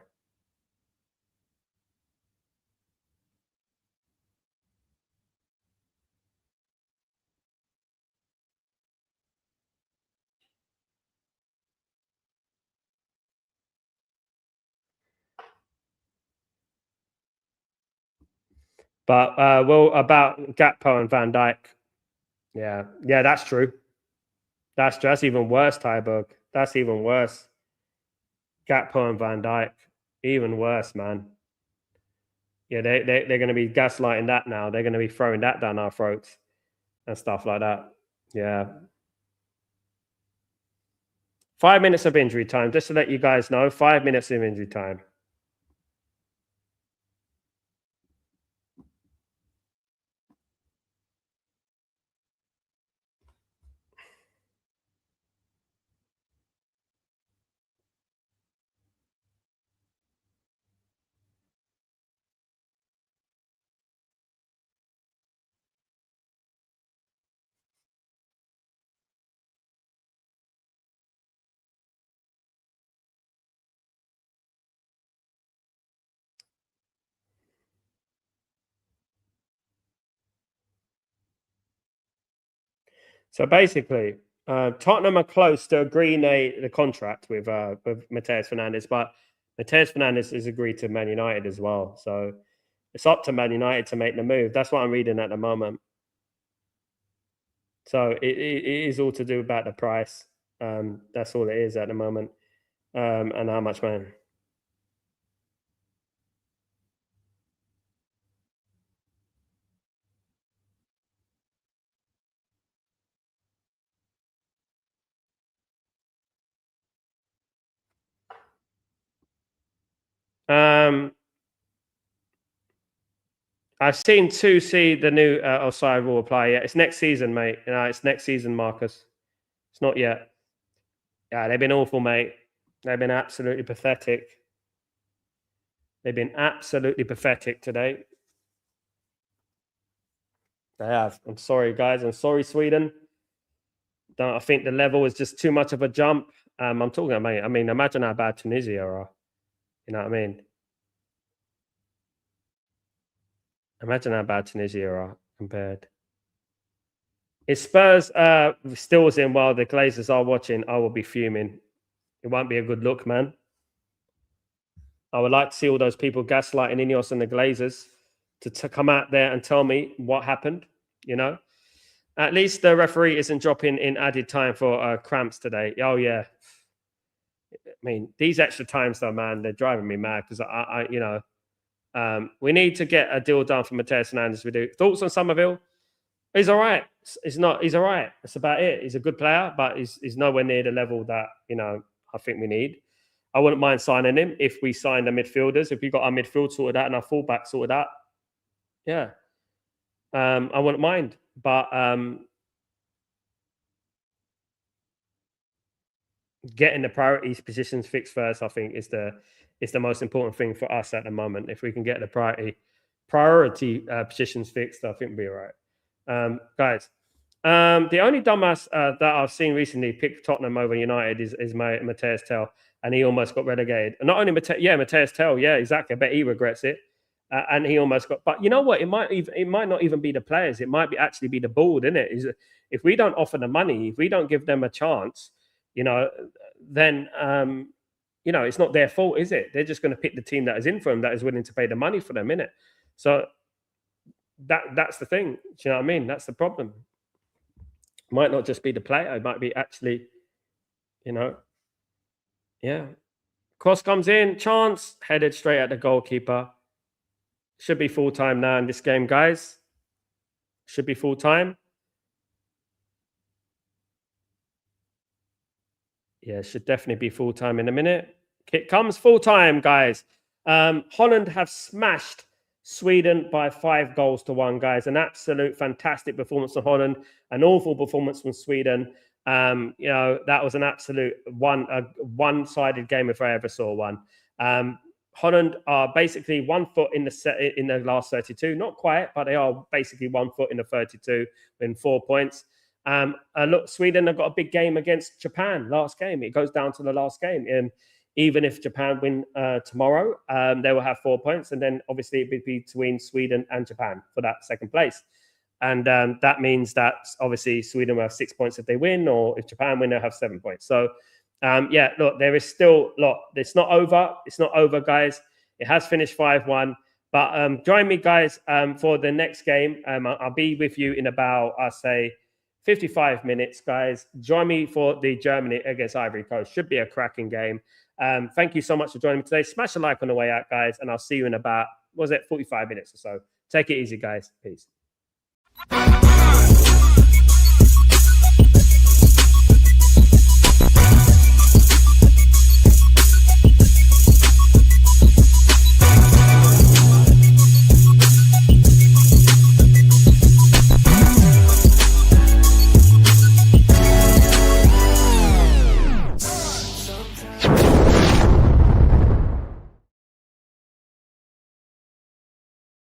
But well, about Gakpo and Van Dijk. Yeah, that's true. That's even worse, Tyberg. That's even worse. Gakpo and Van Dijk, even worse, man. Yeah, they're going to be gaslighting that now. They're going to be throwing that down our throats and stuff like that. Yeah. 5 minutes of injury time, just to let you guys know. 5 minutes of injury time. So basically, Tottenham are close to agreeing the contract with Mateus Fernandes, but Mateus Fernandes has agreed to Man United as well. So it's up to Man United to make the move. That's what I'm reading at the moment. So it is all to do about the price. That's all it is at the moment, and how much money. Um, I've seen two see the new offside rule apply. Yeah, it's next season, mate. It's next season, Marcus. It's not yet. Yeah, they've been awful, mate. They've been absolutely pathetic. They've been absolutely pathetic today. They have. I'm sorry, guys. I'm sorry, Sweden. I think the level is just too much of a jump. I'm talking about, I mean, imagine how bad Tunisia are. You know what I mean? Imagine how bad Tunisia are compared. If Spurs still was in while the Glazers are watching, I will be fuming. It won't be a good look, man. I would like to see all those people gaslighting Ineos and the Glazers to come out there and tell me what happened. You know, at least the referee isn't dropping in added time for cramps today. Oh yeah, I mean these extra times though, man, they're driving me mad because we need to get a deal done for Mateus Fernandes. We do. Thoughts on Somerville? He's all right. He's not. He's all right. That's about it. He's a good player, but he's nowhere near the level that I think we need. I wouldn't mind signing him if we signed the midfielders. If we got our midfield sorted out and our fullback sorted out, yeah, I wouldn't mind. But getting the priorities positions fixed first, I think, is the most important thing for us at the moment. If we can get the priority positions fixed, I think we'll be all right. Guys, the only dumbass that I've seen recently pick Tottenham over United is Mateus Tell, and he almost got relegated. And not only Mateus Tell, yeah, exactly. I bet he regrets it, and he almost got. But you know what? It might not even be the players. It might actually be the board, isn't it? If we don't offer the money, if we don't give them a chance, then it's not their fault, is it? They're just going to pick the team that is in for them, that is willing to pay the money for them, innit? So that's the thing. Do you know what I mean? That's the problem. It might not just be the player. It might be actually, yeah. Cross comes in, chance, headed straight at the goalkeeper. Should be full time now in this game, guys. Should be full time. Yeah, should definitely be full time in a minute. Kick comes full time, guys. Holland have smashed Sweden by 5-1, guys. An absolute fantastic performance from Holland. An awful performance from Sweden. That was an absolute one-sided game if I ever saw one. Holland are basically 1 foot in the last 32. Not quite, but they are basically 1 foot in the 32 in 4 points. Look, Sweden have got a big game against Japan last game. It goes down to the last game. Even if Japan win tomorrow, they will have 4 points. And then obviously it would be between Sweden and Japan for that second place. And that means that obviously Sweden will have 6 points if they win, or if Japan win, they'll have 7 points. So, look, there is still a lot. It's not over. It's not over, guys. It has finished 5-1. But join me, guys, for the next game. I'll be with you in about, I'll say, 55 minutes, guys. Join me for the Germany against Ivory Coast. Should be a cracking game. Thank you so much for joining me today. Smash a like on the way out, guys, and I'll see you in about, 45 minutes or so. Take it easy, guys. Peace.